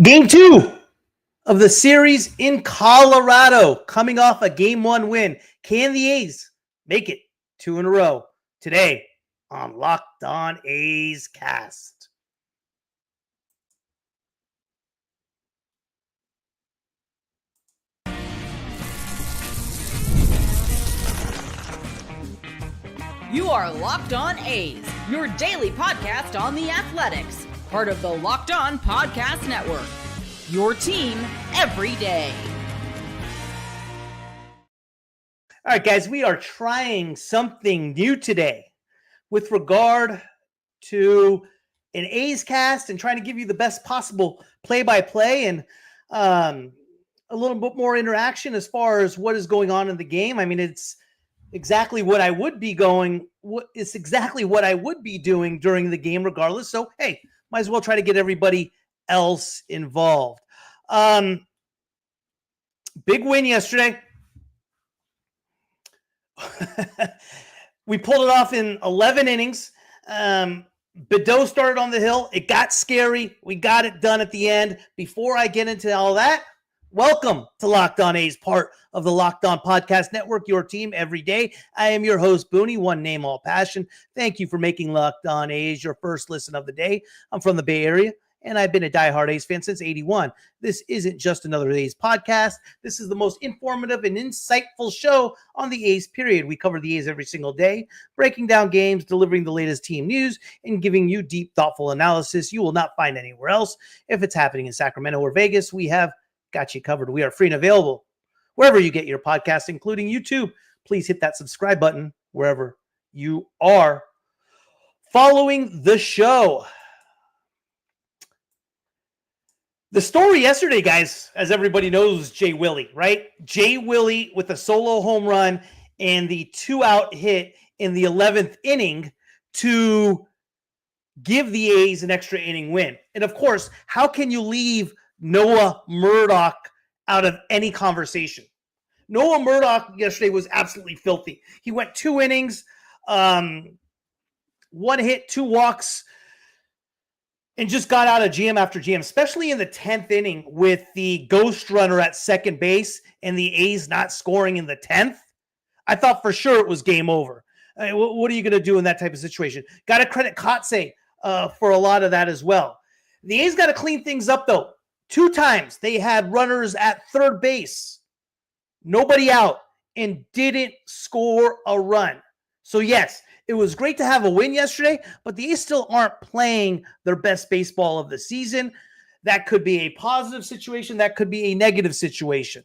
Game 2 of the series in Colorado, coming off a Game 1 win. Can the A's make it 2 in a row? Today on Locked On A's Cast. You are Locked On A's, your daily podcast on the Athletics, part of the Locked On Podcast Network. Your team every day. All right, guys, we are trying something new today with regard to an A's cast and trying to give you the best possible play-by-play and a little bit more interaction as far as what is going on in the game. I mean, it's exactly what I would be doing during the game regardless. So, hey, might as well try to get everybody else involved. Big win yesterday. We pulled it off in 11 innings. Bleday started on the hill. It got scary. We got it done at the end. Before I get into all that, welcome to Locked On A's, part of the Locked On Podcast Network, your team every day. I am your host, Booney, one name, all passion. Thank you for making Locked On A's your first listen of the day. I'm from the Bay Area, and I've been a diehard A's fan since '81. This isn't just another A's podcast. This is the most informative and insightful show on the A's, period. We cover the A's every single day, breaking down games, delivering the latest team news, and giving you deep, thoughtful analysis you will not find anywhere else. If it's happening in Sacramento or Vegas, we have got you covered. We are free and available wherever you get your podcasts, including YouTube. Please hit that subscribe button wherever you are following the show. The story yesterday, guys, as everybody knows, Jay Willie, right? Jay Willie with a solo home run and the 2-out hit in the 11th inning to give the A's an extra inning win. And of course, how can you leave Noah Murdock out of any conversation? Noah Murdock yesterday was absolutely filthy. He went 2 innings, 1 hit, 2 walks, and just got out of jam after jam, especially in the 10th inning with the ghost runner at second base and the A's not scoring in the 10th. I thought for sure it was game over. I mean, what are you going to do in that type of situation? Got to credit Kotze for a lot of that as well. The A's got to clean things up, though. 2 times they had runners at third base, nobody out, and didn't score a run. So yes, it was great to have a win yesterday, but the A's still aren't playing their best baseball of the season. That could be a positive situation. That could be a negative situation.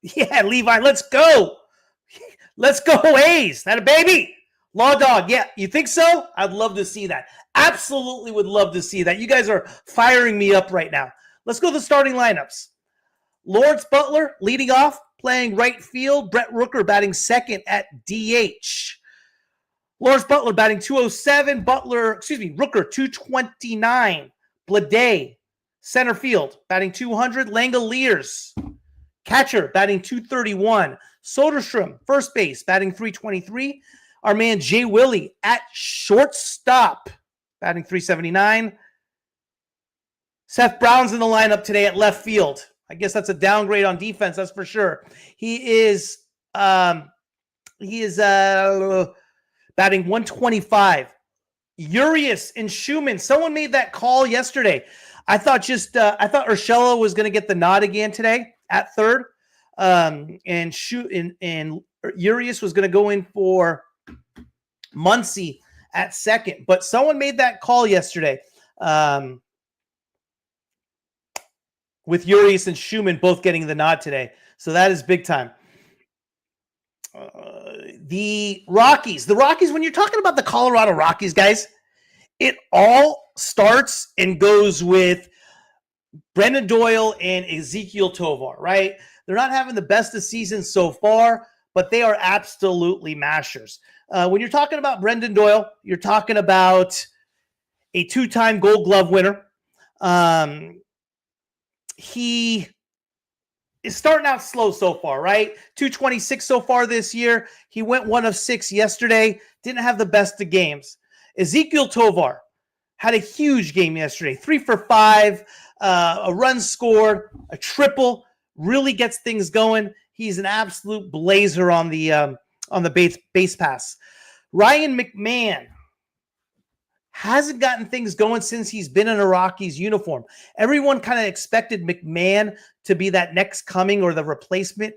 Yeah, Levi, let's go. Let's go, A's. That a baby. Law Dog, yeah, you think so? I'd love to see that. Absolutely would love to see that. You guys are firing me up right now. Let's go to the starting lineups. Lawrence Butler leading off, playing right field. Brent Rooker batting second at DH. Lawrence Butler batting 207. Rooker 229. Bleday center field batting 200. Langeliers catcher batting 231. Soderstrom first base batting 323. Our man Jay Willie at shortstop, batting 379. Seth Brown's in the lineup today at left field. I guess that's a downgrade on defense, that's for sure. He is batting 125. Urias and Schumann. Someone made that call yesterday. I thought Urshela was going to get the nod again today at third, and Urias was going to go in for Muncy at second, but someone made that call yesterday with Urias and Schumann both getting the nod today. So that is big time. The Rockies, when you're talking about the Colorado Rockies, guys, it all starts and goes with Brendan Doyle and Ezequiel Tovar, right? They're not having the best of seasons so far, but they are absolutely mashers. When you're talking about Brendan Doyle, you're talking about a 2-time Gold Glove winner. He is starting out slow so far, right? 226 so far this year. He went 1 of 6 yesterday. Didn't have the best of games. Ezequiel Tovar had a huge game yesterday. 3 for 5, a run scored, a triple, really gets things going. He's an absolute blazer on the base pass. Ryan McMahon hasn't gotten things going since he's been in a Rockies uniform. Everyone kind of expected McMahon to be that next coming or the replacement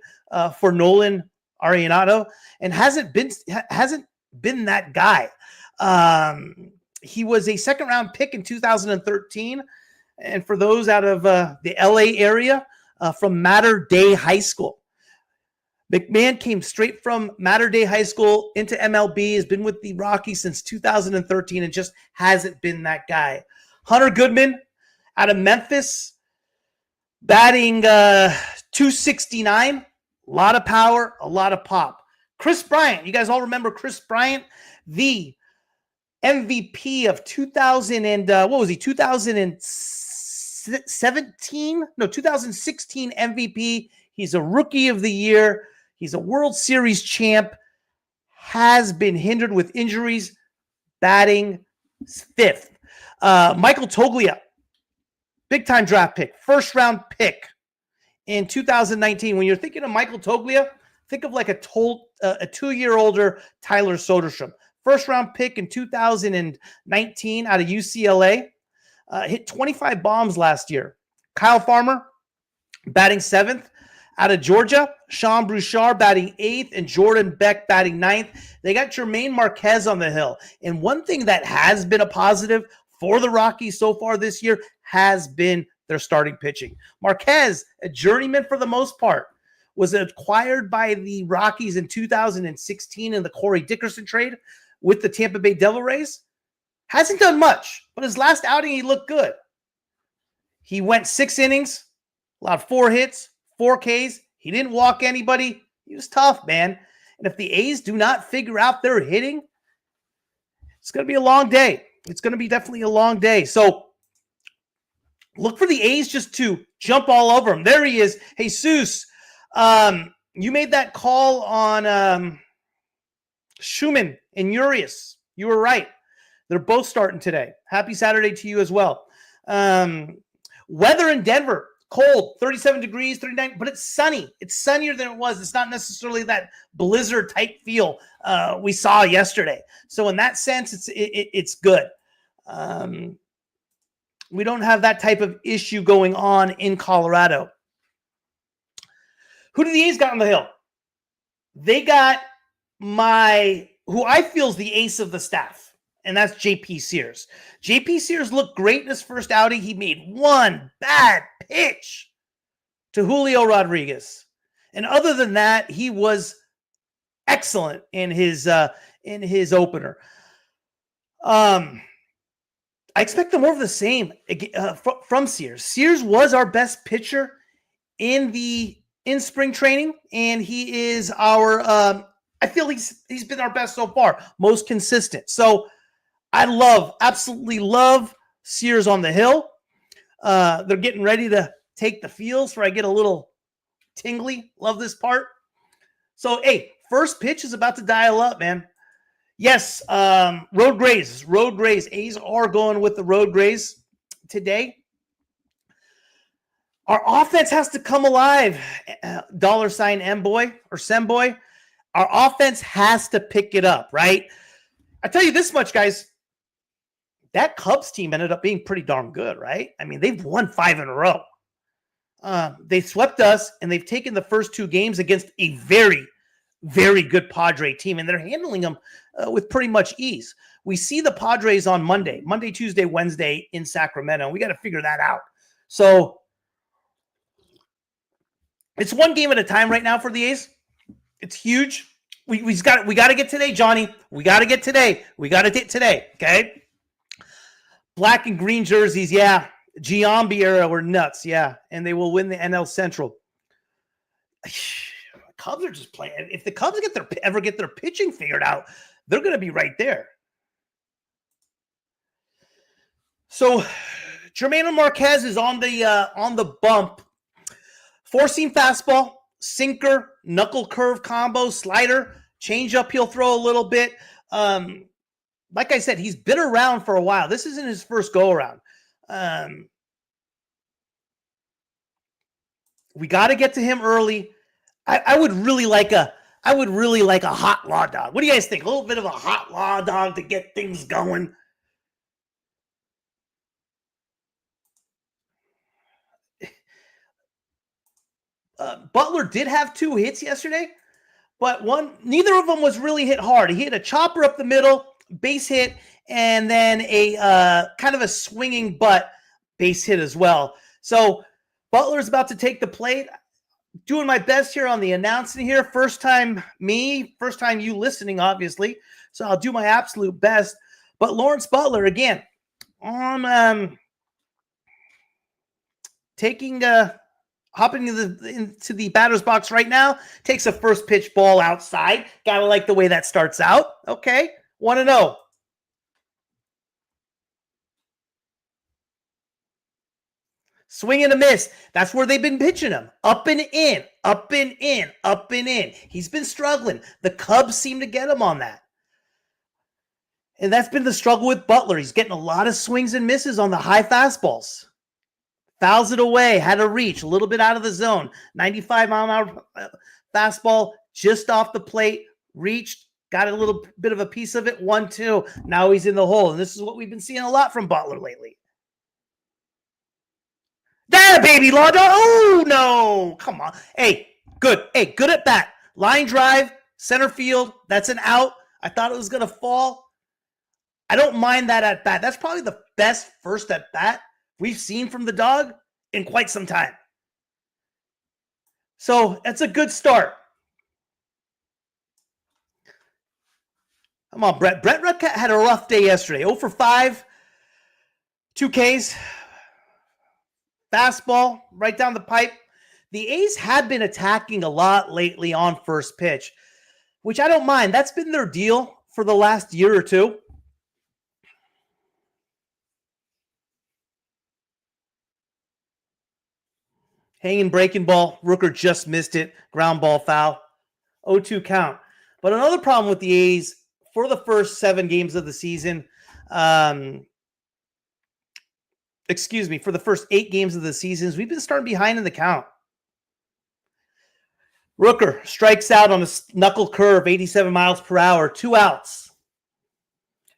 for Nolan Arenado, and hasn't been that guy. He was a second-round pick in 2013, and for those out of the LA area, from Mater Dei High School. McMahon came straight from Mater Dei High School into MLB, has been with the Rockies since 2013, and just hasn't been that guy. Hunter Goodman out of Memphis, batting 269, a lot of power, a lot of pop. Chris Bryant, you guys all remember Chris Bryant, the MVP of 2016 MVP. He's a rookie of the year. He's a World Series champ, has been hindered with injuries, batting 5th. Michael Toglia, big-time draft pick, first-round pick in 2019. When you're thinking of Michael Toglia, think of like a 2-year-older Tyler Soderstrom. First-round pick in 2019 out of UCLA. Hit 25 bombs last year. Kyle Farmer, batting 7th. Out of Georgia, Sean Bouchard batting 8th and Jordan Beck batting 9th. They got Jermaine Marquez on the hill. And one thing that has been a positive for the Rockies so far this year has been their starting pitching. Marquez, a journeyman for the most part, was acquired by the Rockies in 2016 in the Corey Dickerson trade with the Tampa Bay Devil Rays. Hasn't done much, but his last outing, he looked good. He went 6 innings, allowed 4 hits, 4 Ks. He didn't walk anybody. He was tough, man. And if the A's do not figure out their hitting, it's going to be a long day. It's going to be definitely a long day. So look for the A's just to jump all over him. There he is. Jesus, you made that call on Schumann and Urias. You were right. They're both starting today. Happy Saturday to you as well. Weather in Denver. Cold, 37 degrees, 39, but it's sunny. It's sunnier than it was. It's not necessarily that blizzard type feel we saw yesterday. So in that sense, it's good. We don't have that type of issue going on in Colorado. Who do the A's got on the hill? They got who I feel is the ace of the staff, and that's JP Sears. JP Sears looked great in his first outing. He made one bad pitch to Julio Rodriguez. And other than that, he was excellent in his opener. I expect more of the same from Sears. Sears was our best pitcher in spring training, and he is our I feel he's been our best so far, most consistent. So I absolutely love Sears on the hill. They're getting ready to take the fields where I get a little tingly. Love this part. So, hey, first pitch is about to dial up, man. Yes, road grays. A's are going with the road grays today. Our offense has to come alive, $ M-boy or Semboy. Our offense has to pick it up, right? I tell you this much, guys. That Cubs team ended up being pretty darn good, right? I mean, they've won 5 in a row. They swept us, and they've taken the first 2 games against a very, very good Padre team, and they're handling them with pretty much ease. We see the Padres on Monday, Tuesday, Wednesday in Sacramento, and we got to figure that out. So it's one game at a time right now for the A's. It's huge. We got to get today, Johnny. We got to get today. Okay? Black and green jerseys, yeah. Giambi era were nuts, yeah. And they will win the NL Central. Cubs are just playing. If the Cubs ever get their pitching figured out, they're going to be right there. So Jermaine Marquez is on the bump. 4-seam fastball, sinker, knuckle curve combo, slider, changeup he'll throw a little bit. like I said, he's been around for a while. This isn't his first go around. We got to get to him early. I would really like a hot law dog. What do you guys think? A little bit of a hot law dog to get things going. Butler did have 2 hits yesterday, but neither of them was really hit hard. He hit a chopper up the middle, base hit, and then a kind of a swinging butt base hit as well. So Butler's about to take the plate. Doing my best here on the announcing here. First time you listening, obviously. So I'll do my absolute best. But Lawrence Butler, again, on hopping into the batter's box right now, takes a first pitch ball outside. Gotta like the way that starts out. Okay, 1-0. Swing and a miss. That's where they've been pitching him. Up and in, up and in, up and in. He's been struggling. The Cubs seem to get him on that. And that's been the struggle with Butler. He's getting a lot of swings and misses on the high fastballs. Fouls it away, had a reach, a little bit out of the zone. 95-mile-an-hour fastball just off the plate, reached, got a little bit of a piece of it, 1-2. Now he's in the hole. And this is what we've been seeing a lot from Butler lately. There, baby, law dog. Oh, no. Come on. Hey, good. Hey, good at bat. Line drive, center field. That's an out. I thought it was going to fall. I don't mind that at bat. That's probably the best first at bat we've seen from the dog in quite some time. So that's a good start. Come on, Brent. Brent Rockies had a rough day yesterday. 0 for 5, 2 Ks. Fastball right down the pipe. The A's have been attacking a lot lately on first pitch, which I don't mind. That's been their deal for the last year or two. Hanging breaking ball. Rooker just missed it. Ground ball foul. 0-2 count. But another problem with the A's for the first 7 games of the season, for the first 8 games of the season, we've been starting behind in the count. Rooker strikes out on a knuckle curve, 87 miles per hour, 2 outs.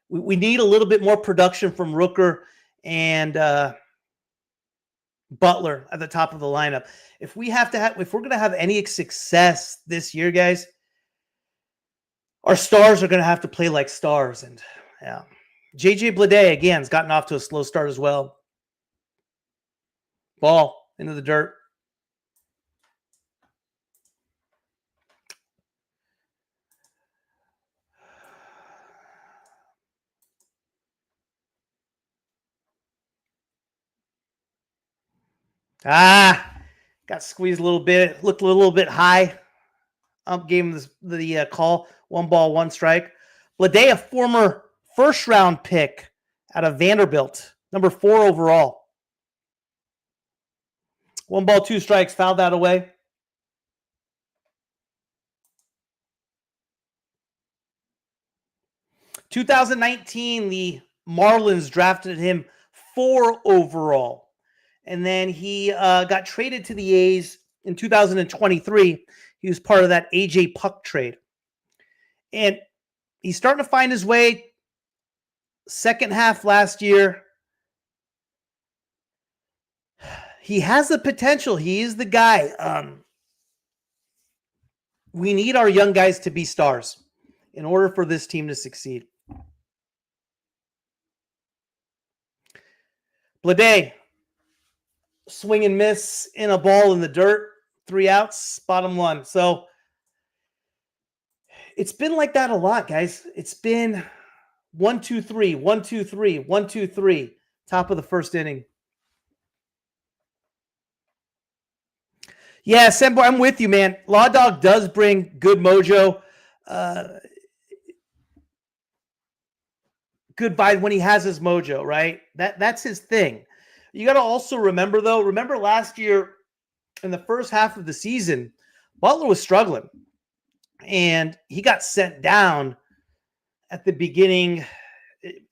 We need a little bit more production from Rooker and Butler at the top of the lineup. If we're going to have any success this year, guys, our stars are going to have to play like stars. And yeah, JJ Bleday again has gotten off to a slow start as well. Ball into the dirt. Got squeezed a little bit. Looked a little bit high. Gave him the call. 1 ball, 1 strike. Bleday, a former first-round pick out of Vanderbilt, number 4 overall. 1 ball, 2 strikes. Fouled that away. In 2019, the Marlins drafted him 4 overall. And then he got traded to the A's in 2023. He was part of that AJ Puck trade. And he's starting to find his way. Second half last year. He has the potential. He is the guy. We need our young guys to be stars in order for this team to succeed. Bleday, swing and miss in a ball in the dirt. 3 outs, bottom 1. So it's been like that a lot, guys. It's been 1-2-3, 1-2-3, 1-2-3. Top of the first inning. Yeah, Sembo, I'm with you, man. Law Dog does bring good mojo. Good vibe when he has his mojo, right? That's his thing. You got to also remember, though, last year in the first half of the season, Butler was struggling. And he got sent down at the beginning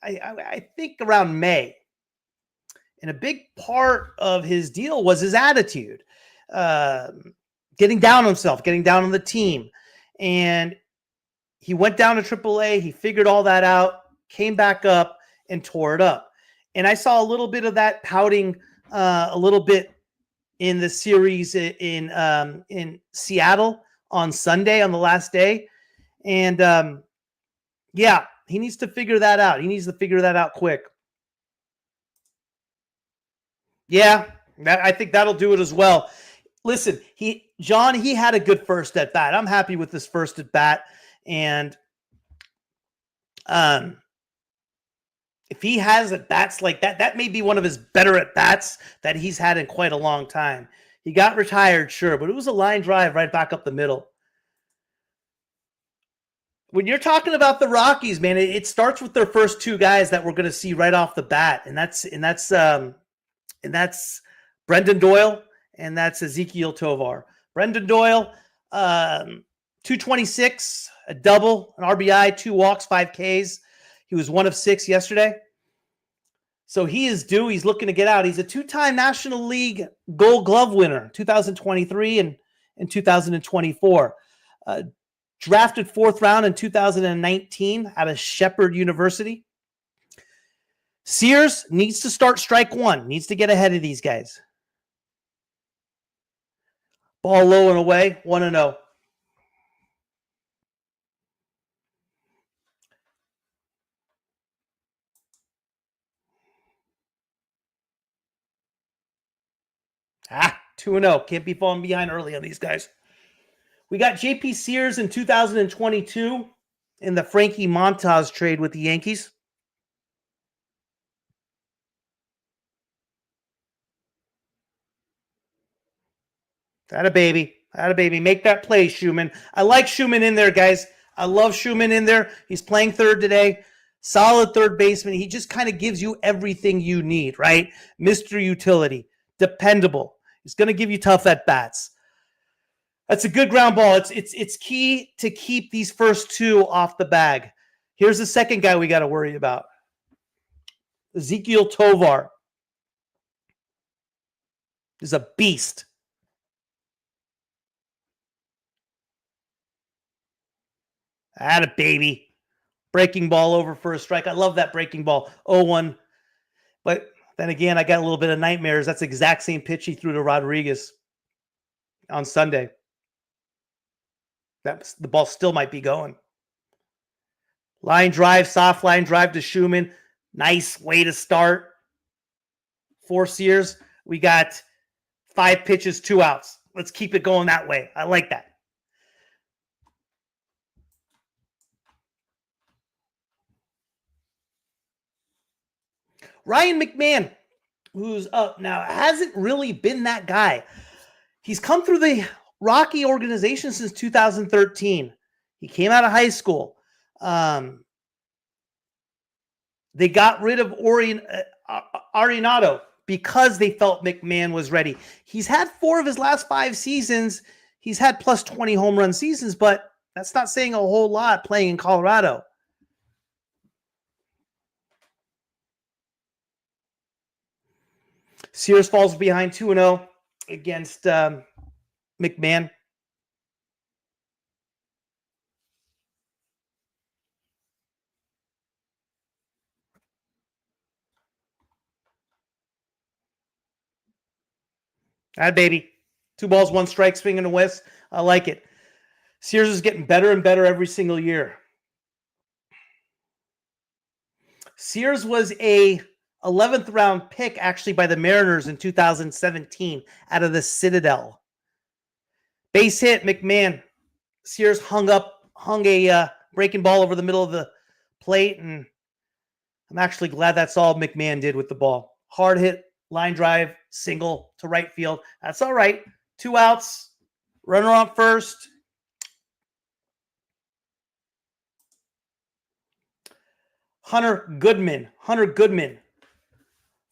I think around May. And a big part of his deal was his attitude, getting down on himself, getting down on the team. And he went down to AAA. He figured all that out, came back up, and tore it up. And I saw a little bit of that pouting a little bit in the series in Seattle on Sunday, on the last day. And yeah, he needs to figure that out. He needs to figure that out quick. Yeah, I think that'll do it as well. Listen, John had a good first at bat. I'm happy with this first at bat. And if he has at bats like that, that may be one of his better at bats that he's had in quite a long time. He got retired, sure, but it was a line drive right back up the middle. When you're talking about the Rockies, man, it starts with their first two guys that we're going to see right off the bat, and that's Brendan Doyle and that's Ezekiel Tovar. Brendan Doyle, 226, a double, an RBI, 2 walks, 5 Ks. He was 1 of 6 yesterday. So he is due. He's looking to get out. He's a 2-time National League Gold Glove winner, 2023 and 2024. Drafted 4th round in 2019 out of Shepherd University. Sears needs to start strike one, needs to get ahead of these guys. Ball low and away, 1-0. Ah, 2-0. Can't be falling behind early on these guys. We got JP Sears in 2022 in the Frankie Montas trade with the Yankees. Atta baby. Make that play, Schumann. I like Schumann in there, guys. I love Schumann in there. He's playing third today. Solid third baseman. He just kind of gives you everything you need, right? Mr. Utility. Dependable. He's going to give you tough at-bats. That's a good ground ball. It's key to keep these first two off the bag. Here's the second guy we got to worry about. Ezekiel Tovar is a beast. Atta baby. Breaking ball over for a strike. I love that breaking ball. 0-1. But then again, I got a little bit of nightmares. That's the exact same pitch he threw to Rodriguez on Sunday. The ball still might be going. Line drive, soft line drive to Schumann. Nice way to start. For Sears, we got 5 pitches, 2 outs. Let's keep it going that way. I like that. Ryan McMahon, who's up now, hasn't really been that guy. He's come through the Rocky organization since 2013. He came out of high school. They got rid of Arenado because they felt McMahon was ready. He's had 4 of his last 5 seasons. He's had plus 20 home run seasons, but that's not saying a whole lot playing in Colorado. Sears falls behind 2-0 against McMahon. Baby. 2 balls, 1 strike, swing and a miss. I like it. Sears is getting better and better every single year. Sears was a 11th round pick actually by the Mariners in 2017 out of the Citadel. Base hit, McMahon. Sears hung a breaking ball over the middle of the plate, and I'm actually glad that's all McMahon did with the ball. Hard hit, line drive, single to right field. That's all right. 2 outs, runner on first. Hunter Goodman.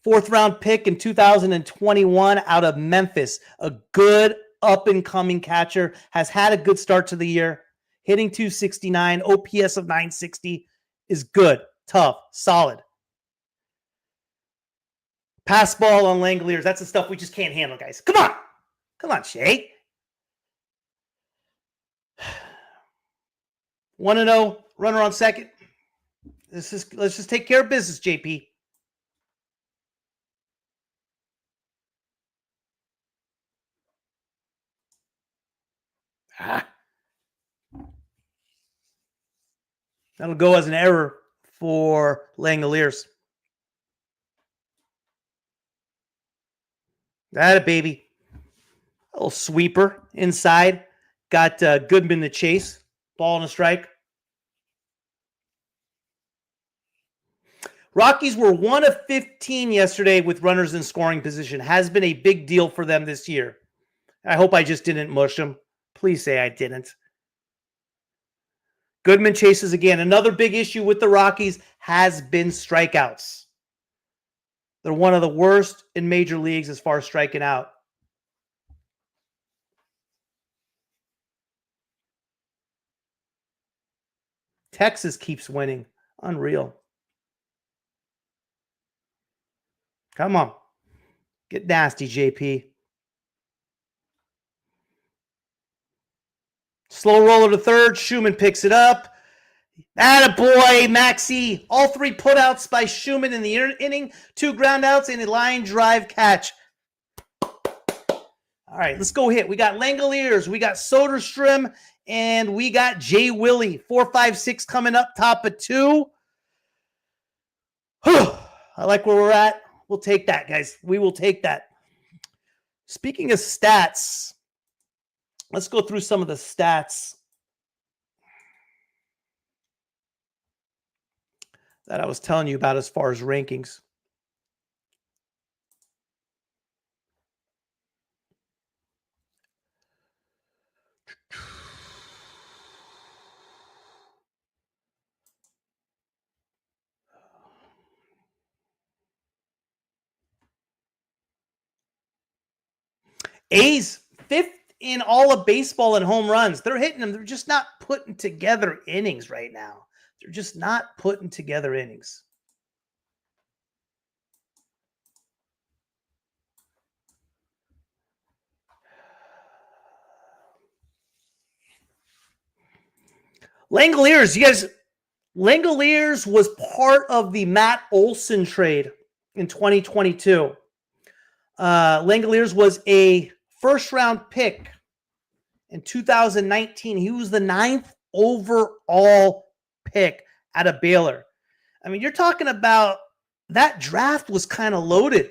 4th round pick in 2021 out of Memphis. A good up-and-coming catcher. Has had a good start to the year. Hitting 269, OPS of 960 is good. tough, solid. Pass ball on Langeliers. That's the stuff we just can't handle, guys. Come on. Come on, Shea. 1-0, runner on second. Let's just take care of business, JP. That'll go as an error for Langeliers. That a baby. A little sweeper inside. Got Goodman to chase. Ball and a strike. Rockies were 1 of 15 yesterday with runners in scoring position. Has been a big deal for them this year. I hope I just didn't mush them. Please say I didn't. Goodman chases again. Another big issue with the Rockies has been strikeouts. They're one of the worst in major leagues as far as striking out. Texas keeps winning. Unreal. Come on. Get nasty, JP. Slow roller to third. Schumann picks it up. Attaboy, Maxey. All 3 putouts by Schumann in the inning. 2 groundouts and a line drive catch. All right, let's go hit. We got Langeliers. We got Soderstrom. And we got Jay Willie. 4, 5, 6 coming up. Top of 2. I like where we're at. We'll take that, guys. We will take that. Speaking of stats, let's go through some of the stats that I was telling you about as far as rankings. A's 5th in all of baseball in home runs. They're hitting them. They're just not putting together innings right now. They're just not putting together innings. Langeliers, you guys, Langeliers was part of the Matt Olson trade in 2022. Langeliers was a first-round pick in 2019. He was the 9th overall pick out of Baylor. I mean, you're talking about that draft was kind of loaded.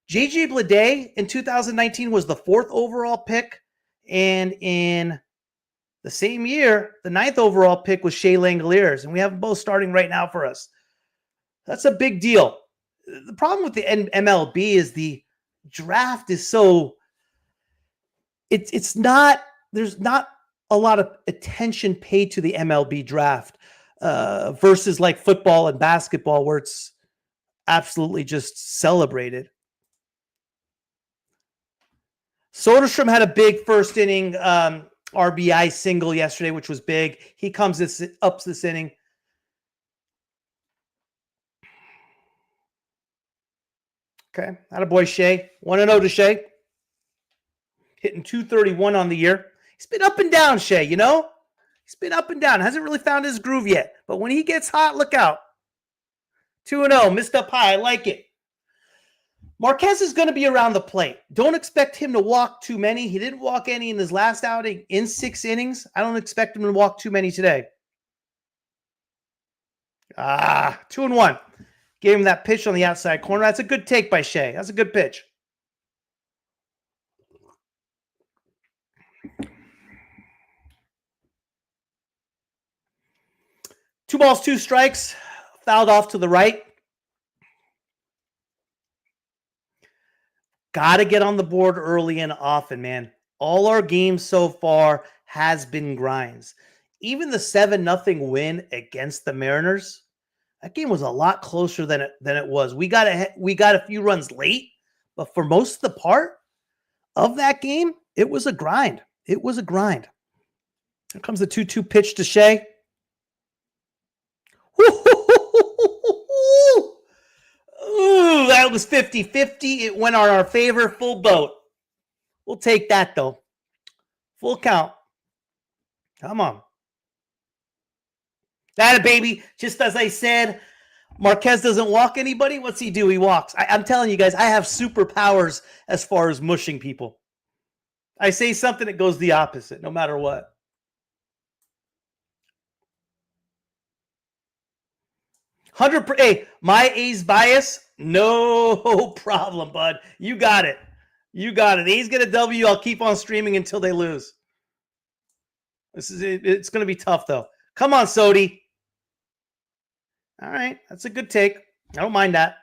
JJ Bleday in 2019 was the 4th overall pick. And in the same year, the 9th overall pick was Shea Langeliers. And we have them both starting right now for us. That's a big deal. The problem with the MLB is the draft is so it's not, there's not a lot of attention paid to the MLB draft versus like football and basketball where it's absolutely just celebrated. Soderstrom had a big first inning RBI single yesterday, which was big. He comes up this inning. Okay, attaboy Shea. 1-0 to Shea. Hitting 231 on the year. He's been up and down, Shea, you know? He's been up and down. Hasn't really found his groove yet. But when he gets hot, look out. 2-0, missed up high. I like it. Marquez is going to be around the plate. Don't expect him to walk too many. He didn't walk any in his last outing in 6 innings. I don't expect him to walk too many today. 2-1. Gave him that pitch on the outside corner. That's a good take by Shea. That's a good pitch. Two balls, 2 strikes. Fouled off to the right. Got to get on the board early and often, man. All our games so far has been grinds. Even the 7-0 win against the Mariners, that game was a lot closer than it was. We got a few runs late, but for most of the part of that game, it was a grind. It was a grind. Here comes the 2-2 pitch to Shea. it was 50-50. It went on our favor, full boat. We'll take that, though. Full count. Come on. That, baby. Just as I said, Marquez doesn't walk anybody. What's he do? He walks. I'm telling you guys, I have superpowers as far as mushing people. I say something, it goes the opposite, no matter what. Hey, my A's bias, no problem, bud. You got it. You got it. A's get a W. I'll keep on streaming until they lose. It's going to be tough, though. Come on, Sody. All right, that's a good take. I don't mind that.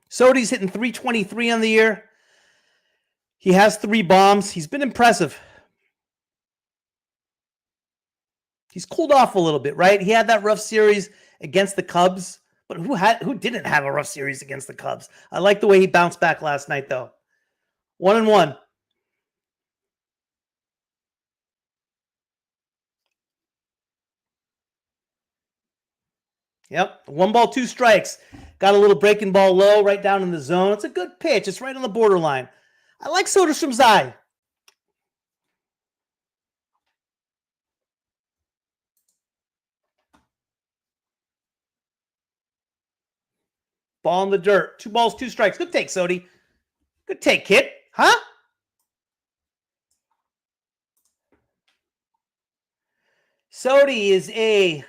Sody's hitting 323 on the year. He has 3 bombs. He's been impressive. He's cooled off a little bit, right? He had that rough series against the Cubs, but who didn't have a rough series against the Cubs? I like the way he bounced back last night, though. 1-1. Yep, 1 ball, 2 strikes. Got a little breaking ball low, right down in the zone. It's a good pitch. It's right on the borderline. I like Soderstrom's eye. Ball in the dirt. 2 balls, 2 strikes. Good take, Sody. Good take, kid. Huh? Sody is a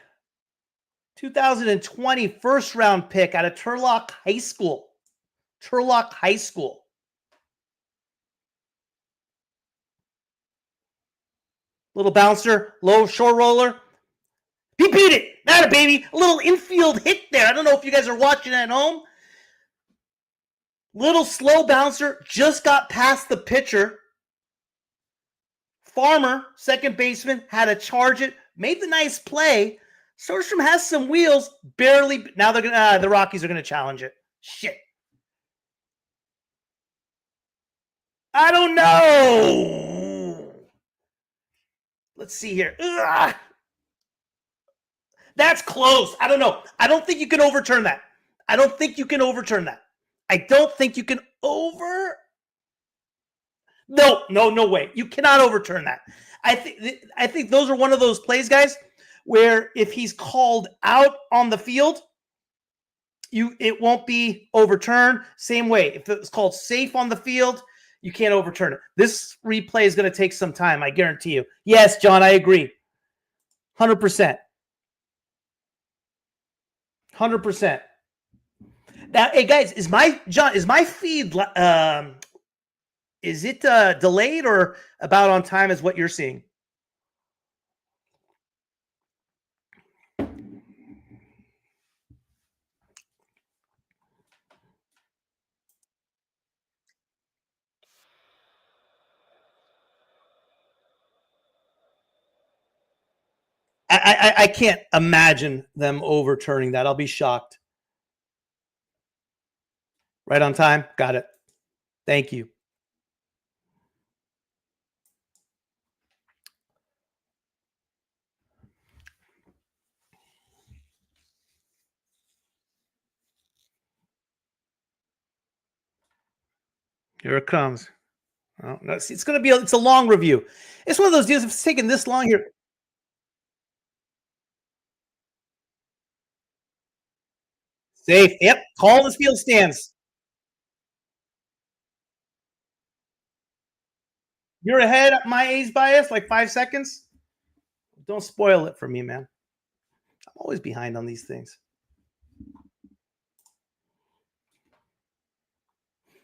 2020 first-round pick out of Turlock High School. Turlock High School. Little bouncer, low short roller. He beat it. Not a baby. A little infield hit there. I don't know if you guys are watching at home. Little slow bouncer. Just got past the pitcher. Farmer, second baseman, had to charge it. Made the nice play. Soderstrom has some wheels. Barely. Now they're gonna. The Rockies are gonna challenge it. Shit. I don't know. Let's see here. Ugh. That's close. I don't know. I don't think you can overturn that. I don't think you can overturn that. I don't think you can No way. You cannot overturn that. I think those are one of those plays, guys, where if he's called out on the field, it won't be overturned. Same way, if it's called safe on the field, you can't overturn it. This replay is going to take some time, I guarantee you. Yes, John, I agree. 100%. 100%. Now, hey guys, is my feed is it delayed or about on time as what you're seeing? I can't imagine them overturning that. I'll be shocked. Right on time. Got it. Thank you. Here it comes. Oh, no, it's going to be it's a long review. It's one of those deals. If it's taking this long here. Safe. Yep. Call the field stands. You're ahead of my A's bias, like 5 seconds. Don't spoil it for me, man. I'm always behind on these things.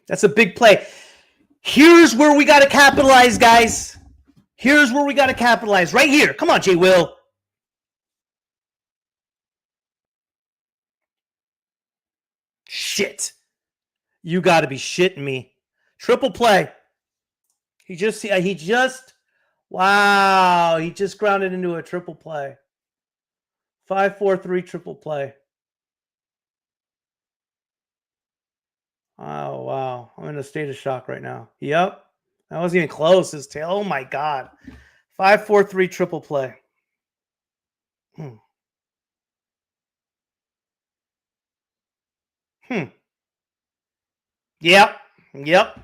That's a big play. Here's where we got to capitalize, guys. Here's where we got to capitalize. Right here. Come on, J. Will. Shit. You got to be shitting me. Triple play. He just wow. He just grounded into a triple play. 5-4-3 triple play. Oh, wow. I'm in a state of shock right now. Yep. That wasn't even close. His tail. Oh, my God. 5-4-3 triple play. Hmm. Hmm. Yep. Yep.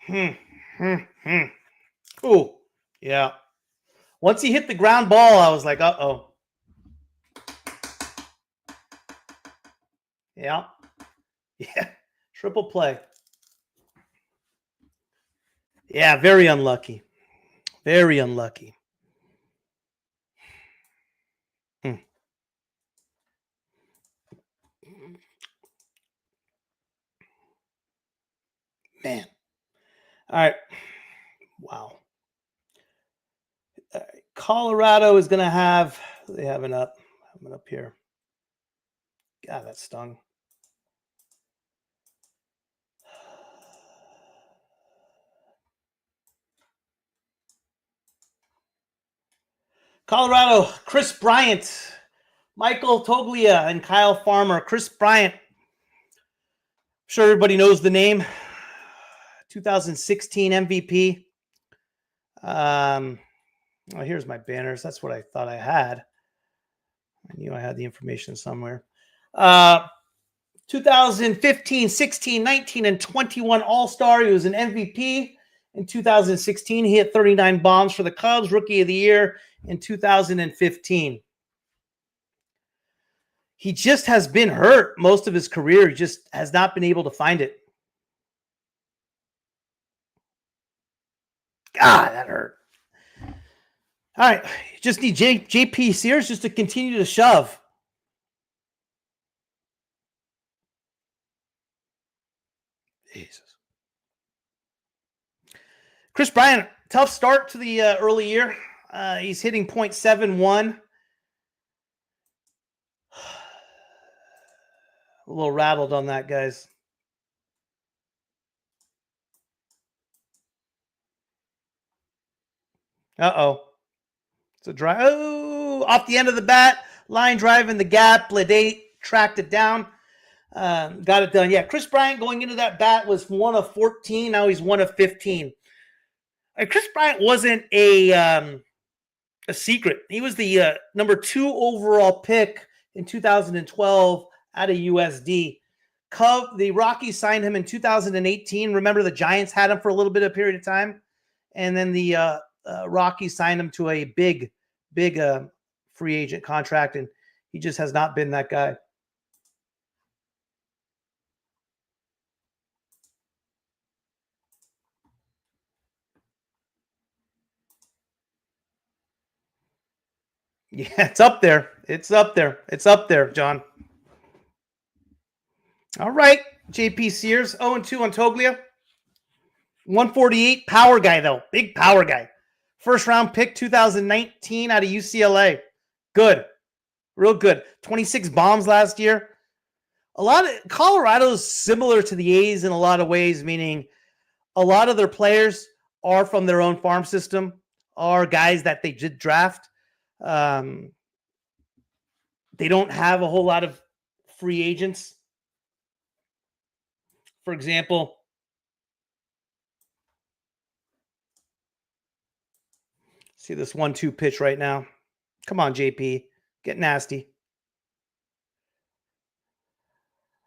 Hmm. Hmm. Hmm. Ooh. Yeah. Once he hit the ground ball, I was like, uh-oh. Yeah. Yeah. Triple play. Yeah, very unlucky. Very unlucky. Hmm. Man. All right. Wow. All right. Colorado is going to have, they have it up. I'm up here. God, that stung. Colorado, Chris Bryant, Michael Toglia, and Kyle Farmer. Chris Bryant, I'm sure everybody knows the name. 2016 MVP. Oh, here's my banners. That's what I thought I had. I knew I had the information somewhere. 2015, 16, 19, and 21 All-Star. He was an MVP. In 2016, he hit 39 bombs for the Cubs, Rookie of the Year in 2015. He just has been hurt most of his career. He just has not been able to find it. God, that hurt. All right. Just need JP Sears just to continue to shove. Jesus. Chris Bryant, tough start to the early year. He's hitting .71. A little rattled on that, guys. Uh-oh. It's a drive. Oh, off the end of the bat. Line drive in the gap. Bleday tracked it down. Got it done. Yeah, Chris Bryant going into that bat was 1 of 14. Now he's 1 of 15. Chris Bryant wasn't a secret. He was the number 2 overall pick in 2012 out of USD. The Rockies signed him in 2018. Remember, the Giants had him for a little bit of period of time, and then the Rockies signed him to a big free agent contract, and he just has not been that guy. Yeah, it's up there. It's up there. It's up there, John. All right, JP Sears, 0-2 on Toglia. 148, power guy, though. Big power guy. First round pick, 2019 out of UCLA. Good. Real good. 26 bombs last year. A lot of Colorado's similar to the A's in a lot of ways, meaning a lot of their players are from their own farm system, are guys that they did draft. They don't have a whole lot of free agents. For example, see this 1-2 pitch right now. Come on, JP. Get nasty.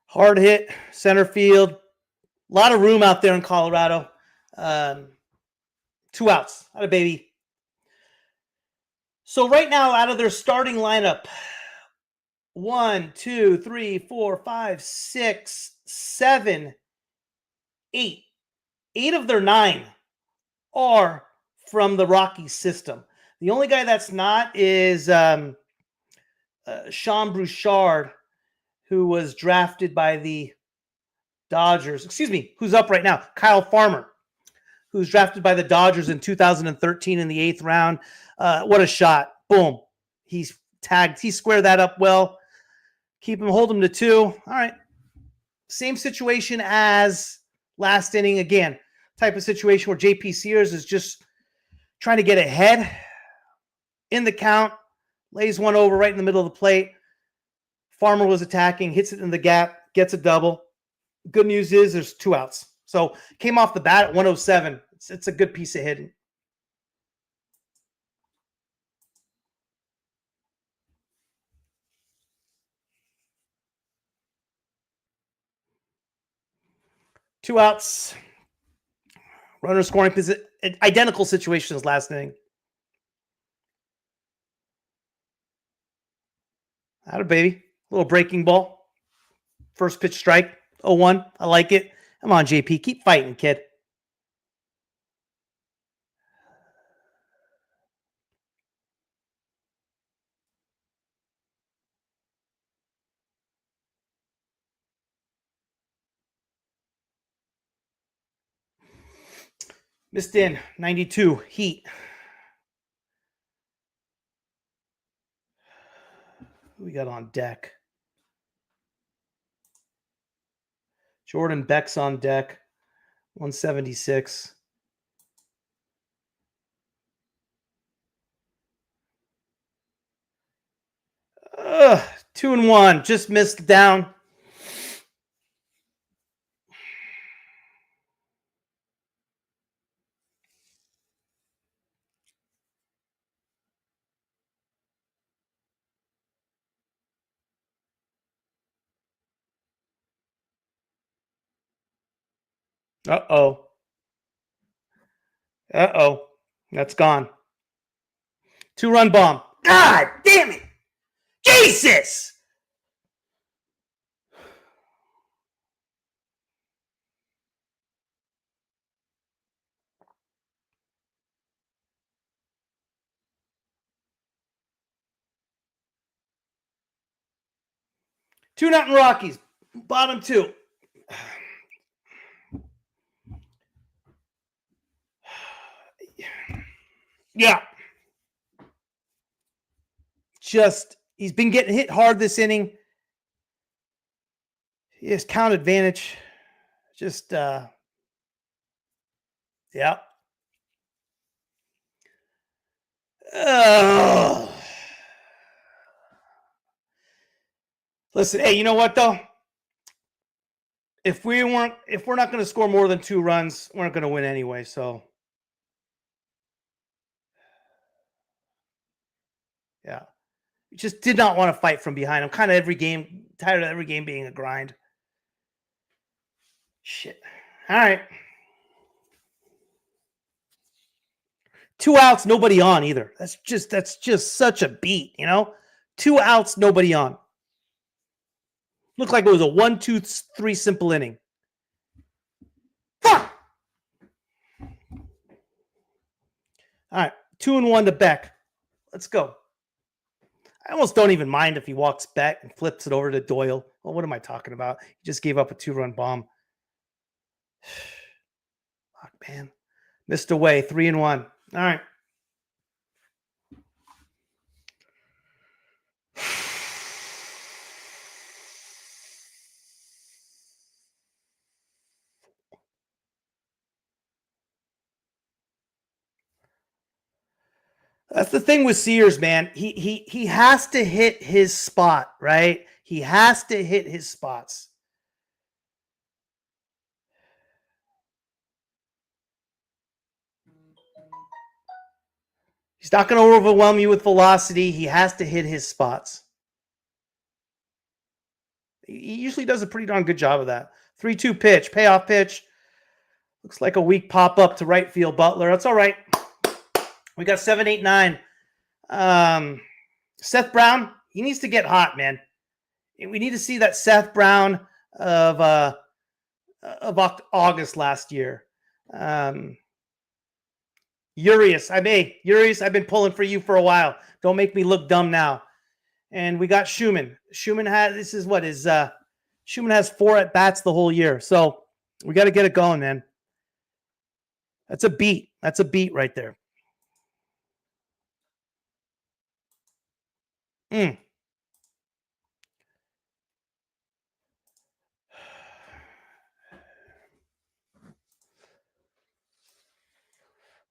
Hard hit, center field. A lot of room out there in Colorado. 2 outs. Out of baby. So right now, out of their starting lineup, 1, 2, 3, 4, 5, 6, 7, 8. 8 of their 9 are from the Rockies system. The only guy that's not is Sean Bouchard, who was drafted by the Dodgers. Excuse me, who's up right now? Kyle Farmer, who's drafted by the Dodgers in 2013 in the 8th round. What a shot. Boom. He's tagged. He squared that up well. Hold him to 2. All right. Same situation as last inning. Again, type of situation where JP Sears is just trying to get ahead in the count, lays one over right in the middle of the plate. Farmer was attacking, hits it in the gap, gets a double. Good news is there's 2 outs. So came off the bat at 107. It's a good piece of hitting. 2 outs. Runner scoring position. Identical situations last inning. Out of baby. Little breaking ball. First pitch strike. 0-1. I like it. Come on, JP. Keep fighting, kid. Missed in. 92. Heat. Who we got on deck? Jordan Beck's on deck. 176. Ugh, 2-1. Just missed down. Uh-oh. Uh-oh. That's gone. 2-run bomb. God damn it. Jesus! Two nothing Rockies. Bottom 2. Yeah. Just, he's been getting hit hard this inning. He has count advantage. Just, yeah. Listen, hey, you know what though? If we're not going to score more than 2 runs, we're not going to win anyway. So, yeah, we just did not want to fight from behind. I'm kind of tired of every game being a grind. Shit. All right. 2 outs, nobody on either. That's just such a beat, you know? 2 outs, nobody on. Looked like it was a 1-2-3 simple inning. Fuck! All right, 2-1 to Beck. Let's go. I almost don't even mind if he walks back and flips it over to Doyle. Well, what am I talking about? He just gave up a 2-run bomb. Fuck, man. Missed away, 3-1. All right. That's the thing with Sears, man. He has to hit his spot, right? He has to hit his spots. He's not going to overwhelm you with velocity. He has to hit his spots. He usually does a pretty darn good job of that. 3-2 pitch, payoff pitch. Looks like a weak pop-up to right field Butler. That's all right. We got 7, 8, 9. Seth Brown, he needs to get hot, man. We need to see that Seth Brown of August last year. Urias, I've been pulling for you for a while. Don't make me look dumb now. And we got Schumann. Schumann has 4 at bats the whole year. So we got to get it going, man. That's a beat. That's a beat right there.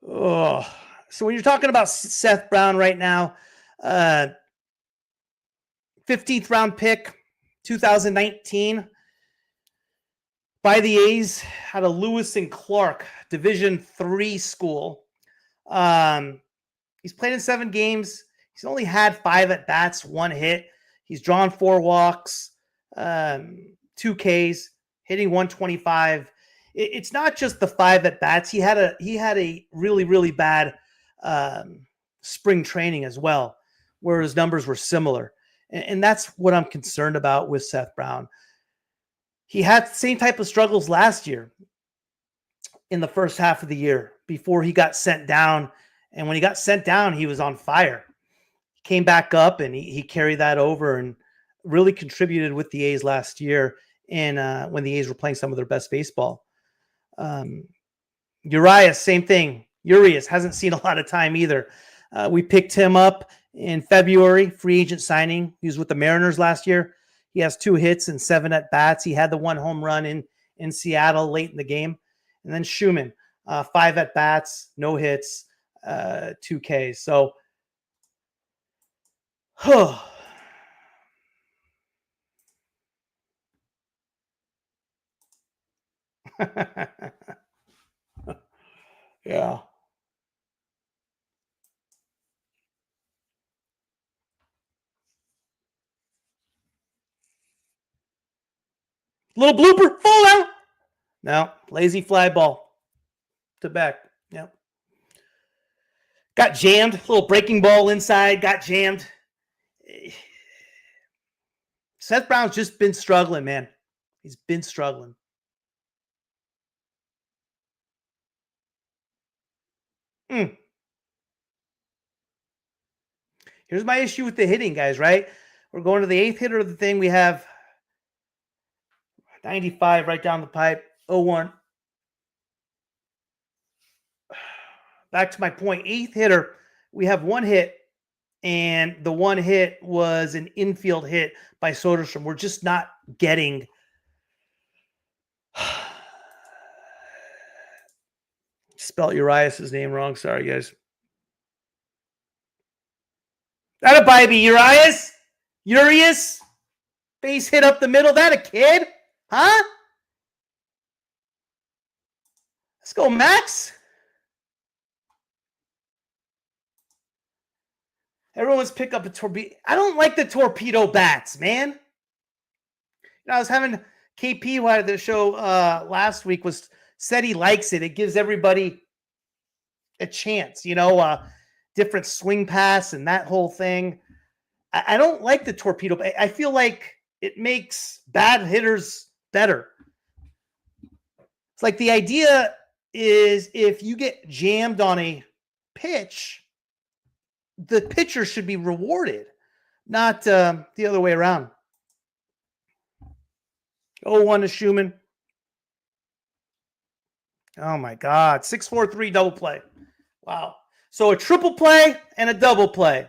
Oh, so when you're talking about Seth Brown right now, 15th round pick, 2019, by the A's, out of Lewis and Clark, Division III school. He's played in 7 games. He's only had 5 at bats, 1 hit. He's drawn 4 walks, 2 Ks, hitting 125. it's not just the 5 at bats. He had a really, really bad spring training as well, where his numbers were similar. And that's what I'm concerned about with Seth Brown. He had the same type of struggles last year in the first half of the year before he got sent down. And when he got sent down, he was on fire. He came back up and he carried that over and really contributed with the A's last year. And when the A's were playing some of their best baseball. Urias, same thing. Urias hasn't seen a lot of time either. We picked him up in February, free agent signing. He was with the Mariners last year. He has 2 hits and 7 at bats. He had the 1 home run in Seattle late in the game. And then Schumann, 5 at bats, no hits, 2 Ks. So, yeah. Little blooper, fall out. No, lazy fly ball to back. Yep. Got jammed. Little breaking ball inside. Got jammed. Seth Brown's just been struggling, man. He's been struggling. Here's my issue with the hitting, guys, right? We're going to the 8th hitter of the thing. We have 95 right down the pipe. 0-1. Back to my point. 8th hitter. We have 1 hit, and the 1 hit was an infield hit by Soderstrom. We're just not getting spelled Urias' name wrong. Sorry, guys. That a baby, Urias. Base hit up the middle. That a kid? Huh? Let's go, Max. Everyone's pick up a torpedo. I don't like the torpedo bats, man. You know, I was having KP who had the show last week said he likes it. It gives everybody a chance, different swing pass and that whole thing. I don't like the torpedo. I feel like it makes bad hitters better. It's like the idea is if you get jammed on a pitch, the pitcher should be rewarded, not the other way around. 0-1 to Schumann. Oh, my God. 6-4-3 double play. Wow. So a triple play and a double play.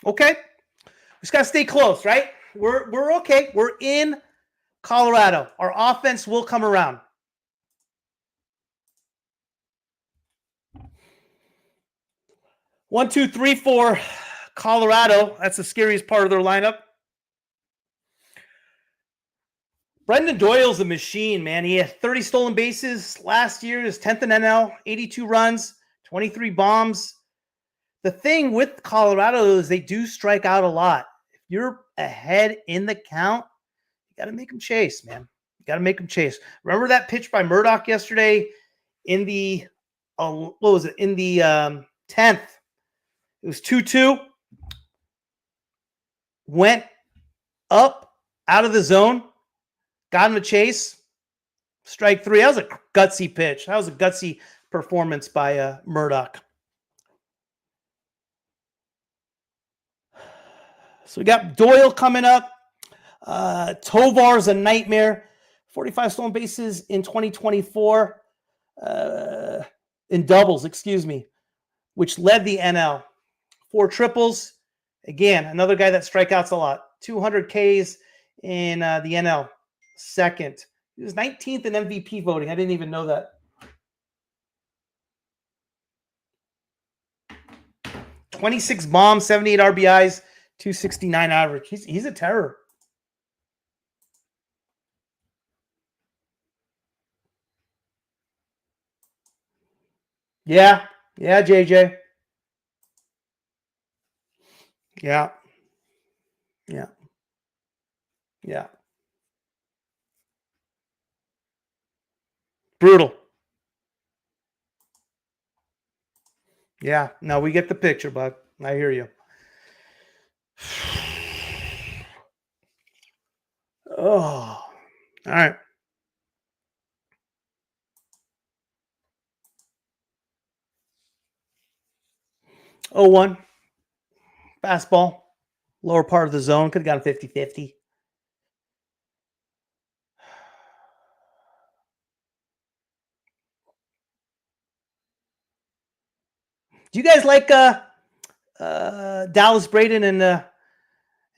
Okay. We just got to stay close, right? We're okay. We're in Colorado. Our offense will come around. One, two, three, four. Colorado. That's the scariest part of their lineup. Brendan Doyle's a machine, man. He had 30 stolen bases last year, his 10th in NL, 82 runs, 23 bombs. The thing with Colorado is they do strike out a lot. If you're ahead in the count, you got to make them chase, man. You got to make them chase. Remember that pitch by Murdoch yesterday in the, what was it, in the 10th? It was 2-2. Went up out of the zone. Got him a chase. Strike 3. That was a gutsy pitch. That was a gutsy performance by Murdoch. So we got Doyle coming up. Tovar's a nightmare. 45 stolen bases in 2024. In doubles, which led the NL. 4 triples. Again, another guy that strikeouts a lot. 200 Ks in the NL. Second. He was 19th in MVP voting. I didn't even know that. 26 bombs, 78 RBIs, 269 average. He's a terror. Yeah, JJ. Yeah. Yeah. Brutal. Yeah. No, we get the picture, bud. I hear you. Oh, all right. 0-1. Fastball. Lower part of the zone. Could have gone 50-50. Do you guys like Dallas Braden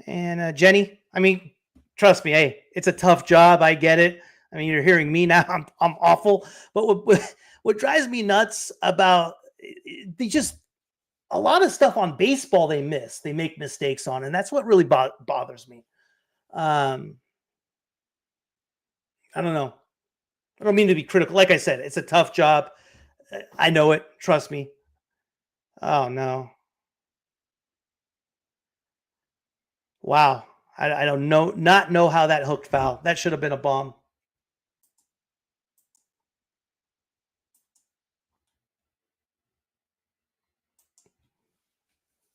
and Jenny? I mean, trust me, hey, it's a tough job. I get it. I mean, you're hearing me now. I'm awful. But what drives me nuts about they just a lot of stuff on baseball they miss. They make mistakes on, and that's what really bothers me. I don't know. I don't mean to be critical. Like I said, it's a tough job. I know it. Trust me. Oh no. Wow. I don't know, not know how that hooked foul. That should have been a bomb.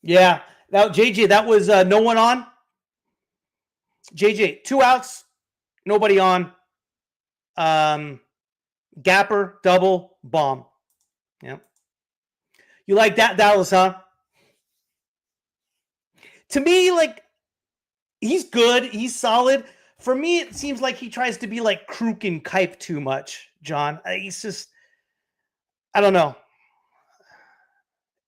Yeah. Now, JJ, that was no one on. JJ, 2 outs, nobody on. Gapper, double, bomb. Yeah. You like that, Dallas, huh? To me, like, he's good. He's solid. For me, it seems like he tries to be like Kruk and Kipe too much, John. He's just, I don't know.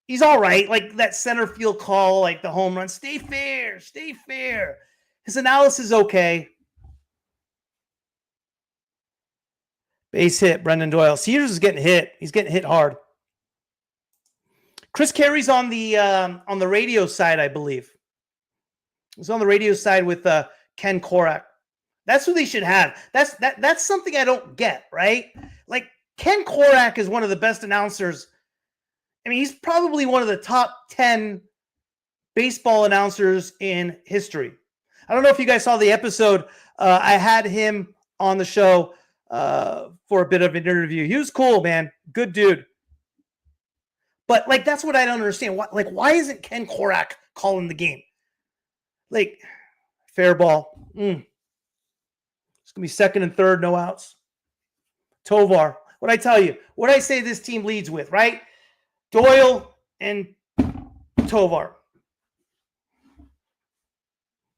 He's all right. Like that center field call, like the home run. Stay fair. Stay fair. His analysis is okay. Base hit, Brendan Doyle. Sears is getting hit. He's getting hit hard. Chris Carey's on the radio side, I believe. He's on the radio side with Ken Korak. That's who they should have. That's something I don't get, right? Like Ken Korak is one of the best announcers. I mean, he's probably one of the top 10 baseball announcers in history. I don't know if you guys saw the episode. I had him on the show for a bit of an interview. He was cool, man. Good dude. But like, that's what I don't understand. Why isn't Ken Korak calling the game? Like, fair ball. It's gonna be second and third, no outs. Tovar. What I tell you? What I say this team leads with, right? Doyle and Tovar.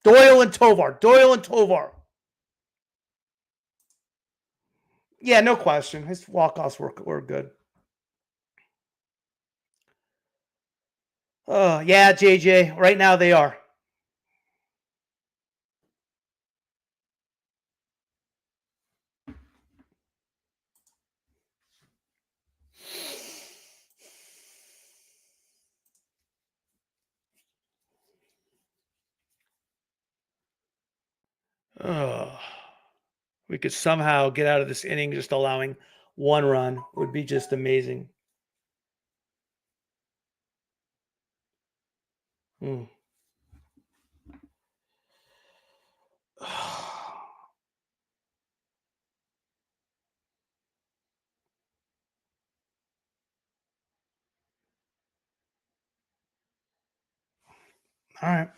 Doyle and Tovar. Doyle and Tovar. Yeah, no question. His walk-offs were good. Oh, yeah, JJ. Right now they are. Oh, we could somehow get out of this inning just allowing one run would be just amazing. All right.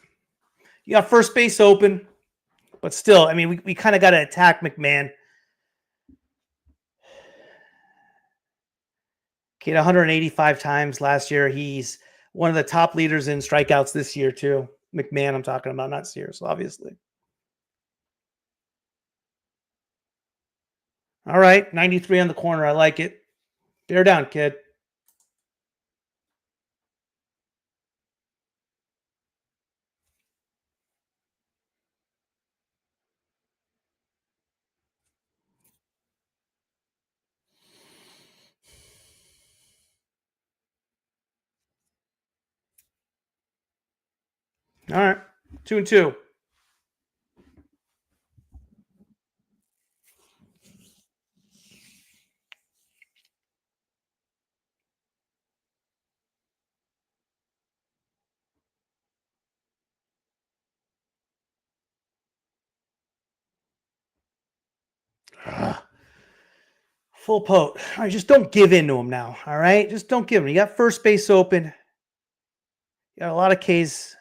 You got first base open, but still, I mean, we kind of got to attack McMahon. He hit 185 times last year. He's one of the top leaders in strikeouts this year, too. McMahon, I'm talking about, not Sears, obviously. All right, 93 on the corner. I like it. Bear down, kid. All right, 2-2. Full pote. All right, just don't give in to him now. All right, just don't give him. You got first base open. You got a lot of Ks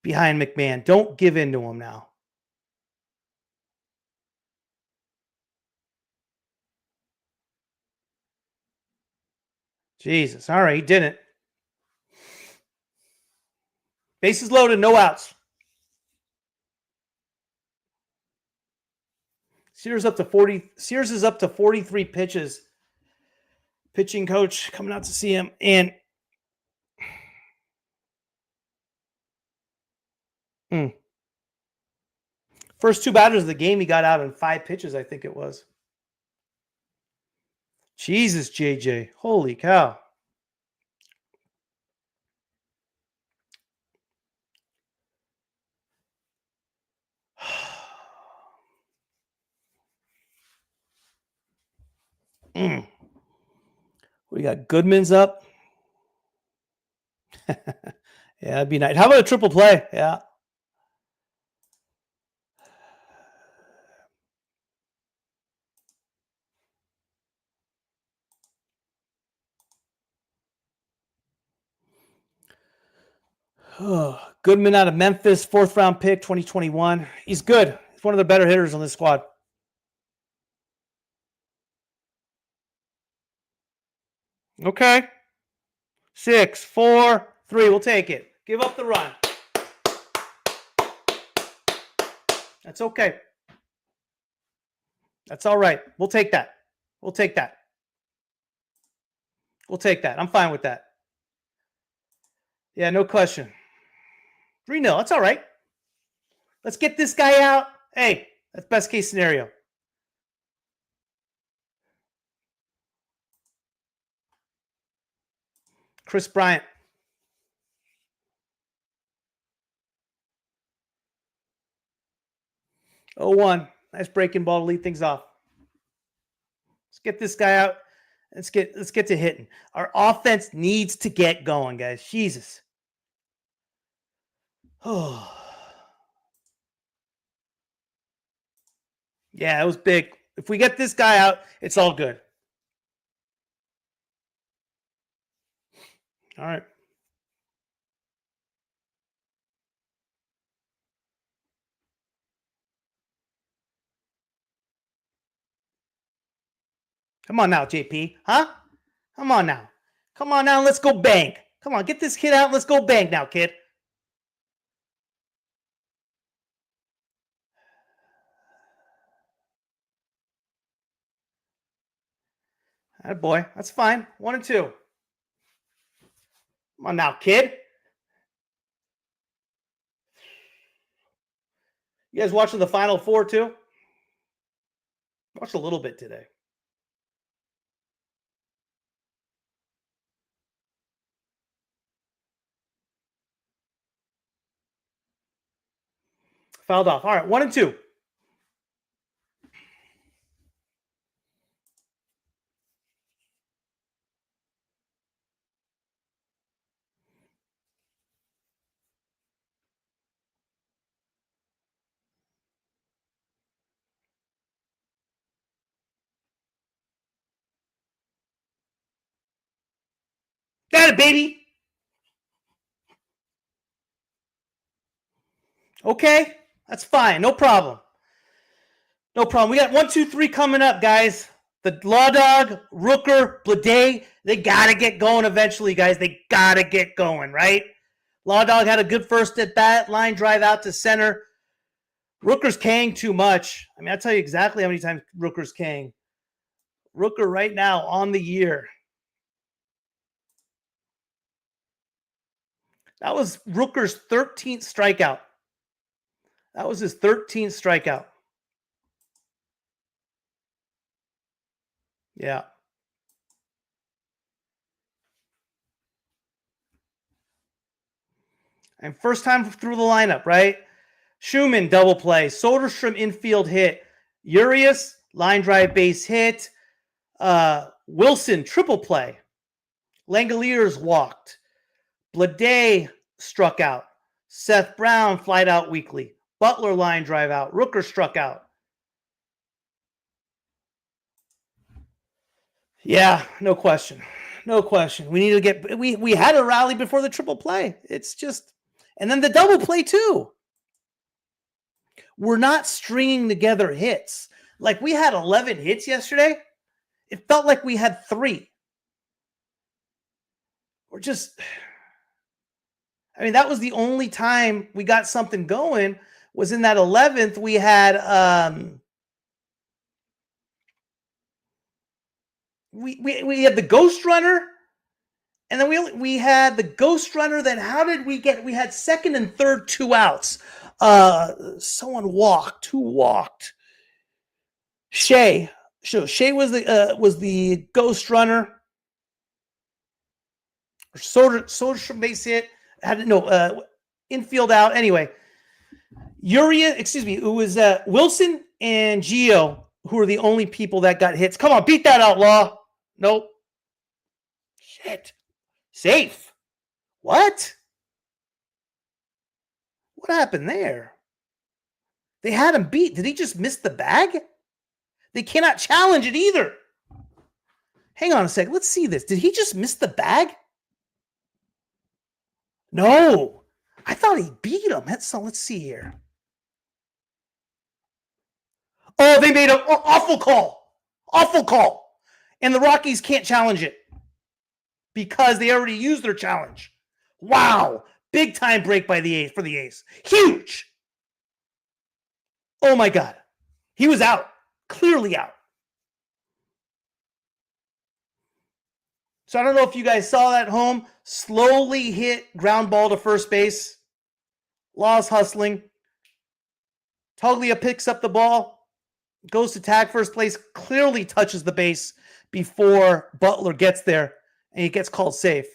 behind McMahon. Don't give in to him now. Jesus. All right, he didn't. Bases loaded, no outs. Sears up to 40. Sears is up to 43 pitches. Pitching coach coming out to see him. And first two batters of the game, he got out in 5 pitches, I think it was. Jesus, JJ. Holy cow. We got Goodman's up. Yeah, that'd be nice. How about a triple play? Yeah. Goodman out of Memphis, 4th round pick, 2021. He's good. He's one of the better hitters on this squad. Okay. 6, 4, 3. We'll take it. Give up the run. That's okay. That's all right. We'll take that. We'll take that. We'll take that. I'm fine with that. Yeah, no question. 3-0. That's all right. Let's get this guy out. Hey, that's best case scenario. Chris Bryant. 0-1. Nice breaking ball to lead things off. Let's get this guy out. Let's get to hitting. Our offense needs to get going, guys. Jesus. Oh. Yeah, it was big. If we get this guy out, it's all good. All right. Come on now, JP. Huh? Come on now. Come on now. Let's go bang. Come on, get this kid out. Let's go bang now, kid. That boy. That's fine. 1-2. Come on now, kid. You guys watching the Final Four too? Watched a little bit today. Fouled off. All right, 1-2. Got it, baby. Okay, that's fine. No problem. No problem. We got 1, 2, 3 coming up, guys. The Law Dog, Rooker, Bleday, they got to get going eventually, guys. They got to get going, right? Law Dog had a good first at bat, line drive out to center. Rooker's K'ing too much. I mean, I'll tell you exactly how many times Rooker's K'ing. Rooker right now on the year. That was Rooker's 13th strikeout. That was his 13th strikeout. Yeah. And first time through the lineup, right? Schumann, double play. Soderstrom, infield hit. Urias, line drive base hit. Wilson, triple play. Langeliers walked. Bleday struck out. Seth Brown, flied out weakly. Butler, line drive out. Rooker struck out. Yeah, no question. No question. We need to get we had a rally before the triple play. It's just and then the double play too. We're not stringing together hits. Like we had 11 hits yesterday. It felt like we had 3. We're just I mean, that was the only time we got something going was in that 11th. We had we had the ghost runner, and then we had the ghost runner. Then how did we get? We had second and third 2 outs. Someone walked. Who walked? Shea. Shea was the ghost runner. Soderstrom base hit. Had no infield out. Anyway, it was Wilson and Gio who are the only people that got hits. Come on, beat that outlaw. Nope. Shit. Safe. What? What happened there? They had him beat. Did he just miss the bag? They cannot challenge it either. Hang on a sec. Let's see this. Did he just miss the bag? No. I thought he beat him. Let's see here. Oh, they made an awful call. Awful call. And the Rockies can't challenge it because they already used their challenge. Wow. Big time break by the A's for the A's. Huge. Oh my God. He was out. Clearly out. So I don't know if you guys saw that home. Slowly hit ground ball to first base. Law's hustling. Toglia picks up the ball. Goes to tag first place. Clearly touches the base before Butler gets there. And he gets called safe.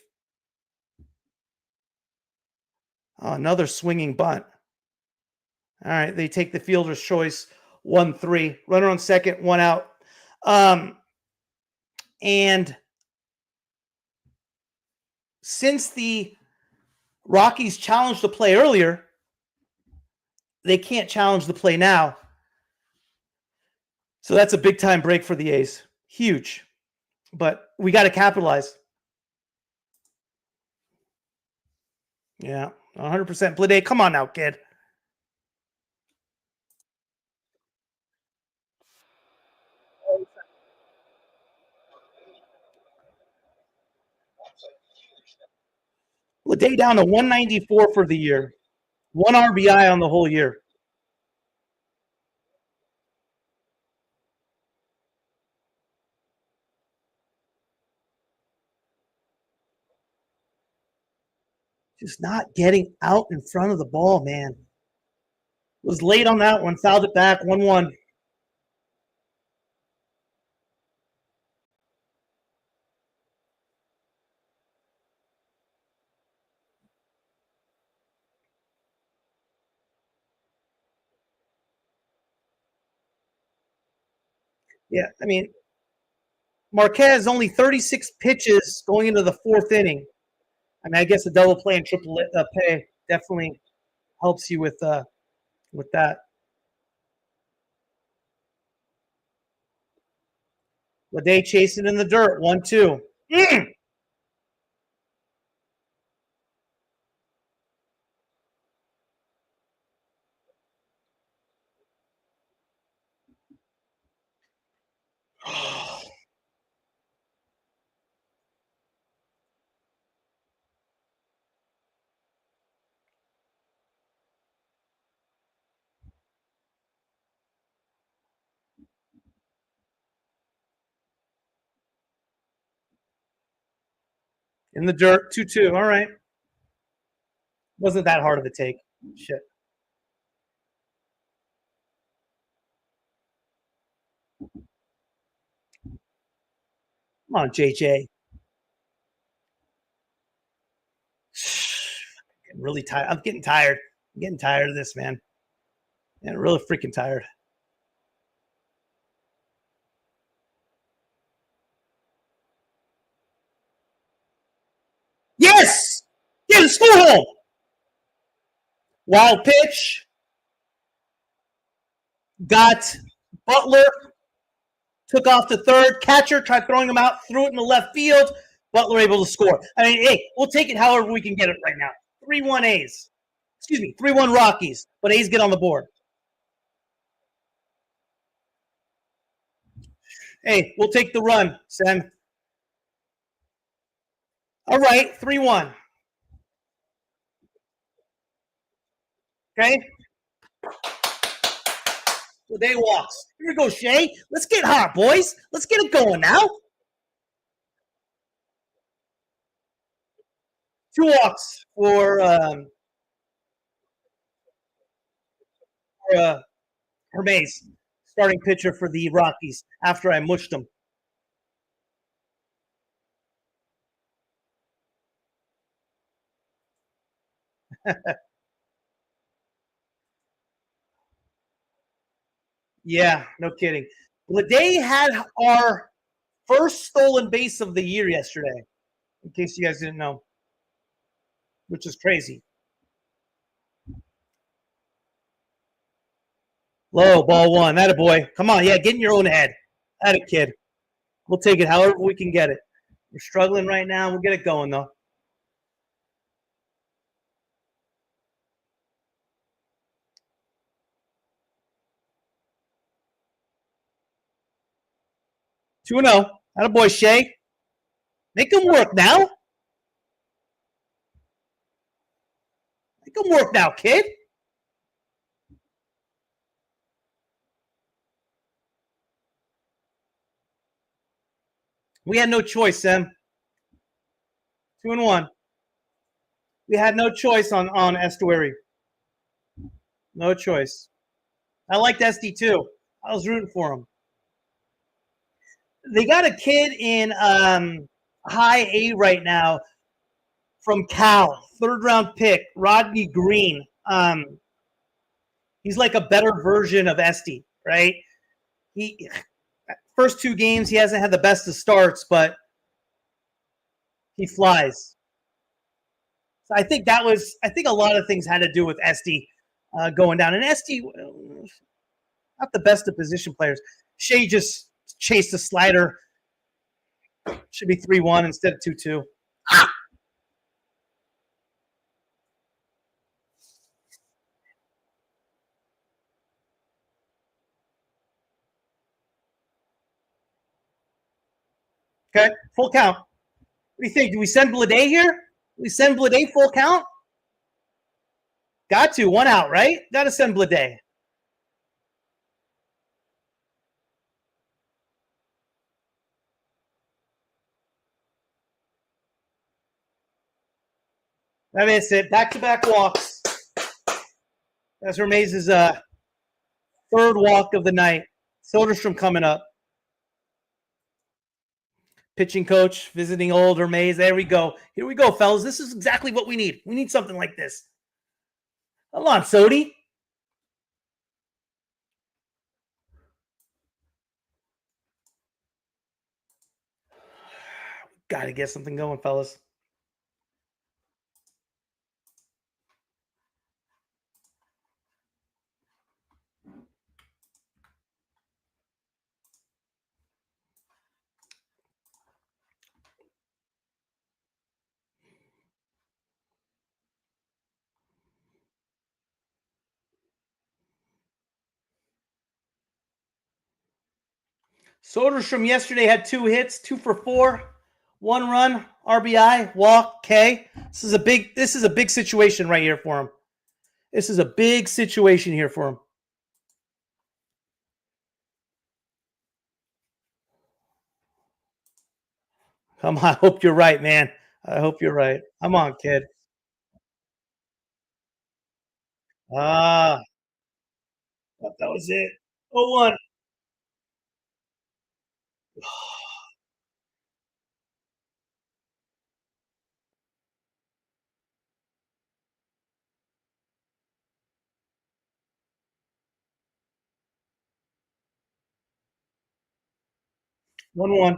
Oh, another swinging bunt. All right, they take the fielder's choice, 1-3. Runner on second, 1 out. And since the Rockies challenged the play earlier, they can't challenge the play now. So that's a big-time break for the A's. Huge. But we got to capitalize. Yeah, 100%. Bleday, come on now, kid. Bleday down to 194 for the year. 1 RBI on the whole year. Just not getting out in front of the ball, man. Was late on that one. Fouled it back, 1-1. Yeah, I mean, Marquez only 36 pitches going into the 4th inning. I mean, I guess a double play and triple pay definitely helps you with that. Bleday chasing in the dirt, 1-2. In the dirt, 2-2. All right. Wasn't that hard of a take. Shit. Come on, JJ. I'm really tired. I'm getting tired. I'm getting tired of this, man. And really freaking tired. Yes! Get a school home! Wild pitch. Got Butler took off to third. Catcher tried throwing him out, threw it in the left field. Butler able to score. I mean, hey, we'll take it however we can get it right now. 3-1 A's. Excuse me, 3-1 Rockies. But A's get on the board. Hey, we'll take the run, Sam. All right, 3-1. Okay? Bleday walks. Here we go, Shea. Let's get hot, boys. Let's get it going now. 2 walks for Hermes, starting pitcher for the Rockies after I mushed him. Yeah, no kidding. Bleday had our first stolen base of the year yesterday, in case you guys didn't know, which is crazy. Low, ball 1. That a boy. Come on, yeah, get in your own head. That a kid. We'll take it however we can get it. We're struggling right now. We'll get it going, though. Two and 0. That a boy, Shea. Make him work now. Make him work now, kid. We had no choice, Sam. 2 and 1. We had no choice on Estuary. No choice. I liked SD too. I was rooting for him. They got a kid in high A right now from Cal, 3rd round pick, Rodney Green. He's like a better version of Esty, right? He first 2 games he hasn't had the best of starts, but he flies. So I think a lot of things had to do with Esty going down. And Esty, not the best of position players. Shea just chased a slider. Should be 3-1 instead of 2-2. Okay, full count. What do you think? Do we send Bleday here? We send Bleday full count? Got to. 1 out, right? Got to send Bleday. That is it. Back-to-back walks. That's Hermes' 3rd walk of the night. Soderstrom coming up. Pitching coach visiting old Hermes. There we go. Here we go, fellas. This is exactly what we need. We need something like this. Hold on, Sody. Got to get something going, fellas. Soderstrom yesterday had 2 hits, 2 for 4, 1 run, RBI, walk, K. This is a big situation right here for him. This is a big situation here for him. Come on, I hope you're right, man. I hope you're right. Come on, kid. Ah, thought that was it. 0-1. 1-1.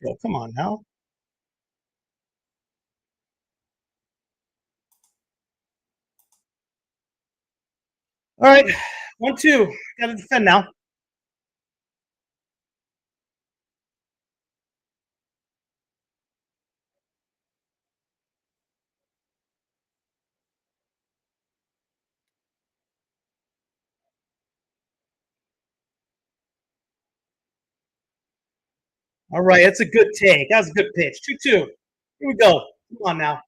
go. Come on now. All right. 1-2. Got to defend now. All right. That's a good take. That was a good pitch. 2-2. Here we go. Come on now.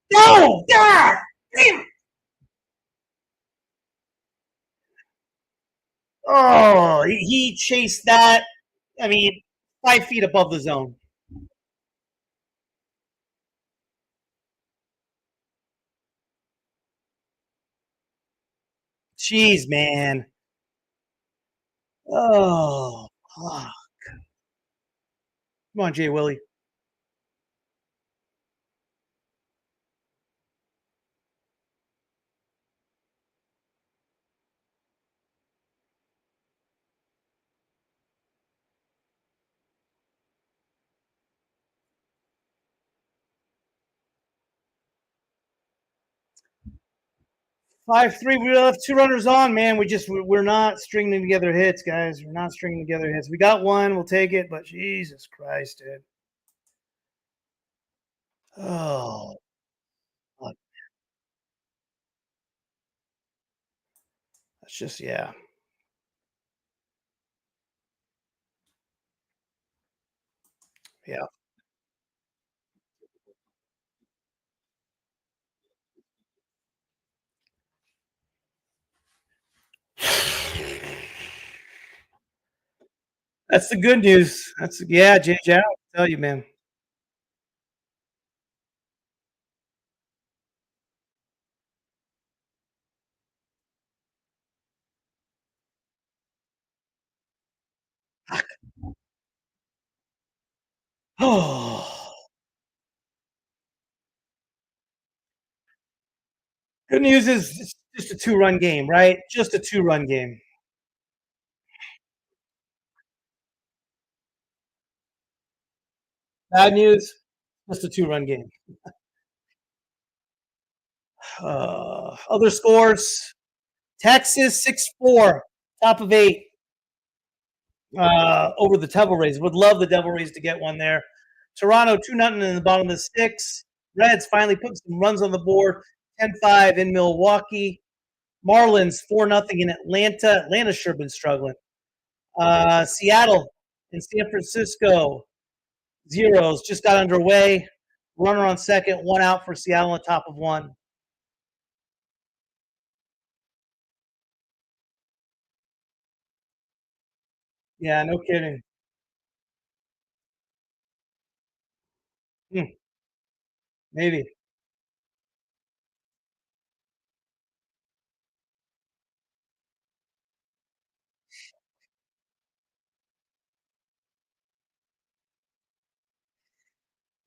No! God! Damn! Oh, he chased that. I mean, 5 feet above the zone. Jeez, man. Oh, fuck. Come on, Jay Willie. 5-3. We have 2 runners on, man. We're not stringing together hits, guys. We're not stringing together hits. We got one. We'll take it, but Jesus Christ, dude. Oh, fuck. That's just yeah. Yeah. That's the good news. That's yeah, JJ. I'll tell you, man. Oh, good news is it's just a 2-run game, right? Just a 2-run game. Bad news, just a 2-run game. Other scores: Texas 6-4, top of 8 over the Devil Rays. Would love the Devil Rays to get one there. Toronto 2-0 in the bottom of the 6. Reds finally put some runs on the board. 10-5 in Milwaukee. Marlins 4-0 in Atlanta. Atlanta's sure been struggling. Seattle and San Francisco zeros just got underway. Runner on second, 1 out for Seattle on top of 1. Yeah, no kidding. Hmm, maybe.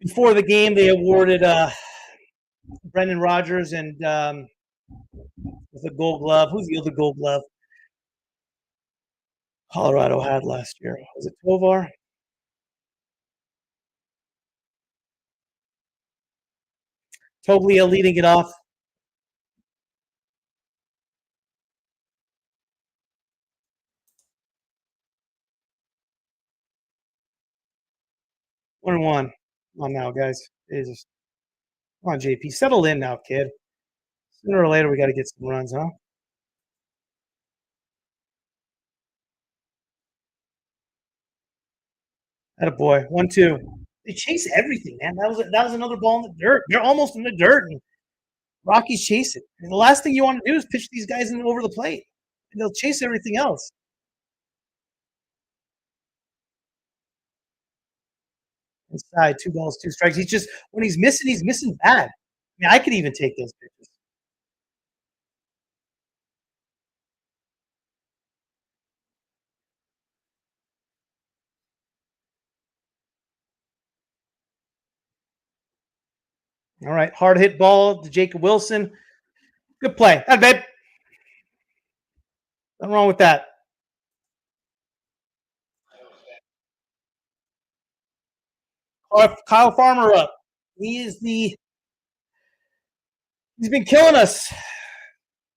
Before the game, they awarded Brendan Rodgers and with a Gold Glove. Who's the other Gold Glove Colorado had last year? Was it Tovar? Toglia leading it off. One and one. Come on now, guys. Jesus. Come on, JP. Settle in now, kid. Sooner or later, we got to get some runs, huh? Attaboy. 1-2. They chase everything, man. That was another ball in the dirt. They're almost in the dirt, and Rockies chase it. And the last thing you want to do is pitch these guys in over the plate. And they'll chase everything else. Inside, 2 balls, 2 strikes. He's just when he's missing bad. I mean, I could even take those pitches. All right. Hard hit ball to Jacob Wilson. Good play. Hey, babe. Nothing wrong with that. Kyle Farmer up. He's been killing us.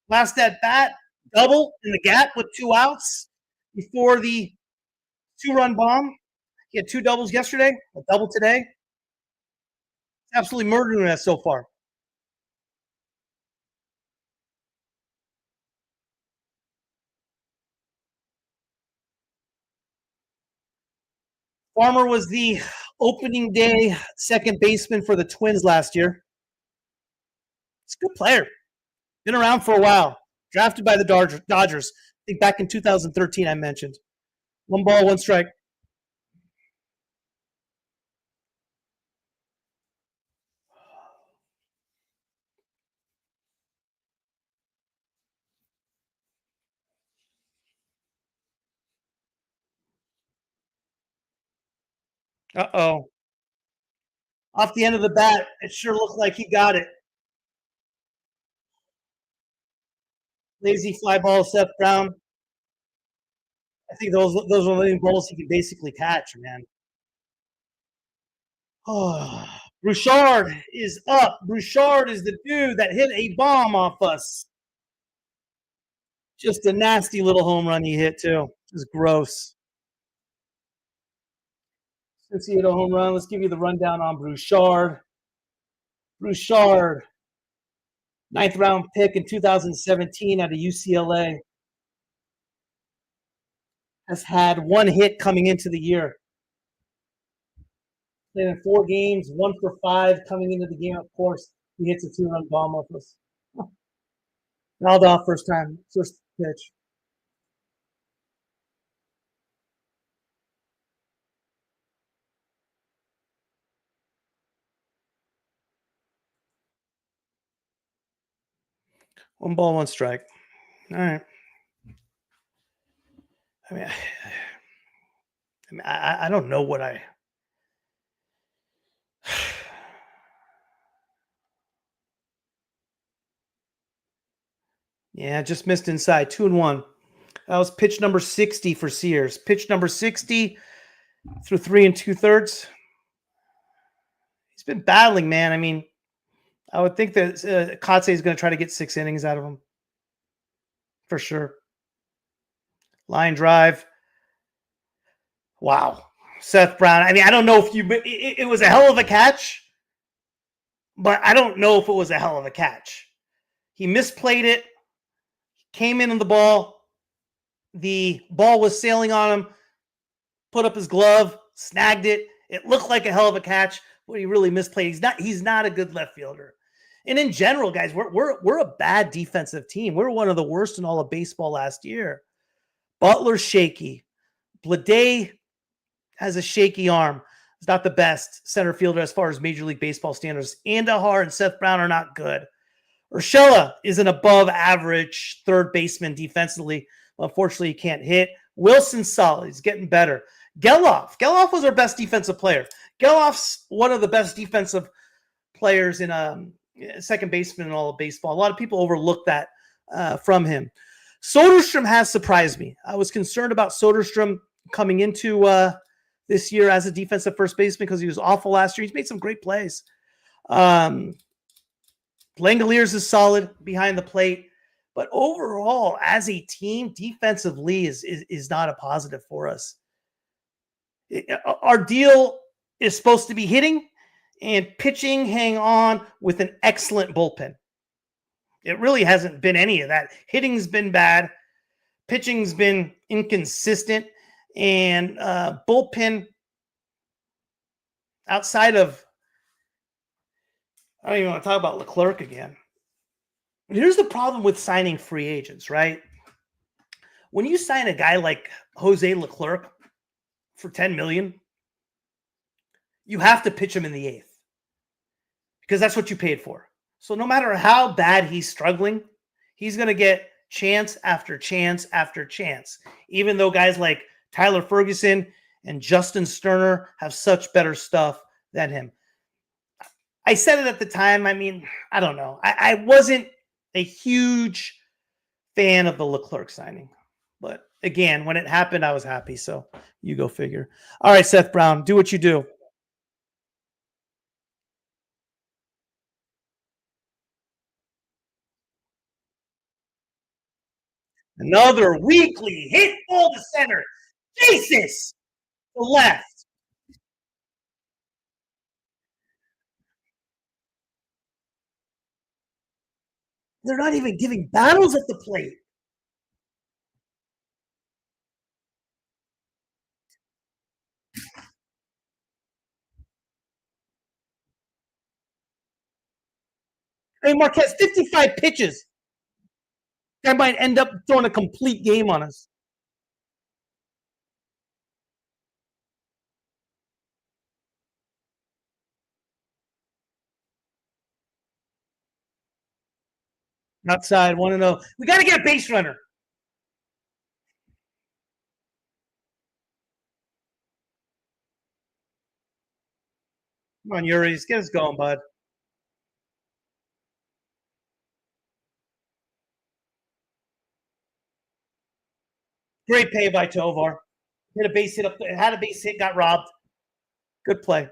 Last at bat, double in the gap with 2 outs before the 2-run bomb. He had 2 doubles yesterday, a double today. Absolutely murdering us so far. Farmer was the opening day second baseman for the Twins last year. He's a good player. Been around for a while. Drafted by the Dodgers. I think back in 2013 I mentioned. 1 ball, 1 strike. Uh-oh. Off the end of the bat, it sure looked like he got it. Lazy fly ball, Seth Brown. I think those are the only balls he can basically catch, man. Oh, Bouchard is up. Bouchard is the dude that hit a bomb off us. Just a nasty little home run he hit, too. Just gross. Since he hit a home run, let's give you the rundown on Bouchard. Bouchard, 9th round pick in 2017 out of UCLA, has had 1 hit coming into the year. Played in 4 games, 1 for 5 coming into the game. Of course, he hits a 2-run bomb off us. Fouled off first pitch. One ball, 1 strike. All right. I don't know what I. Yeah, just missed inside. 2-1. That was pitch number 60 for Sears. Pitch number 60 through 3 2/3. He's been battling, man. I mean, I would think that Kotze is going to try to get 6 innings out of him. For sure. Line drive. Wow. Seth Brown. I mean, I don't know if it was a hell of a catch, but I don't know if it was a hell of a catch. He misplayed it. Came in on the ball. The ball was sailing on him. Put up his glove. Snagged it. It looked like a hell of a catch, but he really misplayed. He's not a good left fielder. And in general, guys, we're a bad defensive team. We're one of the worst in all of baseball last year. Butler's shaky. Bleday has a shaky arm. He's not the best center fielder as far as Major League Baseball standards. Andahar and Seth Brown are not good. Urshela is an above average third baseman defensively. Unfortunately, he can't hit. Wilson's solid. He's getting better. Geloff was our best defensive player. Geloff's one of the best defensive players in second baseman in all of baseball. A lot of people overlook that from him. Soderstrom has surprised me. I was concerned about Soderstrom coming into this year as a defensive first baseman because he was awful last year. He's made some great plays. Langeliers is solid behind the plate, but overall, as a team, defensively is not a positive for us. Our deal is supposed to be hitting and pitching, hang on with an excellent bullpen. It really hasn't been any of that. Hitting's been bad. Pitching's been inconsistent. And bullpen outside of, I don't even want to talk about Leclerc again. Here's the problem with signing free agents, right? When you sign a guy like Jose Leclerc for $10 million, you have to pitch him in the 8th because that's what you paid for. So no matter how bad he's struggling, he's going to get chance after chance after chance, even though guys like Tyler Ferguson and Justin Sterner have such better stuff than him. I said it at the time. I mean, I don't know. I wasn't a huge fan of the Leclerc signing. But again, when it happened, I was happy. So you go figure. All right, Seth Brown, do what you do. Another weekly hit ball to center. Jesus! The left. They're not even giving battles at the plate. Hey, Marquez, 55 pitches. That might end up throwing a complete game on us. Outside, 1-0. We got to get a base runner. Come on, Uris. Get us going, bud. Great pay by Tovar. Hit a base hit up there. Had a base hit, got robbed. Good play.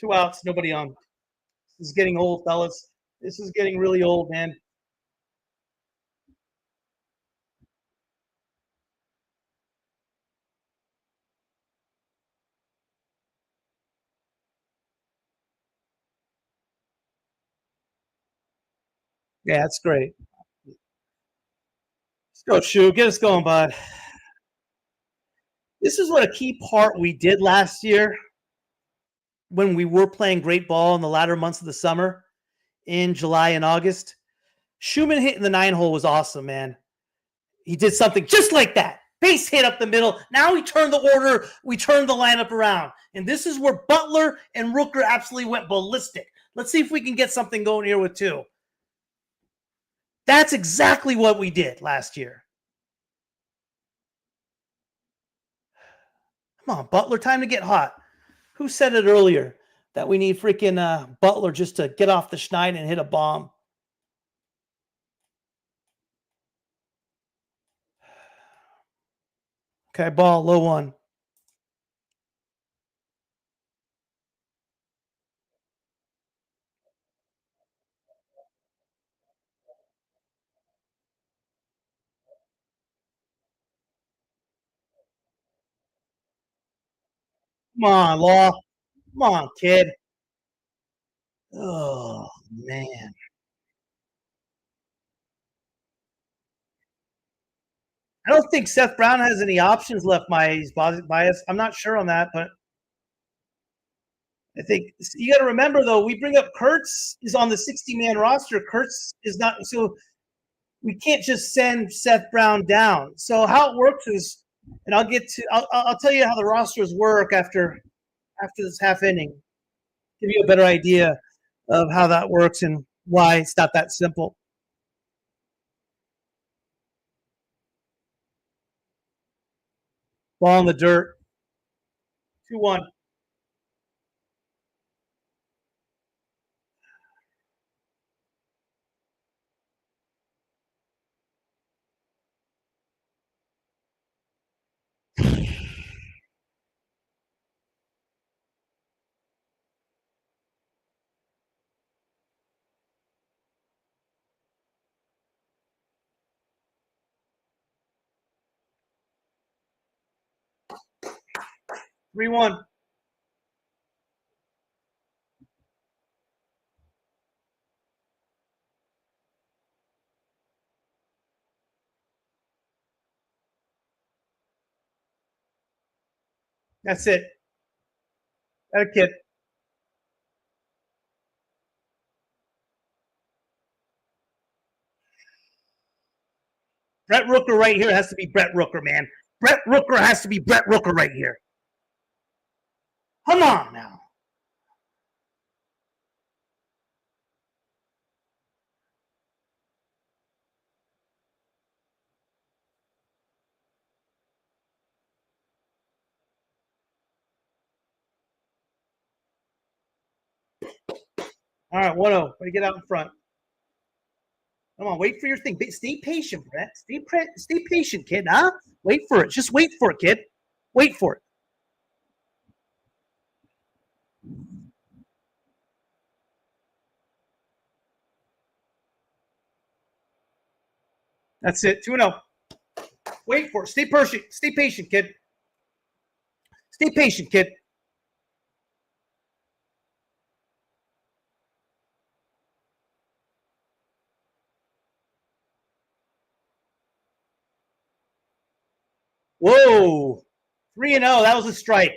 2 outs, nobody on. This is getting old, fellas. This is getting really old, man. Yeah, that's great. Let's go, Shu. Get us going, bud. This is what a key part we did last year when we were playing great ball in the latter months of the summer in July and August. Schumann hitting the 9-hole was awesome, man. He did something just like that. Base hit up the middle. Now we turned the order. We turned the lineup around. And this is where Butler and Rooker absolutely went ballistic. Let's see if we can get something going here with 2. That's exactly what we did last year. Come on, Butler, time to get hot. Who said it earlier that we need freaking Butler just to get off the schneid and hit a bomb? Okay, ball, low 1. Come on, Law. Come on, kid. Oh, man. I don't think Seth Brown has any options left, he's biased. I'm not sure on that, but I think you got to remember, though, we bring up Kurtz is on the 60-man roster. Kurtz is not, so we can't just send Seth Brown down. So how it works is, and I'll tell you how the rosters work after this half inning, give you a better idea of how that works and why it's not that simple. Ball in the dirt, 2-1. 3-1. That's it. Got a kid. Brett Rooker right here has to be Brett Rooker, man. Brett Rooker has to be Brett Rooker right here. Come on now. All right, 1-0. Way to get out in front. Come on, wait for your thing. Stay patient, Brent. Stay patient, kid, huh? Wait for it. Just wait for it, kid. Wait for it. That's it. 2-0. Wait for it. Stay patient. Stay patient, kid. Stay patient, kid. Whoa. 3-0. That was a strike.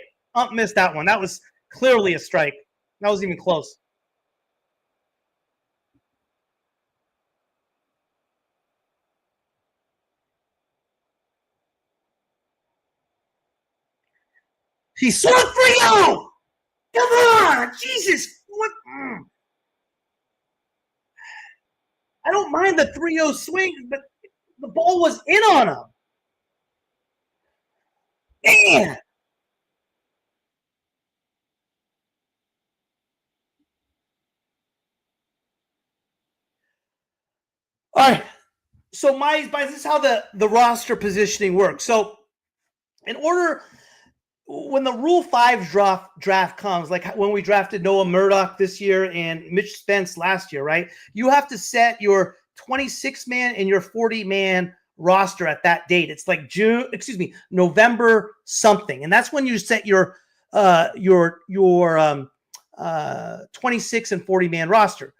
Missed that one. That was clearly a strike. That was even close. He swung 3-0. Come on. Jesus. What? I don't mind the 3-0 swing, but the ball was in on him. Man. All right. So this is how the roster positioning works. So in order, when the Rule 5 draft comes, like when we drafted Noah Murdoch this year and Mitch Spence last year, right? You have to set your 26-man and your 40-man roster at that date. It's like November something. And that's when you set your 26 and 40-man roster.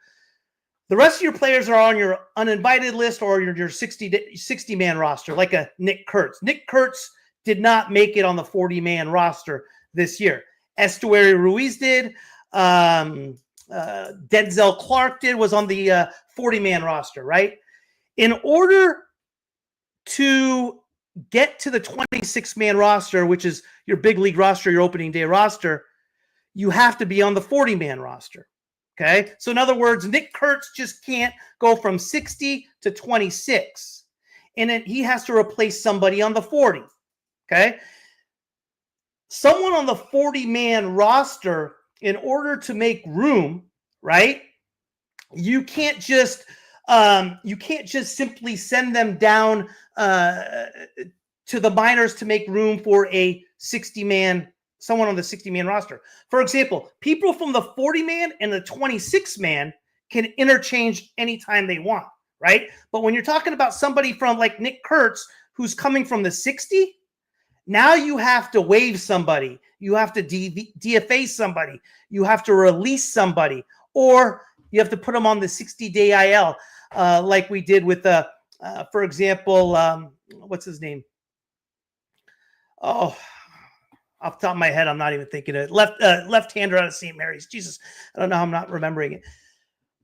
The rest of your players are on your uninvited list or your 60-man roster, like a Nick Kurtz. Nick Kurtz did not make it on the 40-man roster this year. Estuary Ruiz did. Denzel Clark was on the 40-man roster, right? In order to get to the 26-man roster, which is your big league roster, your opening day roster, you have to be on the 40-man roster. Okay, so in other words, Nick Kurtz just can't go from 60 to 26, and then he has to replace somebody on the 40. Okay, someone on the 40-man roster, in order to make room, right? You can't just simply send them down to the minors to make room for a 60-man. Someone on the 60-man roster. For example, people from the 40-man and the 26-man can interchange anytime they want, right? But when you're talking about somebody from like Nick Kurtz, who's coming from the 60, now you have to waive somebody. You have to DFA somebody. You have to release somebody. Or you have to put them on the 60-day IL, like we did with, for example, what's his name? Oh, off the top of my head, I'm not even thinking of it. Left-hander out of St. Mary's. Jesus, I don't know how I'm not remembering it.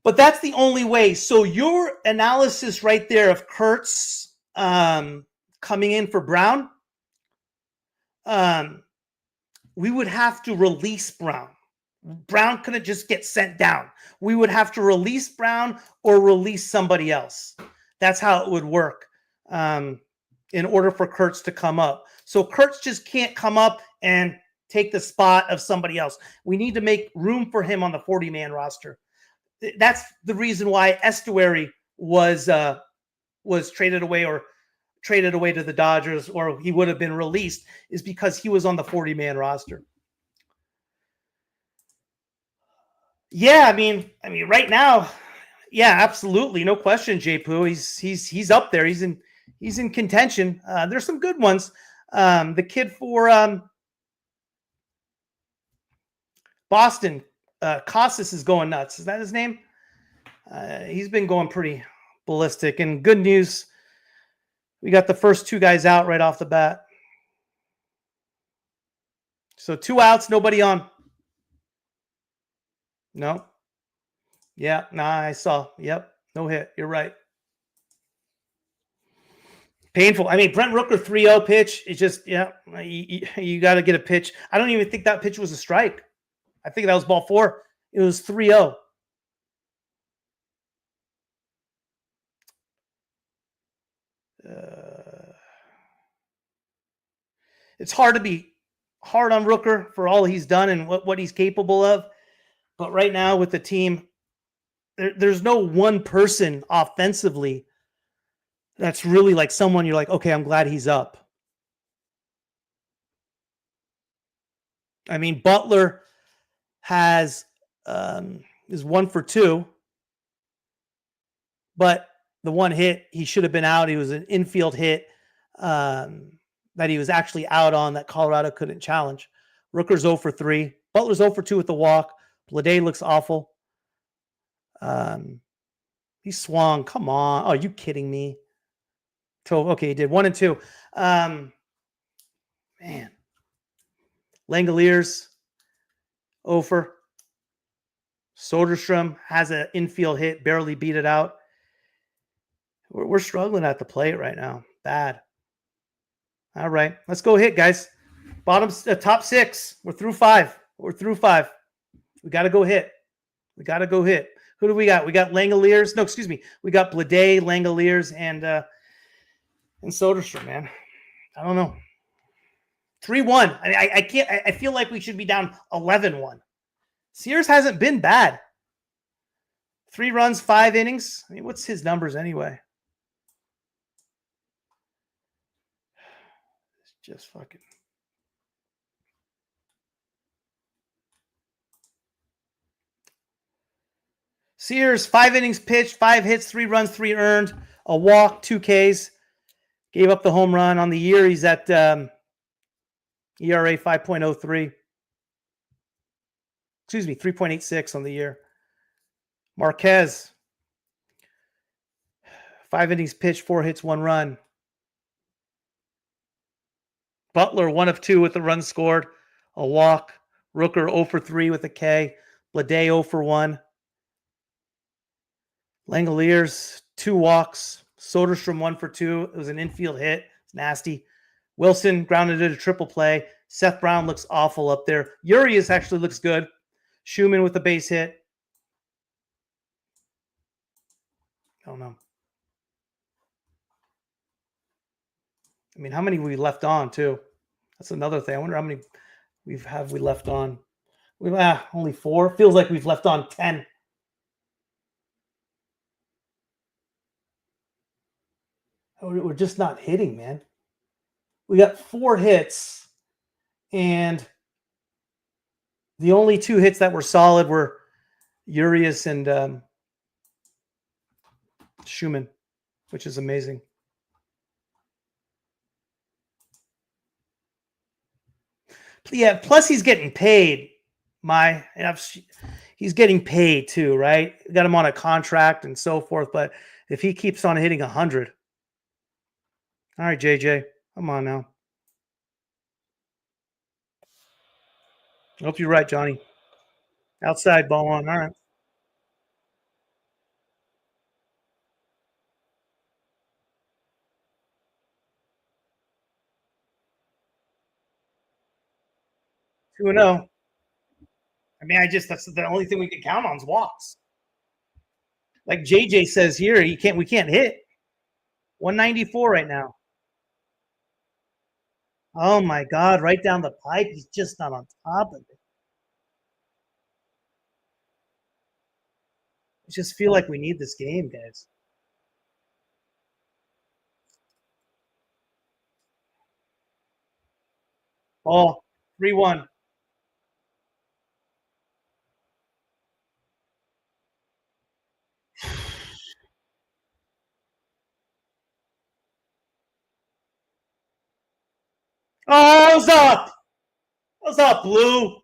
But that's the only way. So your analysis right there of Kurtz coming in for Brown, we would have to release Brown. Brown couldn't just get sent down. We would have to release Brown or release somebody else. That's how it would work in order for Kurtz to come up. So Kurtz just can't come up and take the spot of somebody else. We need to make room for him on the 40-man roster. That's the reason why Estuary was traded away to the Dodgers, or he would have been released, is because he was on the 40-man roster. Yeah, I mean, right now, yeah, absolutely, no question. J Poo, he's up there. He's in contention. There's some good ones. The kid for Boston, Costas, is going nuts. Is that his name? He's been going pretty ballistic. And good news, we got the first two guys out right off the bat. So 2 outs, nobody on. No. Yeah, I saw. Yep, no hit. You're right. Painful. I mean, Brent Rooker 3-0 pitch. It's just, yeah, you got to get a pitch. I don't even think that pitch was a strike. I think that was ball 4. It was 3-0. It's hard to be hard on Rooker for all he's done and what he's capable of. But right now with the team, there's no one person offensively that's really like someone you're like, okay, I'm glad he's up. I mean, Butler is 1 for 2, but the one hit, he should have been out. He was an infield hit that he was actually out on that Colorado couldn't challenge. Rooker's 0 for 3. Butler's 0 for 2 with the walk. Bleday looks awful. He swung. Come on. Oh, are you kidding me? Okay, he did 1 and 2. Man. Langeliers, 0 for. Soderstrom has an infield hit, barely beat it out. We're struggling at the plate right now. Bad. All right, let's go hit, guys. Top 6. We're through 5. We got to go hit. Who do we got? We got Langeliers. No, excuse me. We got Bleday, Langeliers, and Soderstrom, man. I don't know. 3-1. I can't. I feel like we should be down 11-1. Sears hasn't been bad. 3 runs, 5 innings. I mean, what's his numbers anyway? It's just fucking. Sears, 5 innings pitched, 5 hits, 3 runs, 3 earned, a walk, 2 Ks. Gave up the home run. On the year, he's at ERA 5.03. Excuse me, 3.86 on the year. Marquez, 5 innings pitched, 4 hits, 1 run. Butler, 1 of 2 with the run scored, a walk. Rooker, 0 for 3 with a K. Bleday, 0 for 1. Langeliers, 2 walks. Soderstrom, 1 for 2. It was an infield hit. It's nasty. Wilson grounded it a triple play. Seth Brown looks awful up there. Urias actually looks good. Schumann with the base hit. I don't know. I mean, how many we left on too? That's another thing. I wonder how many we left on. We've only 4. Feels like we've left on 10. We're just not hitting, man. We got 4 hits, and the only 2 hits that were solid were Urias and Schumann, which is amazing. Yeah, plus he's getting paid. He's getting paid too, right? Got him on a contract and so forth, but if he keeps on hitting 100. All right, JJ, come on now. I hope you're right, Johnny. Outside ball on. All right. Two 2-0. I mean, that's the only thing we can count on is walks. Like JJ says here, we can't hit. 194 right now. Oh my God, right down the pipe. He's just not on top of it. I just feel like we need this game, guys. Ball, 3-1. Oh, what's up? What's up, Blue?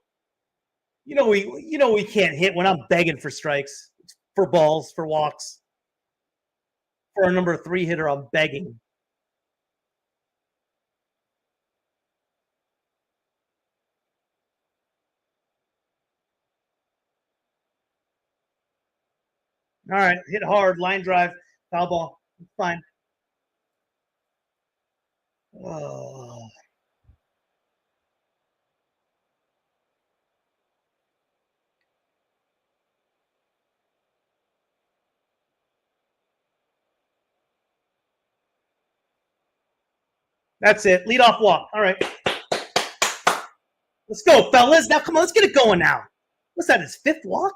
You know we can't hit when I'm begging for strikes, for balls, for walks. For a number 3 hitter, I'm begging. All right, hit hard, line drive, foul ball. It's fine. Oh. That's it. Lead off walk. All right. Let's go, fellas. Now, come on. Let's get it going now. What's that, his 5th walk?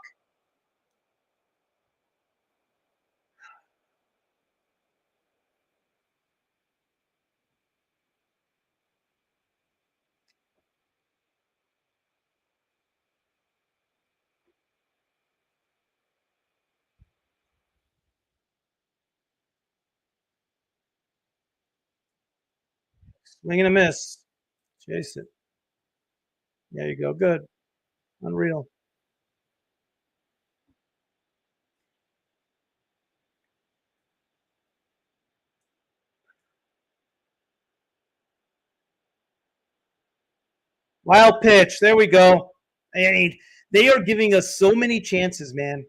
Swing and a miss. Chase it. There you go. Good. Unreal. Wild pitch. There we go. I mean, they are giving us so many chances, man.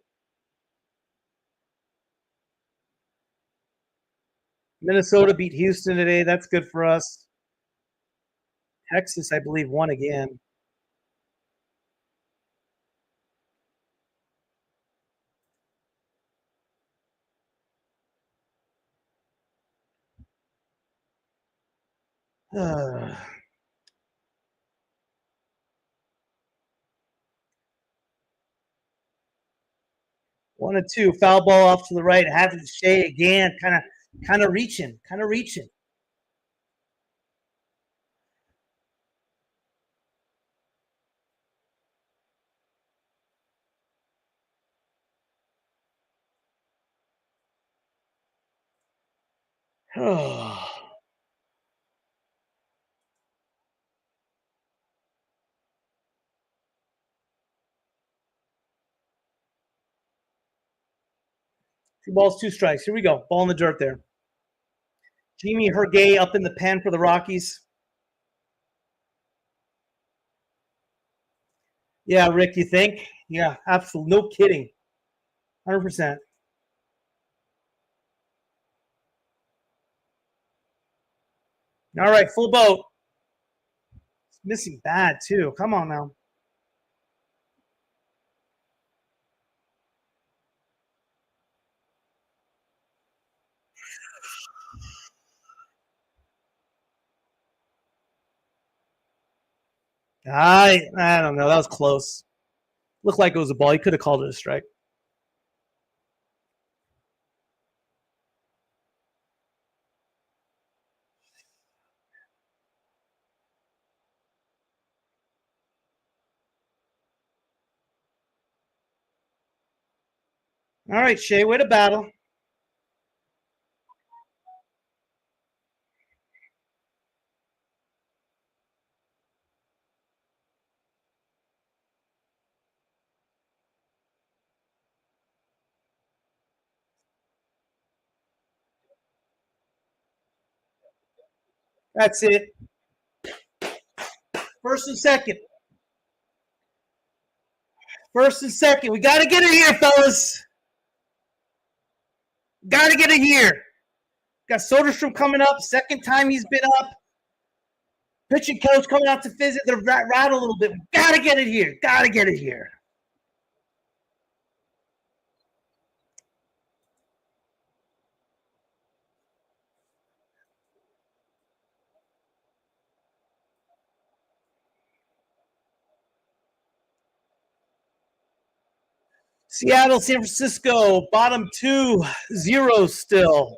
Minnesota beat Houston today. That's good for us. Texas, I believe, won again. Uh, 1-2. Foul ball off to the right. Have it Shea again. Kind of reaching. Oh. Two balls, two strikes. Here we go. Ball in the dirt there. Jimmy Hergay up in the pen for the Rockies. Yeah, Rick, you think? Yeah, absolutely. No kidding. 100%. All right, full boat. It's missing bad, too. Come on now. I don't know. That was close. Looked like it was a ball. He could have called it a strike. All right, Shea, way to battle. That's it. First and second. First and second. We got to get it here, fellas. Got to get it here. Got Soderstrom coming up. Second time he's been up. Pitching coach coming out to visit. They're rattled a little bit. Got to get it here. Got to get it here. Seattle, San Francisco, bottom 2-0 still.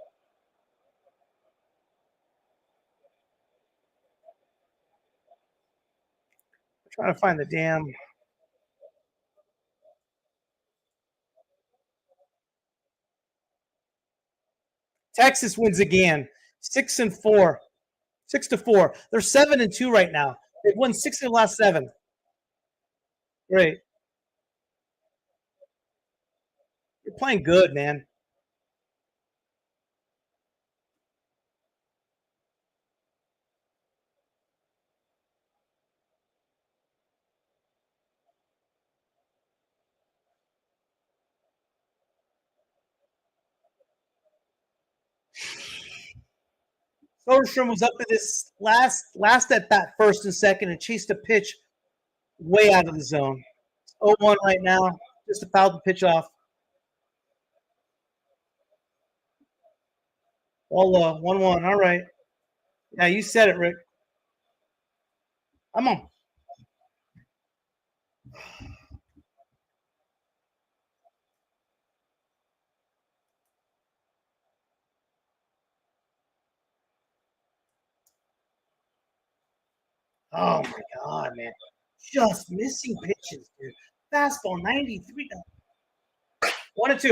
Trying to find the damn. Texas wins again. 6-4. 6-4. They're 7-2 right now. They've won 6 in the last 7. Great. You're playing good, man. Soderstrom was up in this last at bat, first and second, and chased a pitch way out of the zone. 0-1 right now. Just a foul to pitch off. All 1-1. All right. Yeah, you said it, Rick. I'm on. Oh my God, man. Just missing pitches, dude. Fastball 93. 1-2.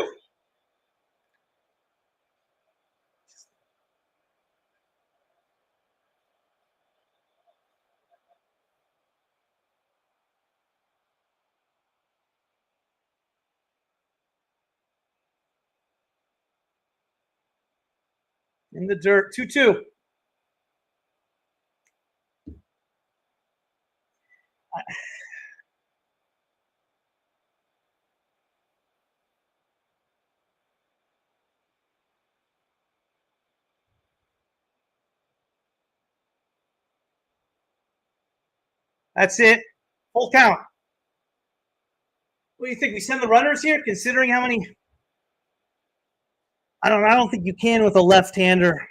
In the dirt. 2-2. That's it. Full count. What do you think? We send the runners here, considering how many? I don't think you can with a left-hander.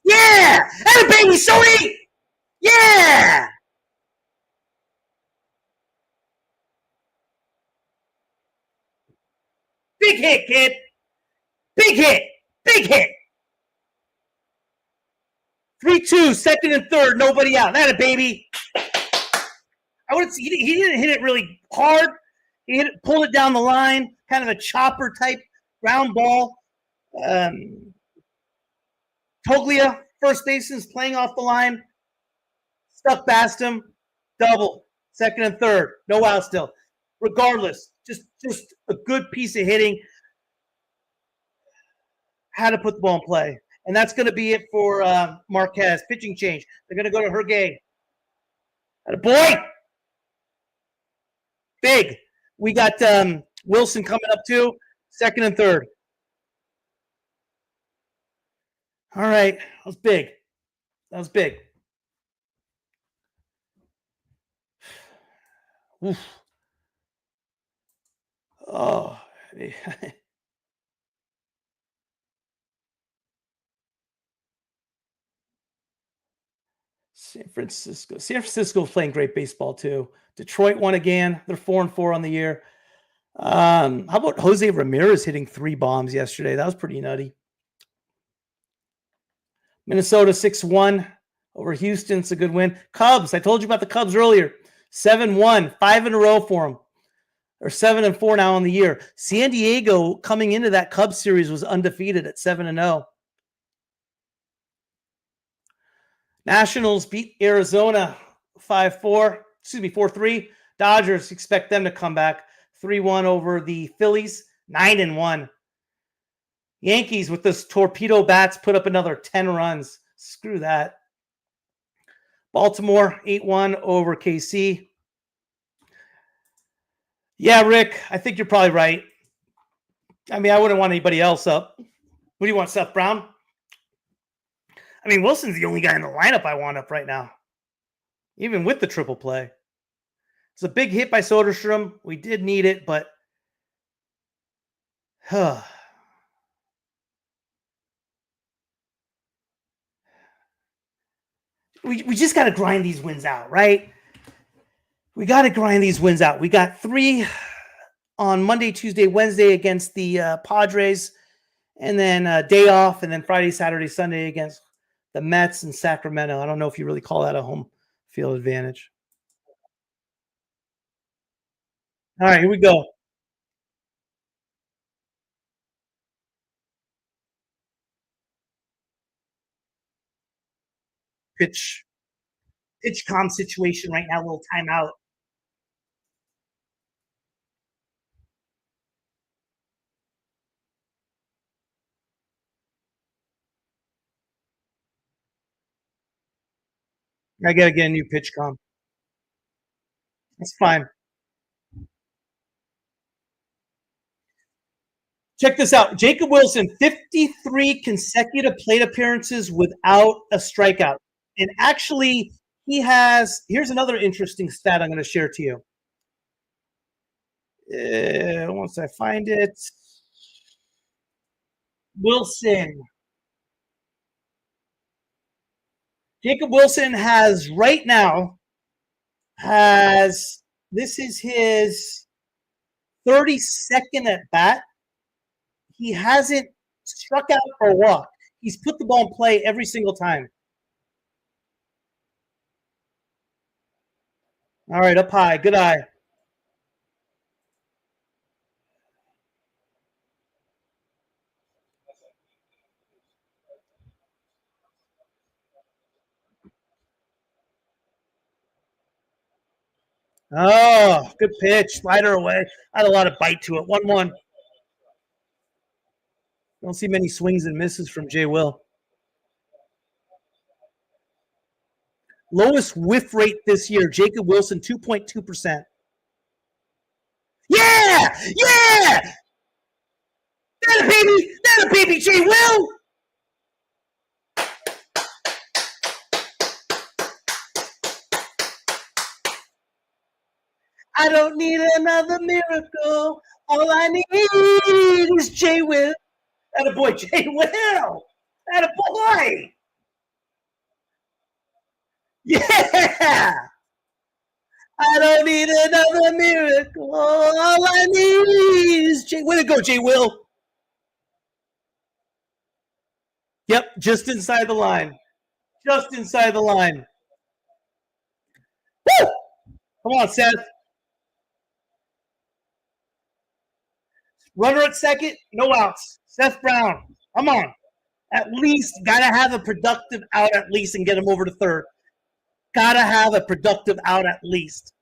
Yeah! Hey, baby, Sony! Yeah! Big hit, kid. Big hit. Big hit. 3-2, second and third, nobody out. That a baby. I would say he didn't hit it really hard. He pulled it down the line, kind of a chopper type round ball. Toglia, first baseman's playing off the line, stuck past him, double, second and third, no out still. Regardless, just a good piece of hitting. How to put the ball in play. And that's going to be it for Marquez. Pitching change. They're going to go to Hergé. Boy! Big. We got Wilson coming up too, second and third. All right. That was big. That was big. Oof. Oh. San Francisco's playing great baseball too. Detroit won again. They're 4-4 on the year. How about Jose Ramirez hitting 3 bombs yesterday? That was pretty nutty. Minnesota 6-1 over Houston. It's a good win. Cubs. I told you about the Cubs earlier. 7-1, 5 in a row for them. Or 7-4 now on the year. San Diego coming into that Cubs series was undefeated at 7-0. Nationals beat Arizona 4-3. Dodgers, expect them to come back 3-1 over the Phillies, 9-1. Yankees with those torpedo bats put up another 10 runs. Screw that. Baltimore 8-1 over KC. Yeah, Rick, I think you're probably right. I mean, I wouldn't want anybody else up. What do you want, Seth Brown? I mean, Wilson's the only guy in the lineup I want up right now, even with the triple play. It's a big hit by Soderstrom. We did need it, but we just got to grind these wins out, right? We got to grind these wins out. We got 3 on Monday, Tuesday, Wednesday against the Padres, and then day off, and then Friday, Saturday, Sunday against the Mets and Sacramento. I don't know if you really call that a home field advantage. All right, here we go. Pitch calm situation right now, a little timeout. I got to get a new pitch calm. That's fine. Check this out. Jacob Wilson, 53 consecutive plate appearances without a strikeout. And actually, here's another interesting stat I'm going to share to you. Once I find it. Wilson. Jacob Wilson has right now this is his 32nd at bat. He hasn't struck out or walked. He's put the ball in play every single time. All right, up high. Good eye. Oh, good pitch. Slider away. Had a lot of bite to it. 1-1. Don't see many swings and misses from Jay Will. Lowest whiff rate this year, Jacob Wilson, 2.2%. Yeah! Yeah! That a baby, Jay Will! I don't need another miracle. All I need is Jay Will. That a boy, Jay Will. That a boy. Yeah. I don't need another miracle. All I need is Jay. Way to go, Jay Will. Yep, just inside the line. Just inside the line. Woo! Come on, Seth. Runner at second, no outs. Seth Brown, come on. At least got to have a productive out at least and get him over to third. Got to have a productive out at least.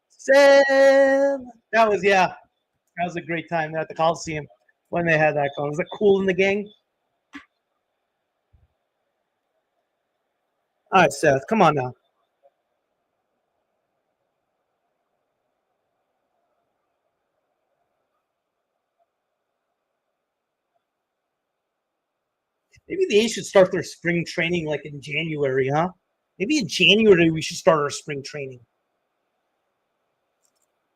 Sam. That was a great time there at the Coliseum when they had that going. Was it cool in the gang? All right, Seth, come on now. Maybe the A's should start their spring training like in January, huh? Maybe in January we should start our spring training.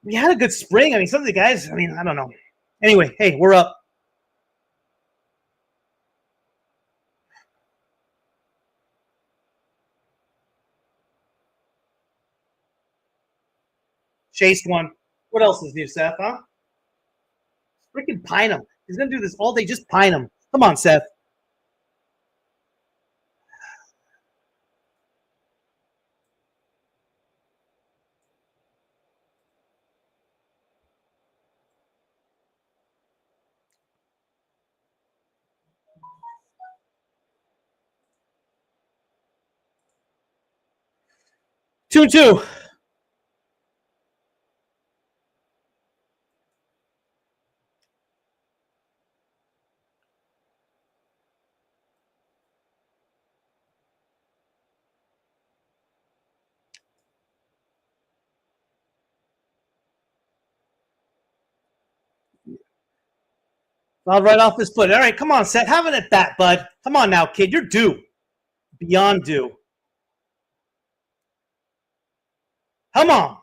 We had a good spring. I mean, some of the guys, I don't know. Anyway, hey, we're up. Chased one. What else is new, Seth, huh? Freaking pine him. He's going to do this all day. Just pine him. Come on, Seth. Two. I'll right off this foot. All right, come on, Seth. Have it at that, bud. Come on now, kid. You're due. Beyond due. Come on.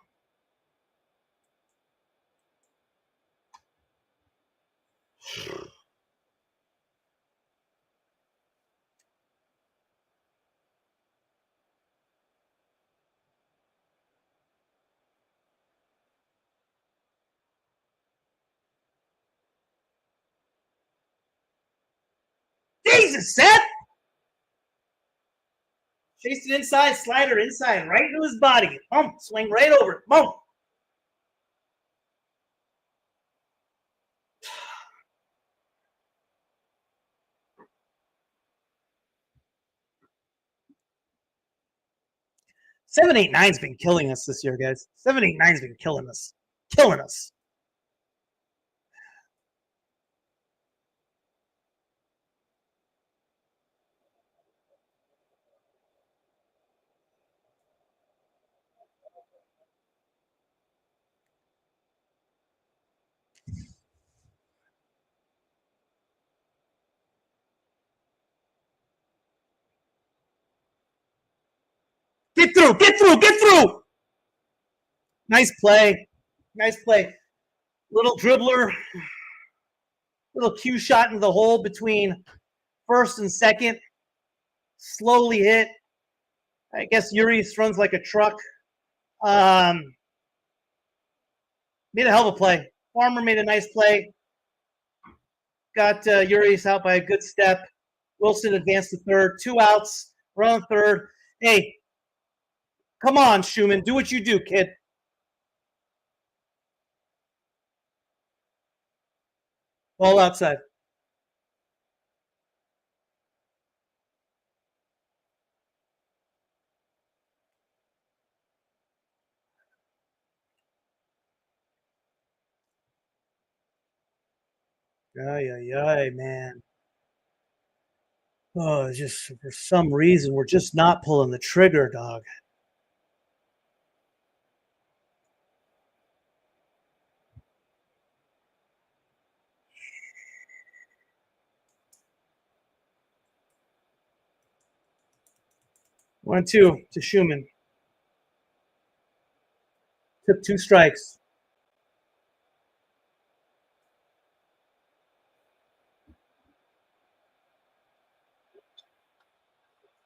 Jesus, Seth. Chased it inside, slider inside, right into his body. Boom, swing right over it. Boom. Seven, 8, 9's been killing us this year, guys. 7, 8, 9's been killing us. Killing us. Get through. Nice play. Little dribbler. Little cue shot into the hole between first and second. Slowly hit. I guess Urias runs like a truck. Made a hell of a play. Farmer made a nice play. Got Urias out by a good step. Wilson advanced to third. 2 outs. We're on third. Hey, come on, Schumann. Do what you do, kid. Ball outside. Ay, ay, ay, man. Oh, it's just for some reason we're just not pulling the trigger, dog. 1-2 to Schumann. Took 2 strikes.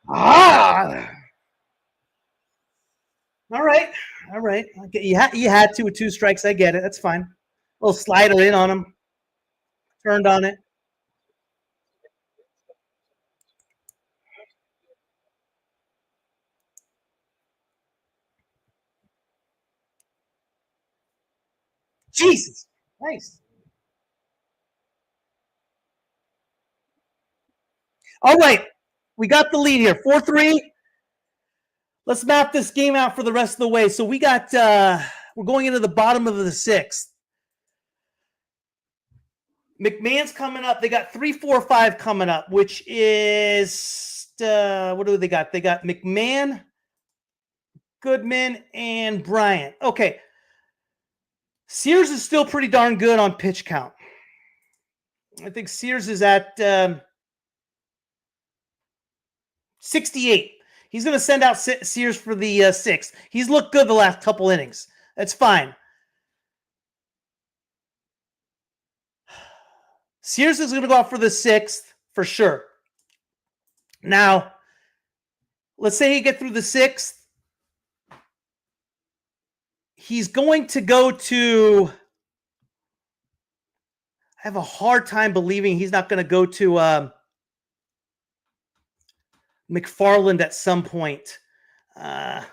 Ah! All right. All right. Okay. You had to with 2 strikes. I get it. That's fine. A little slider in on him. Turned on it. Jesus. Nice. All right. We got the lead here. 4-3. Let's map this game out for the rest of the way. So we're going into the bottom of the 6th. McMahon's coming up. They got 3, 4, 5 coming up, which is what do they got? They got McMahon, Goodman, and Bryant. Okay. Sears is still pretty darn good on pitch count. I think Sears is at 68. He's going to send out Sears for the 6th. He's looked good the last couple innings. That's fine. Sears is going to go out for the 6th for sure. Now, let's say he get through the 6th. He's going to go to. I have a hard time believing he's not going to go to McFarland at some point. No,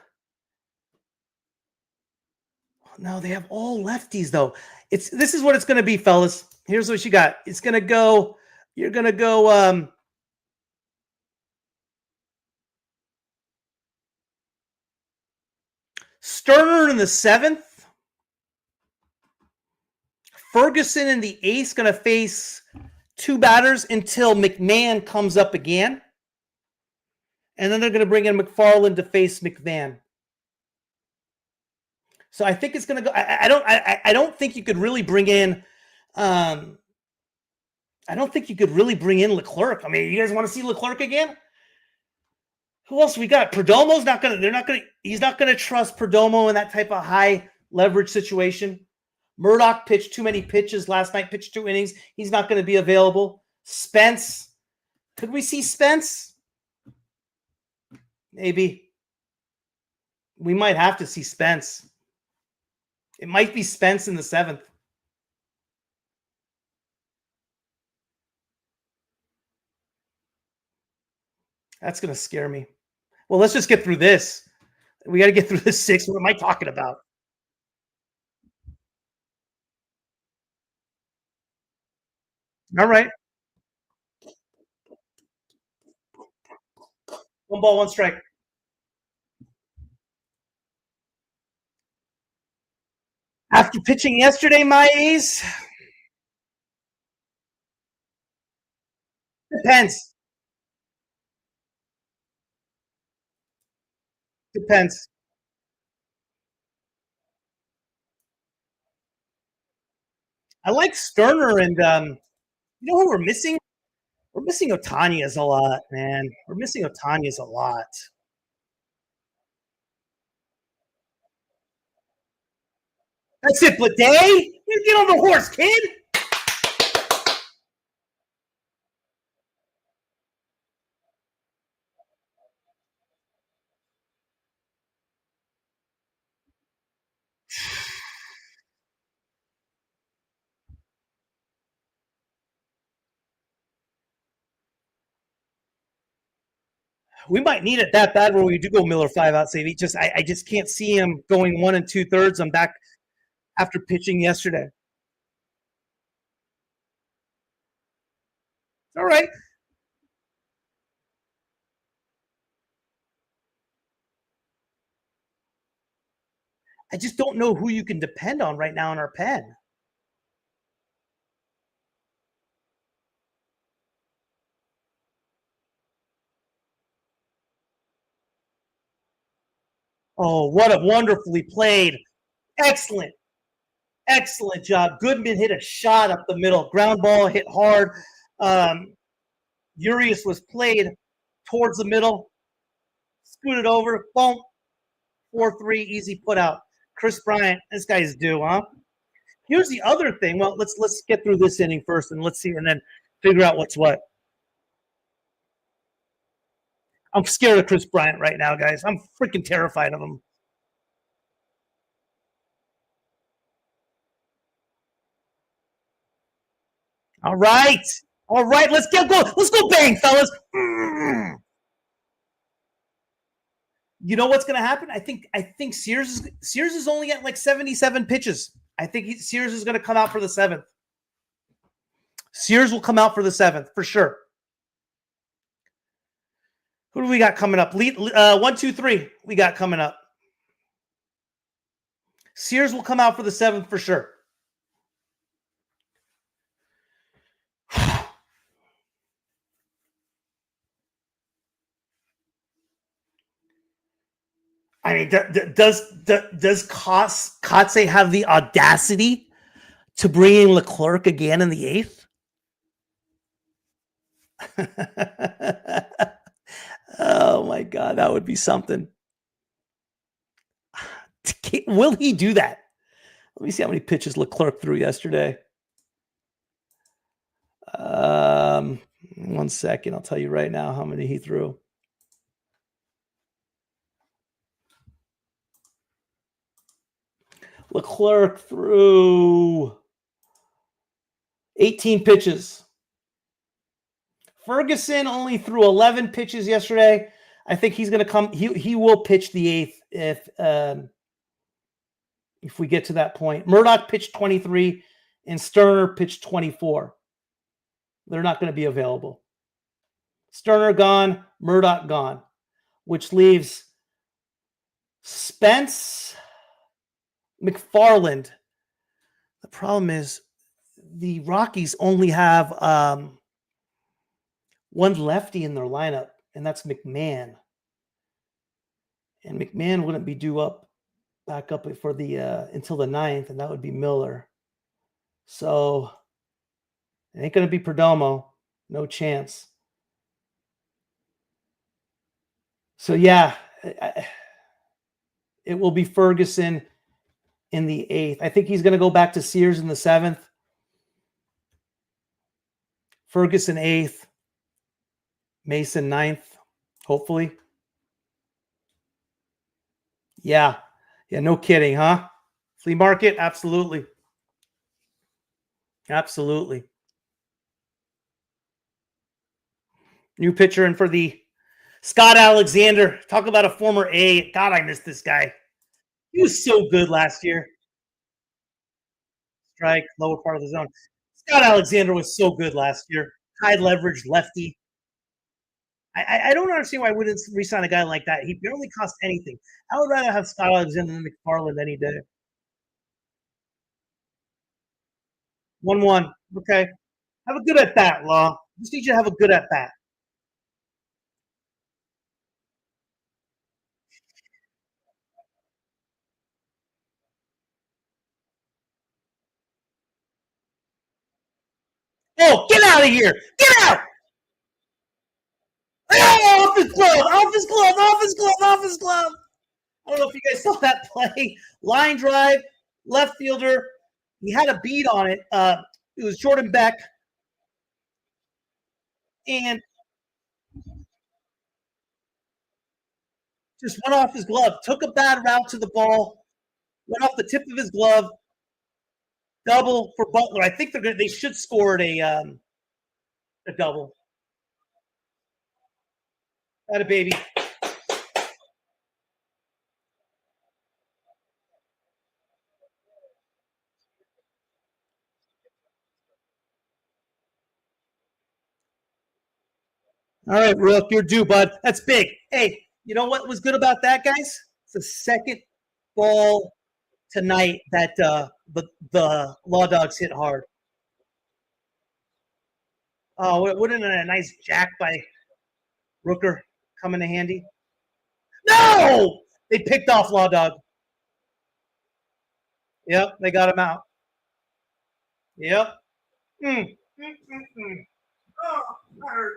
they have all lefties though. This is what it's going to be, fellas. Here's what you got. It's going to go. You're going to go. Sterner in the 7th. Ferguson in the 8th going to face 2 batters until McMahon comes up again. And then they're going to bring in McFarland to face McMahon. So I think it's going to go. I don't think you could really bring in. I don't think you could really bring in Leclerc. I mean, you guys want to see Leclerc again? Who else we got? Perdomo's not going to. They're not going to. He's not going to trust Perdomo in that type of high leverage situation. Murdoch pitched too many pitches last night. Pitched 2 innings. He's not going to be available. Spence. Could we see Spence? Maybe. We might have to see Spence. It might be Spence in the 7th. That's going to scare me. Well, let's just get through this. We got to get through this 6. What am I talking about? All right. 1 ball, 1 strike. After pitching yesterday, my A's, depends. Depends. I like Sterner and you know who we're missing? We're missing Otani's a lot, man. We're missing Otani's a lot. That's it, Bleday. You get on the horse, kid. We might need it that bad where we do go Miller 5 out save. I just can't see him going 1 2/3. I'm back after pitching yesterday. All right. I just don't know who you can depend on right now in our pen. Oh, what a wonderfully played. Excellent. Excellent job. Goodman hit a shot up the middle. Ground ball hit hard. Urias was played towards the middle. Scooted over. Boom. 4-3. Easy put out. Chris Bryant. This guy's due, huh? Here's the other thing. Well, let's get through this inning first and let's see, and then figure out what's what. I'm scared of Chris Bryant right now, guys. I'm freaking terrified of him. All right. All right. Let's get go. Let's go bang, fellas. You know what's going to happen? I think Sears is only at like 77 pitches. I think Sears is going to come out for the 7th. Sears will come out for the 7th for sure. Who do we got coming up? 1, 2, 3. We got coming up. Sears will come out for the 7th for sure. I mean, does Kotze have the audacity to bring in Leclerc again in the 8th? Oh my God, that would be something. Will he do that? Let me see how many pitches Leclerc threw yesterday. 1 second, I'll tell you right now how many he threw. Leclerc threw 18 pitches. Ferguson only threw 11 pitches yesterday. I think he's going to come. He will pitch the 8th if we get to that point. Murdoch pitched 23 and Sterner pitched 24. They're not going to be available. Sterner gone, Murdoch gone, which leaves Spence, McFarland. The problem is the Rockies only have one lefty in their lineup, and that's McMahon. And McMahon wouldn't be back up for the until the 9th, and that would be Miller. So it ain't going to be Perdomo. No chance. So, yeah, it will be Ferguson in the 8th. I think he's going to go back to Sears in the 7th. Ferguson 8th. Mason 9th, hopefully. Yeah, no kidding, huh? Flea market? Absolutely. Absolutely. New pitcher in for the Scott Alexander. Talk about a former A. God, I miss this guy. He was so good last year. Strike, lower part of the zone. Scott Alexander was so good last year. High leverage lefty. I don't understand why I wouldn't re-sign a guy like that. He barely cost anything. I would rather have Scott Alexander than McFarland any day. 1-1. Okay. Have a good at bat, Law. Just need you to have a good at bat. Oh, get out of here! Get out! Oh, off his glove! Off his glove! Off his glove! Off his glove! I don't know if you guys saw that play. Line drive, left fielder. He had a beat on it. It was Jordan Beck. And just went off his glove. Took a bad route to the ball. Went off the tip of his glove. Double for Butler. I think they should score a double. Had a baby. All right, Rook, you're due, bud. That's big. Hey, you know what was good about that, guys? It's the second ball tonight that the Law Dogs hit hard. Oh, wouldn't a nice jack by Rooker come into handy? No! They picked off Law Dog. Yep, they got him out. Yep. Oh, that hurt.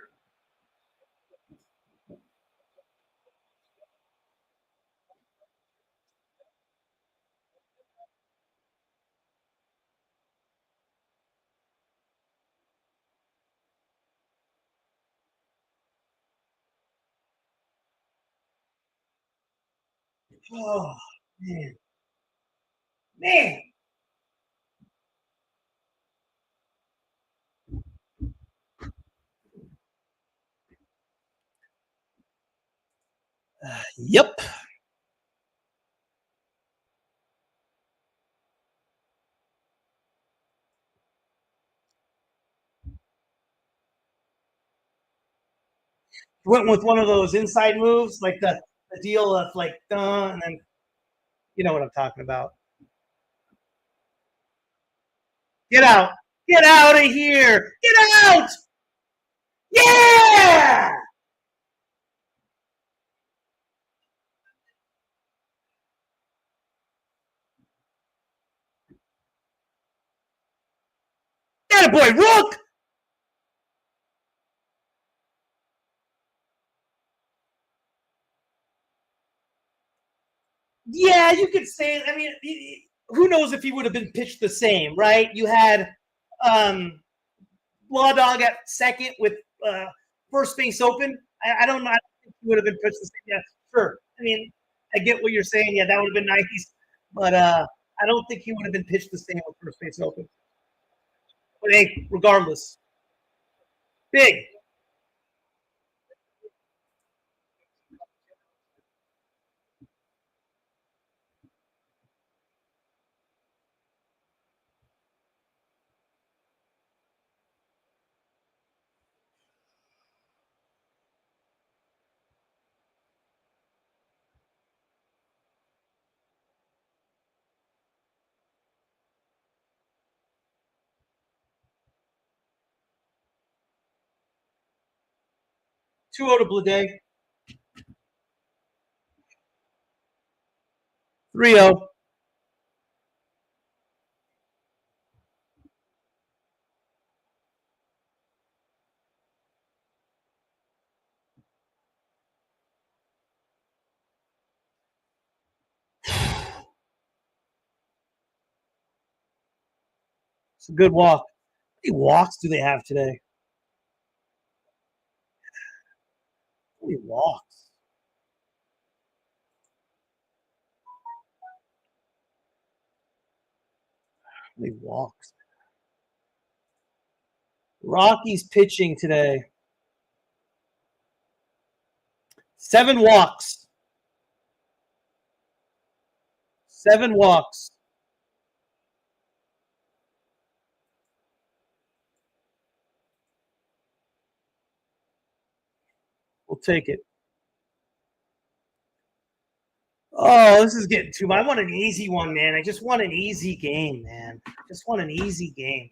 Oh, man. Man. Yep. Went with one of those inside moves, like the deal of like, and then you know what I'm talking about. Get out. Get out of here. Get out. Yeah. That boy, Rook. Yeah, you could say. I mean, who knows if he would have been pitched the same, right? You had Law Dog at second with first base open. I don't know. I don't think he would have been pitched the same. Yeah, sure. I mean, I get what you're saying. Yeah, that would have been nice, but I don't think he would have been pitched the same with first base open. But hey, regardless, big. Two out of Bleday. 3-0. It's a good walk. How many walks do they have today? How many walks? How many walks? Rockies pitching today. 7 walks. 7 walks. We'll take it. Oh, this is getting too much. I want an easy one, man. I just want an easy game, man. Just want an easy game.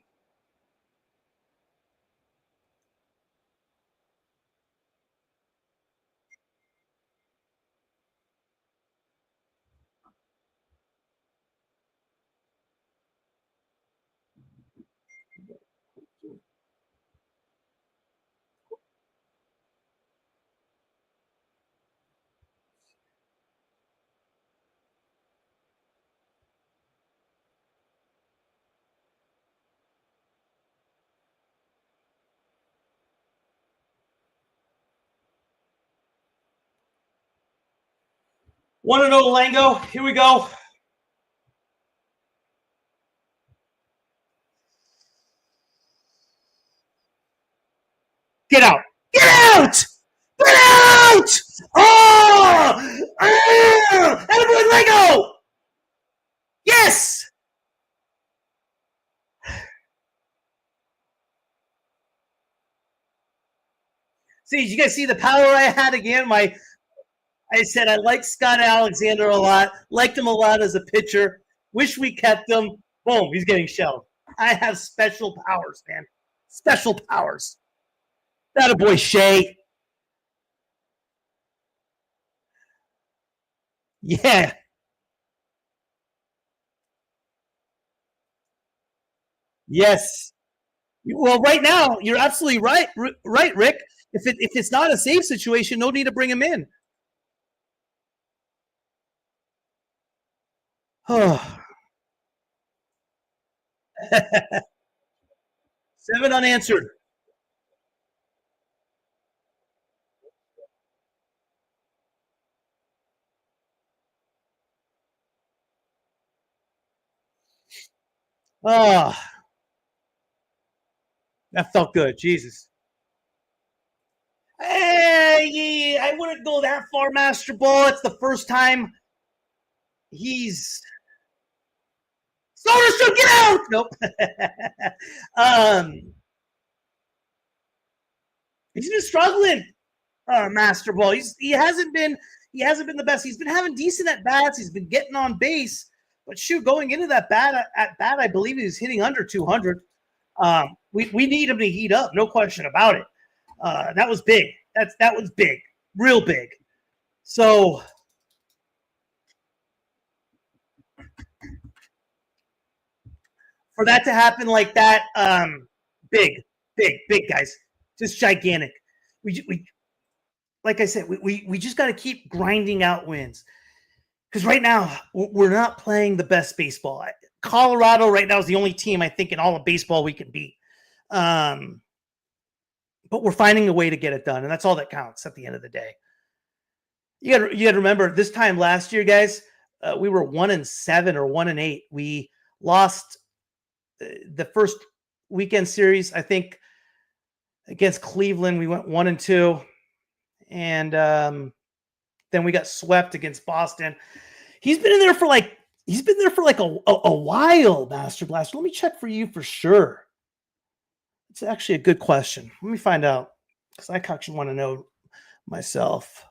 Want to know Lango? Here we go. Get out. Get out! Get out! Oh! Everyone, Lango! Yes! See, did you guys see the power I had again? I said I like Scott Alexander a lot. Liked him a lot as a pitcher. Wish we kept him. Boom, he's getting shelled. I have special powers, man. Special powers. That a boy, Shea. Yeah. Yes. Well, right now, you're absolutely right, right, Rick. If it's not a safe situation, no need to bring him in. Oh, 7 unanswered. Oh, that felt good. Jesus. Hey, I wouldn't go that far, Master Ball. It's the first time he's Soderstrom, get out! Nope. um, he's been struggling, Master Ball. He hasn't been the best. He's been having decent at bats. He's been getting on base, but shoot, going into that at bat, I believe he was hitting under 200. We need him to heat up, no question about it. That was big. That was big, real big. So for that to happen like that, big, big guys, just gigantic. We like I said, we just got to keep grinding out wins because right now we're not playing the best baseball. Colorado right now is the only team I think in all of baseball we can beat. But we're finding a way to get it done, and that's all that counts at the end of the day. You got to remember this time last year, guys. We were 1-7 or 1-8. We lost the first weekend series, I think, against Cleveland. We went 1-2, and then we got swept against Boston. He's been there for like a while, Master Blaster. Let me check for you for sure. It's actually a good question. Let me find out because I actually want to know myself.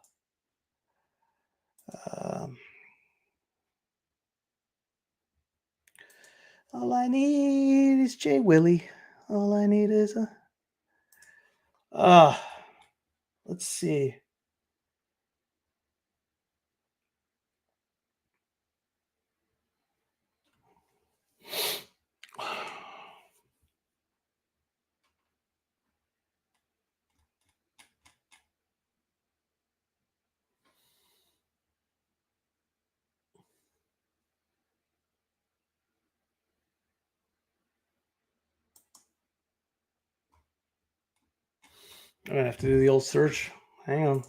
All I need is Jay Willie. All I need is a. Let's see. I'm gonna have to do the old search. Hang on.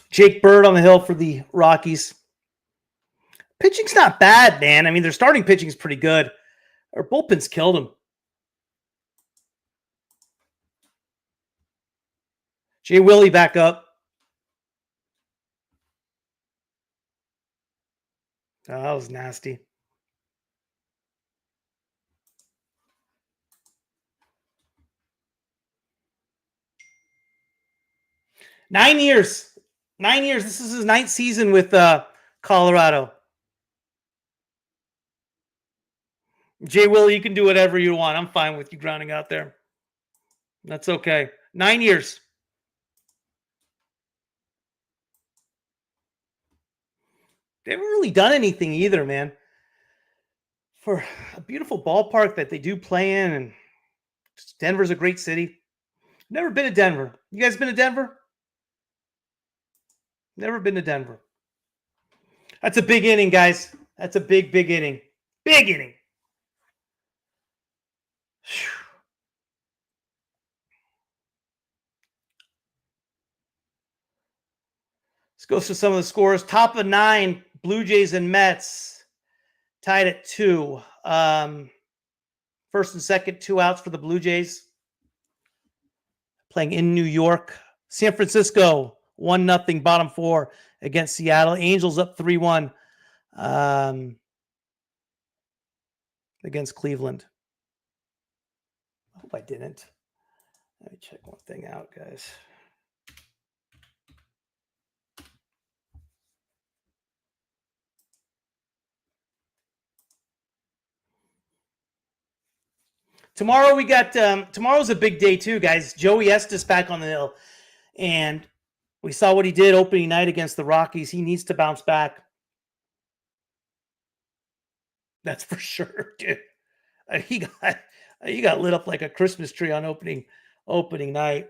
Jake Bird on the hill for the Rockies. Pitching's not bad, man. I mean, their starting pitching's pretty good. Our bullpen's killed them. Jay Willie back up. Oh, that was nasty. Nine years. This is his 9th season with Colorado. Jay Willie, you can do whatever you want. I'm fine with you grounding out there. That's okay. 9 years. They haven't really done anything either, man. For a beautiful ballpark that they do play in, and Denver's a great city. Never been to Denver. You guys been to Denver? Never been to Denver. That's a big inning, guys. That's a big inning. Big inning. Let's go through some of the scores. Top of 9, Blue Jays and Mets tied at 2. First and second, 2 outs for the Blue Jays. Playing in New York. San Francisco, 1-0, bottom 4 against Seattle. Angels up 3-1 against Cleveland. I hope I didn't. Let me check one thing out, guys. Tomorrow we got tomorrow's a big day too, guys. Joey Estes back on the hill, and we saw what he did opening night against the Rockies. He needs to bounce back. That's for sure, dude. He got lit up like a Christmas tree on opening night.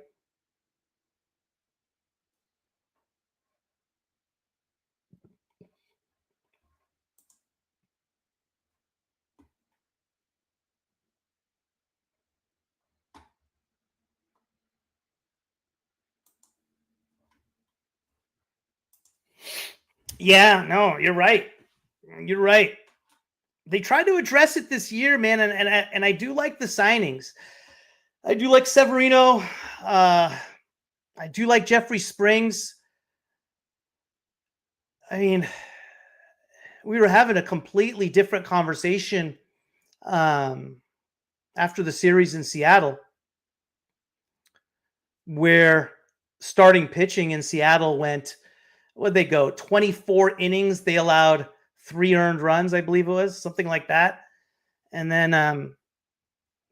Yeah, no, you're right. You're right. They tried to address it this year, man, and I do like the signings. I do like Severino. I do like Jeffrey Springs. I mean, we were having a completely different conversation after the series in Seattle, where starting pitching in Seattle went, what'd they go, 24 innings. They allowed 3 earned runs, I believe it was, something like that. And then,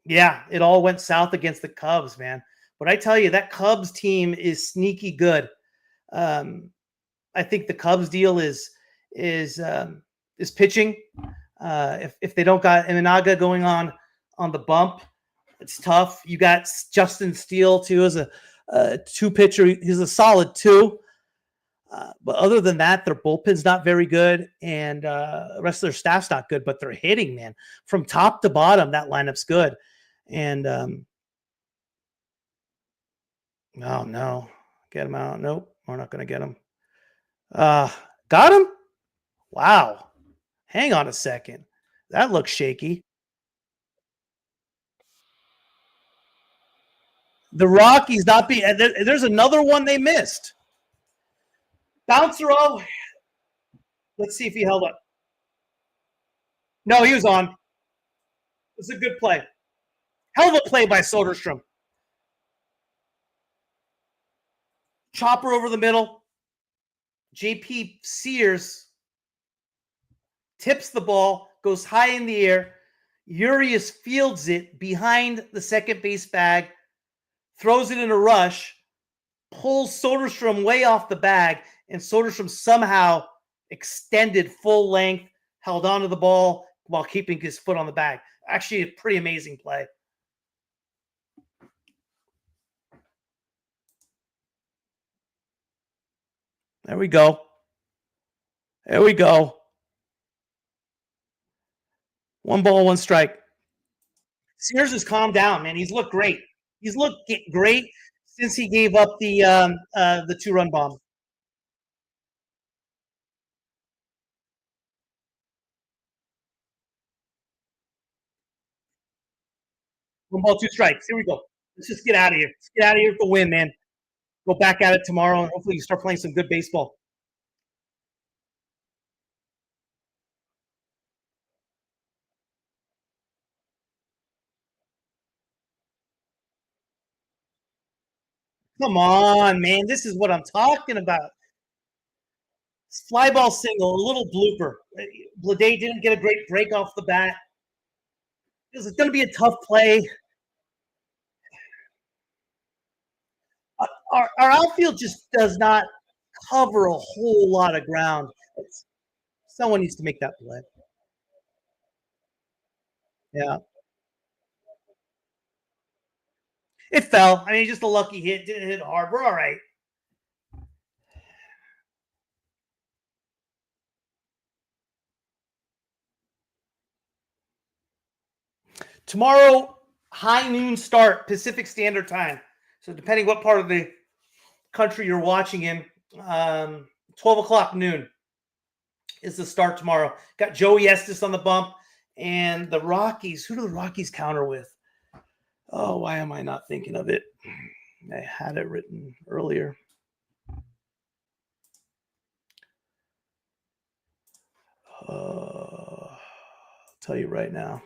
yeah, it all went south against the Cubs, man. But I tell you, that Cubs team is sneaky good. I think the Cubs deal is pitching. If they don't got Imanaga going on the bump, it's tough. You got Justin Steele too as a 2 pitcher. He's a solid 2. But other than that, their bullpen's not very good, and the rest of their staff's not good. But they're hitting, man, from top to bottom. That lineup's good. And oh no, get him out. Nope, we're not going to get him. Got him. Wow. Hang on a second. That looks shaky. The Rockies not be. There's another one they missed. Bouncer. Oh, let's see if he held up. No, he was on. It was a good play. Hell of a play by Soderstrom. Chopper over the middle. JP Sears tips the ball, goes high in the air. Urias fields it behind the second base bag, throws it in a rush, pulls Soderstrom way off the bag, and Soderstrom somehow extended full length, held onto the ball while keeping his foot on the bag. Actually, a pretty amazing play. There we go. There we go. 1 ball, 1 strike. Sears has calmed down, man. He's looked great. He's looked great since he gave up the 2-run bomb. 1 ball, 2 strikes. Here we go. Let's just get out of here. Let's get out of here with the win, man. Go back at it tomorrow, and hopefully you start playing some good baseball. Come on, man. This is what I'm talking about. Fly ball single, a little blooper. Bleday didn't get a great break off the bat. This is going to be a tough play. Our outfield just does not cover a whole lot of ground. Someone needs to make that play. Yeah. It fell. I mean, just a lucky hit. Didn't hit hard. We're all right. Tomorrow, high noon start, Pacific Standard Time. So depending what part of the country you're watching in, 12 o'clock noon is the start tomorrow. Got Joey Estes on the bump, and the Rockies. Who do the Rockies counter with? Oh, why am I not thinking of it? I had it written earlier. I'll tell you right now.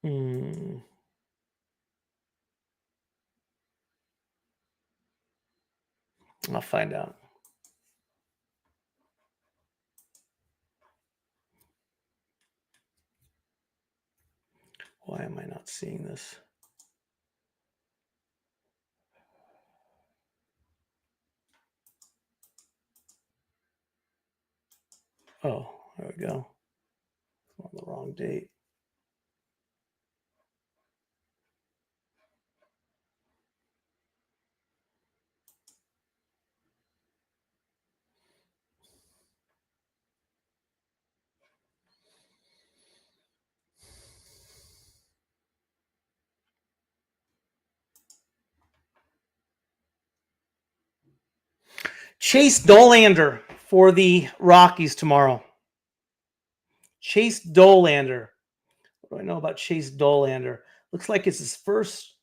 I'll find out. Why am I not seeing this? Oh, there we go. On the wrong date. Chase Dollander for the Rockies tomorrow. Chase Dollander. What do I know about Chase Dollander? Looks like it's his first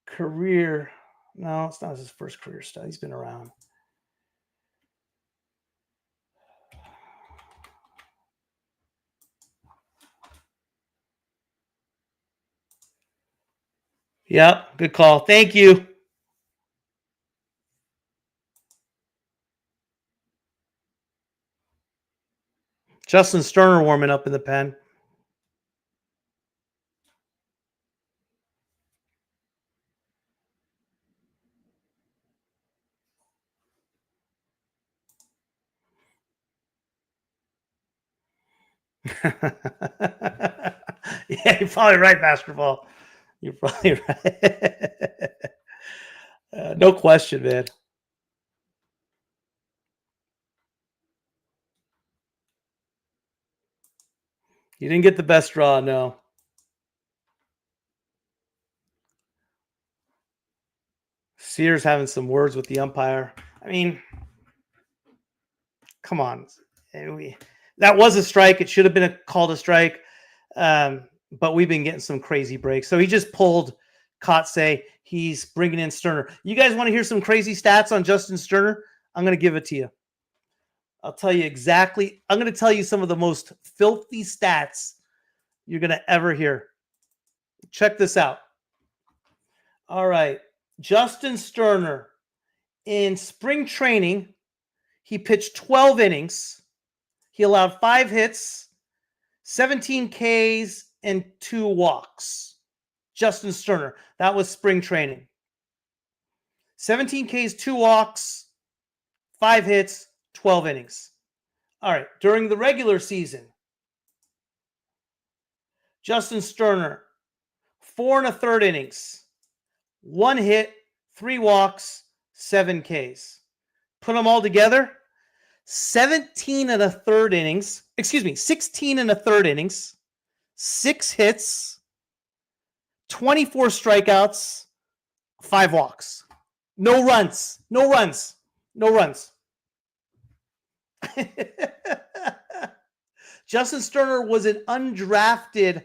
career. No, it's not his first career start. He's been around. Yep, good call. Thank you. Justin Sterner warming up in the pen. Yeah, you're probably right, basketball. You're probably right. No question, man. You didn't get the best draw, no. Sears having some words with the umpire. I mean, come on. That was a strike. It should have been called a strike. But we've been getting some crazy breaks. So he just pulled Kotze. He's bringing in Sterner. You guys want to hear some crazy stats on Justin Sterner? I'm going to give it to you. I'll tell you exactly. I'm going to tell you some of the most filthy stats you're going to ever hear. Check this out. All right. Justin Sterner, in spring training, he pitched 12 innings. He allowed 5 hits, 17 Ks, and 2 walks. Justin Sterner. That was spring training. 17 Ks, 2 walks, 5 hits, 12 innings. All right. During the regular season, Justin Sterner, 4 1/3 innings, 1 hit, 3 walks, 7 Ks. Put them all together, 17 1/3 innings. 16 1/3 innings, 6 hits, 24 strikeouts, 5 walks. No runs. Justin Sterner was an undrafted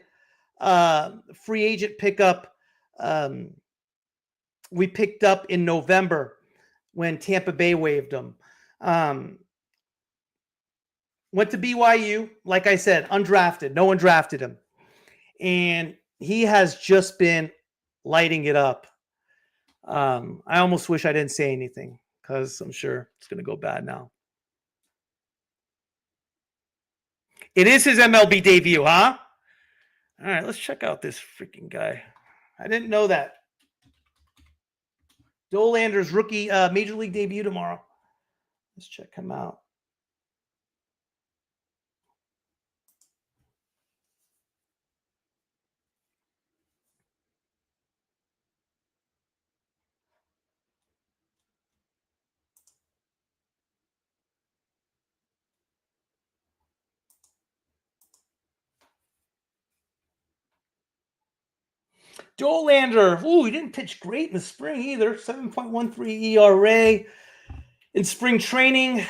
free agent pickup. We picked up in November when Tampa Bay waived him. Went to BYU, like I said, undrafted. No one drafted him. And he has just been lighting it up. I almost wish I didn't say anything because I'm sure it's going to go bad now. It is his MLB debut, huh? All right, let's check out this freaking guy. I didn't know that. Dollander's rookie major league debut tomorrow. Let's check him out. Dollander, he didn't pitch great in the spring either. 7.13 ERA in spring training.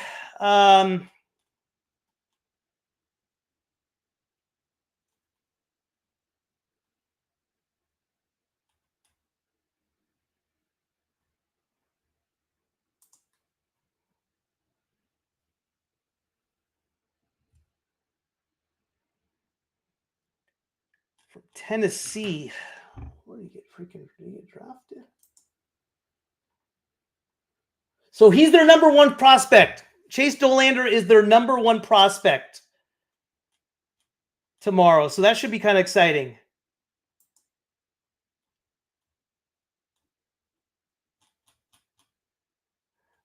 From Tennessee. Where did he get drafted? So he's their number one prospect. Chase Dollander is their number one prospect tomorrow. So that should be kind of exciting.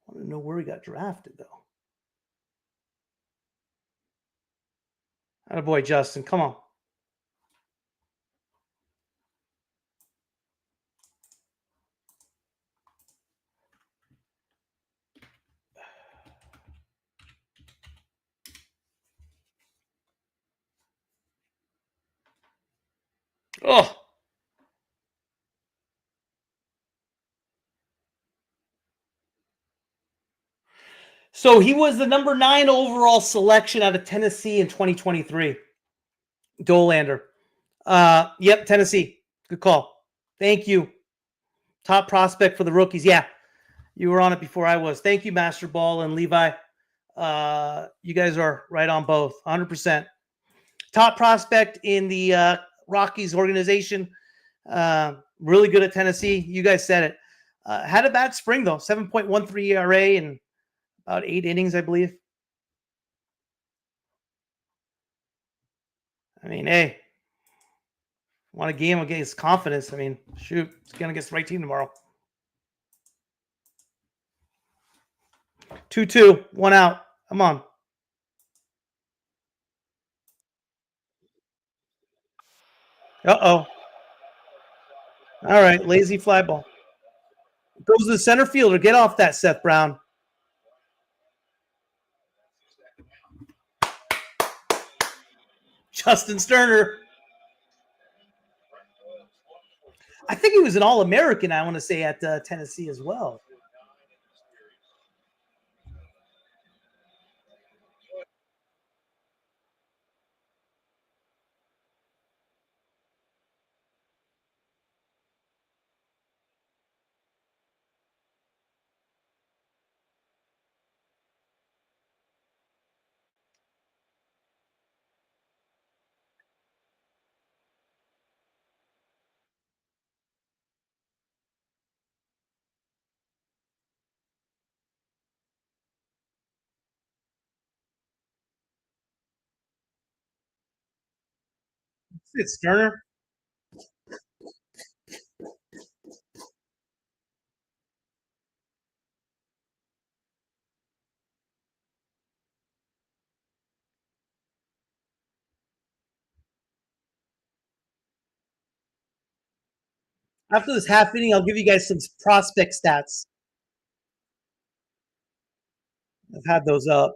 I want to know where he got drafted, though. Attaboy, Justin. Come on. Oh. So he was the number 9 overall selection out of Tennessee in 2023. Dollander. Yep, Tennessee. Good call. Thank you. Top prospect for the Rookies. Yeah, you were on it before I was. Thank you, Master Ball and Levi. You guys are right on both. 100%. Top prospect in the Rockies organization. Really good at Tennessee. You guys said it. Had a bad spring, though. 7.13 ERA and about 8 innings, I believe. I mean, hey, want a game against confidence. I mean, shoot, it's going against the right team tomorrow. 2-2, 1 out. Come on. Uh-oh. All right, lazy fly ball. Goes to the center fielder. Get off that, Seth Brown. Justin Sterner. I think he was an All-American, I want to say, at Tennessee as well. It's Sterner. After this half inning, I'll give you guys some prospect stats. I've had those up.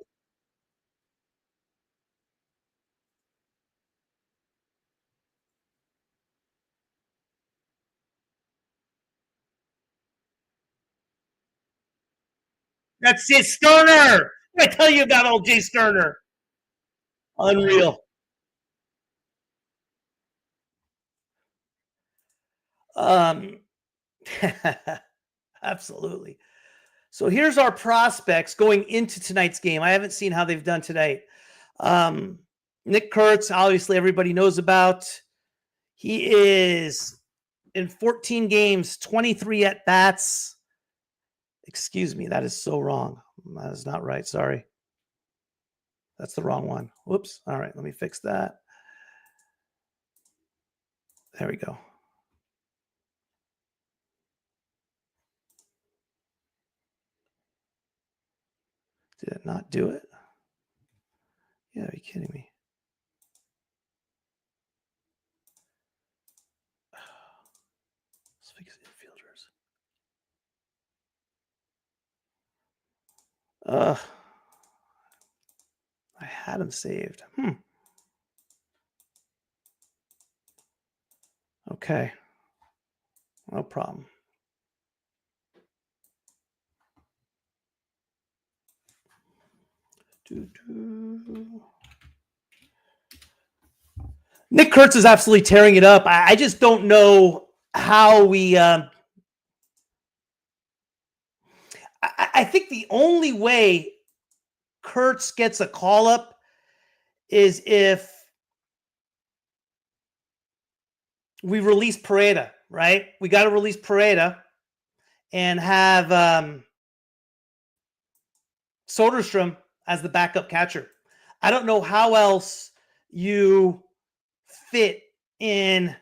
That's it, Sterner. I tell you about old Jay Sterner. Unreal. Absolutely. So here's our prospects going into tonight's game. I haven't seen how they've done tonight. Nick Kurtz, obviously everybody knows about. He is in 14 games, 23 at bats. Excuse me, that is so wrong. That is not right. Sorry. That's the wrong one. Whoops. All right, let me fix that. There we go. Did it not do it? Yeah, are you kidding me? Let's fix infielders. I had him saved. Okay. No problem. Nick Kurtz is absolutely tearing it up. I just don't know how we. I think the only way Kurtz gets a call up is if we release Pareda, right? We got to release Pareda and have Soderstrom as the backup catcher. I don't know how else you fit in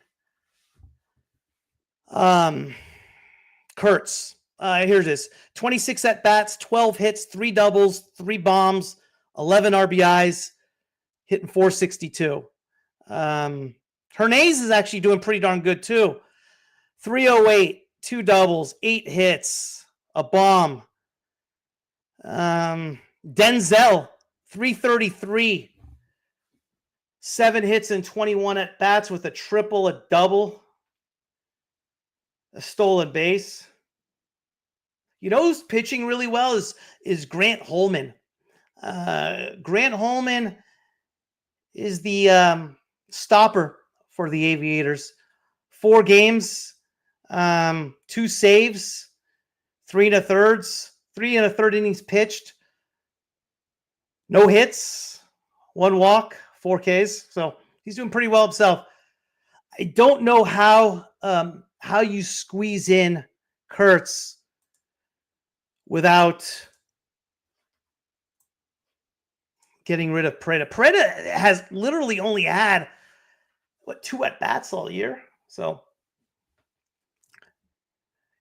Kurtz. Here's this: 26 at bats, 12 hits, 3 doubles, 3 bombs, 11 RBIs, hitting 462. Hernandez is actually doing pretty darn good too. 308, 2 doubles, 8 hits, a bomb. Denzel, 333, 7 hits and 21 at bats with a triple, a double, a stolen base. You know who's pitching really well is Grant Holman. Grant Holman is the stopper for the Aviators. 4 games, 2 saves, 3 1/3, 3 1/3 innings pitched, no hits, 1 walk, 4 Ks. So he's doing pretty well himself. I don't know how you squeeze in Kurtz without getting rid of Pareda. Pareda has literally only had 2 at bats all year. So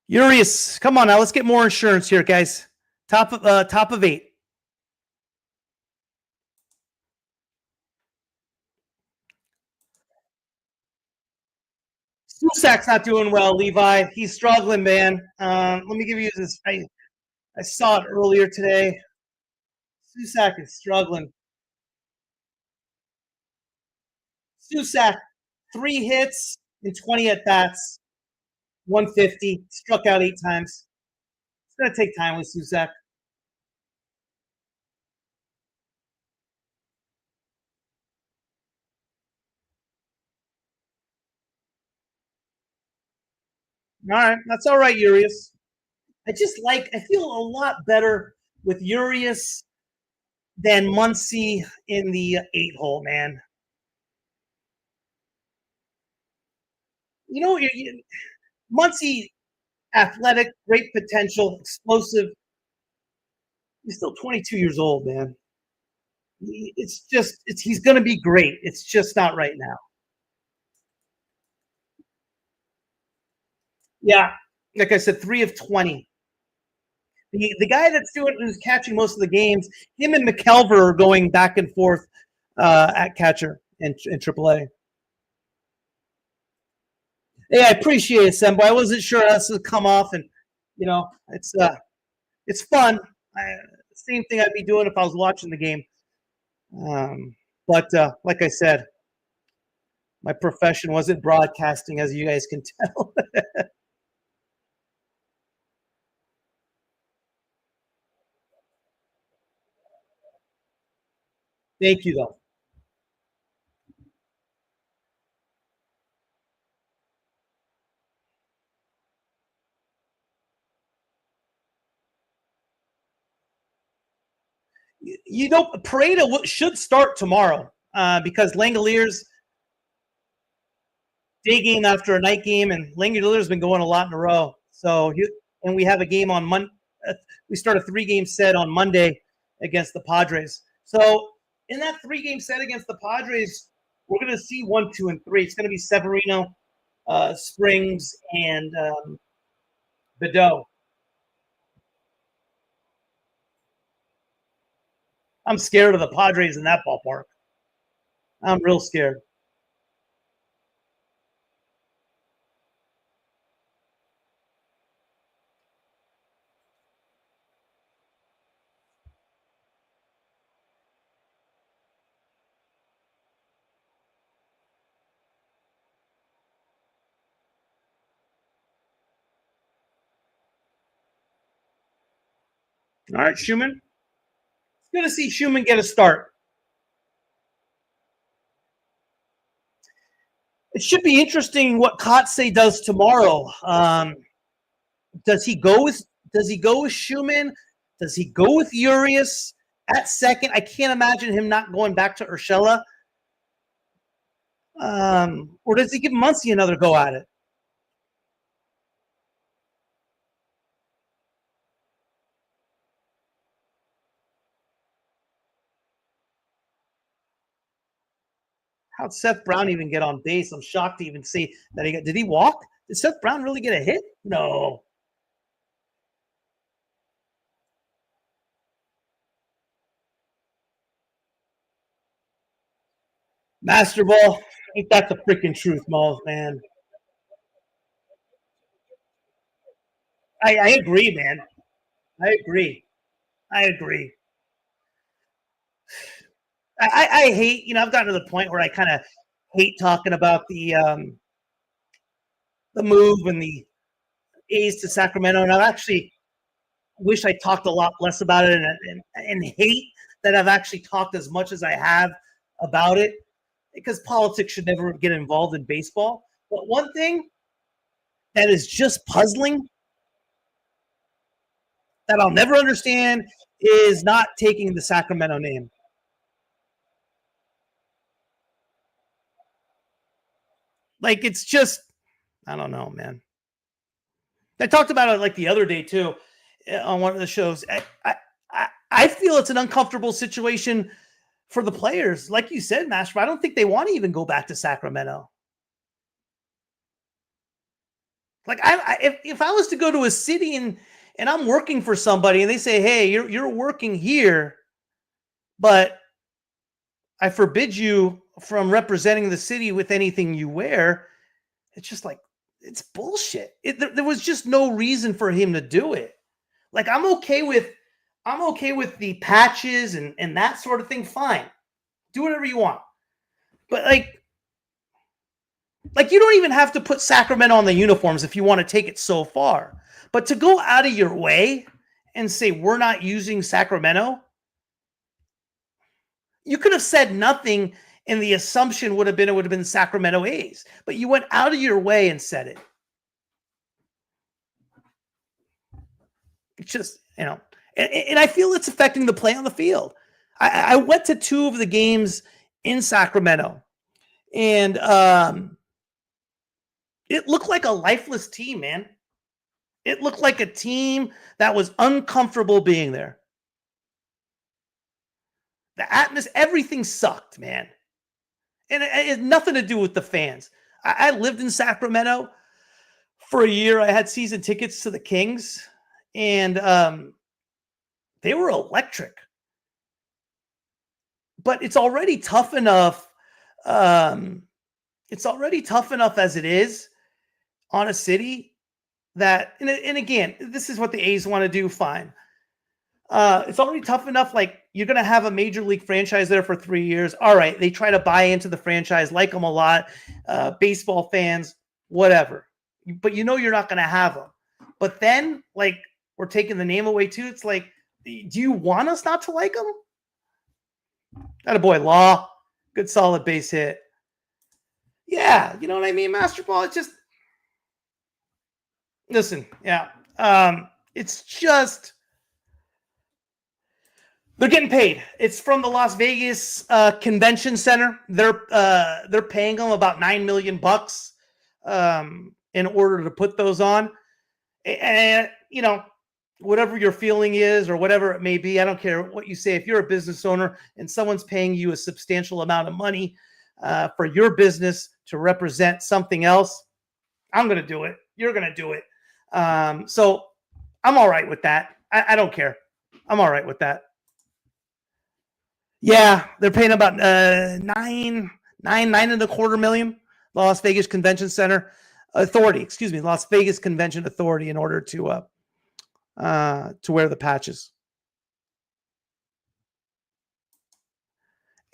Urias, come on now, let's get more insurance here, guys. Top of 8. Susak's not doing well, Levi. He's struggling, man. Let me give you this. I saw it earlier today. Susak is struggling. Susak, 3 hits and 20 at bats, 150, struck out 8 times. It's going to take time with Susak. All right, that's all right, Urias. I feel a lot better with Urias than Muncy in the 8-hole, man. You know, Muncy, athletic, great potential, explosive. He's still 22 years old, man. He's going to be great. It's just not right now. Yeah, like I said, 3 of 20. The guy who's catching most of the games, him and McKelver are going back and forth at catcher in AAA. Yeah, I appreciate it, Sembo. I wasn't sure how this would come off, and it's fun. Same thing I'd be doing if I was watching the game. But like I said, my profession wasn't broadcasting, as you guys can tell. Thank you, though. Pareda should start tomorrow because Langeliers day game after a night game, and Langeliers has been going a lot in a row. So and we have a game on Monday. We start a 3-game set on Monday against the Padres. So in that 3-game set against the Padres, we're going to see 1, 2, and 3. It's going to be Severino, Springs, and Bedeau. I'm scared of the Padres in that ballpark. I'm real scared. All right, Schumann. It's good to see Schumann get a start. It should be interesting what Kotsay does tomorrow. Does he go with Schumann? Does he go with Urias at second? I can't imagine him not going back to Urshela. Or does he give Muncy another go at it? How'd Seth Brown even get on base? I'm shocked to even see that he got. Did he walk? Did Seth Brown really get a hit? No. Master Ball. Ain't that the freaking truth, Malls, man? I agree, man. I agree. I agree. I hate, I've gotten to the point where I kind of hate talking about the move and the A's to Sacramento, and I actually wish I talked a lot less about it, and hate that I've actually talked as much as I have about it, because politics should never get involved in baseball. But one thing that is just puzzling that I'll never understand is not taking the Sacramento name. Like, it's just, I don't know, man. I talked about it like the other day too on one of the shows. I feel it's an uncomfortable situation for the players. Like you said, Master, I don't think they want to even go back to Sacramento. Like, if I was to go to a city and I'm working for somebody and they say, "Hey, you're working here, but I forbid you from representing the city with anything you wear," it's just like, it's bullshit. There was just no reason for him to do it. Like, I'm okay with the patches and that sort of thing. Fine, do whatever you want. But like you don't even have to put Sacramento on the uniforms if you want to take it so far. But to go out of your way and say we're not using Sacramento, you could have said nothing, and the assumption would have been Sacramento A's. But you went out of your way and said it. It's just, and I feel it's affecting the play on the field. I went to 2 of the games in Sacramento, and it looked like a lifeless team, man. It looked like a team that was uncomfortable being there. The atmosphere, everything sucked, man. And it had nothing to do with the fans. I lived in Sacramento for a year. I had season tickets to the Kings, and they were electric. But it's already tough enough. It's already tough enough as it is on a city that, and again, this is what the A's want to do. Fine. It's already tough enough. Like, you're going to have a major league franchise there for 3 years. All right. They try to buy into the franchise, like them a lot. Baseball fans, whatever. But you're not going to have them. But then, like, we're taking the name away too. It's like, do you want us not to like them? That a boy, Law. Good solid base hit. Yeah. You know what I mean, Master Ball? It's just, listen. Yeah. It's just, they're getting paid. It's from the Las Vegas Convention Center. They're paying them about $9 million in order to put those on. And whatever your feeling is or whatever it may be, I don't care what you say. If you're a business owner and someone's paying you a substantial amount of money for your business to represent something else, I'm going to do it. You're going to do it. So I'm all right with that. I don't care. I'm all right with that. Yeah, they're paying about nine and a quarter million. Las Vegas Convention Center Authority, excuse me, Las Vegas Convention Authority, in order to wear the patches.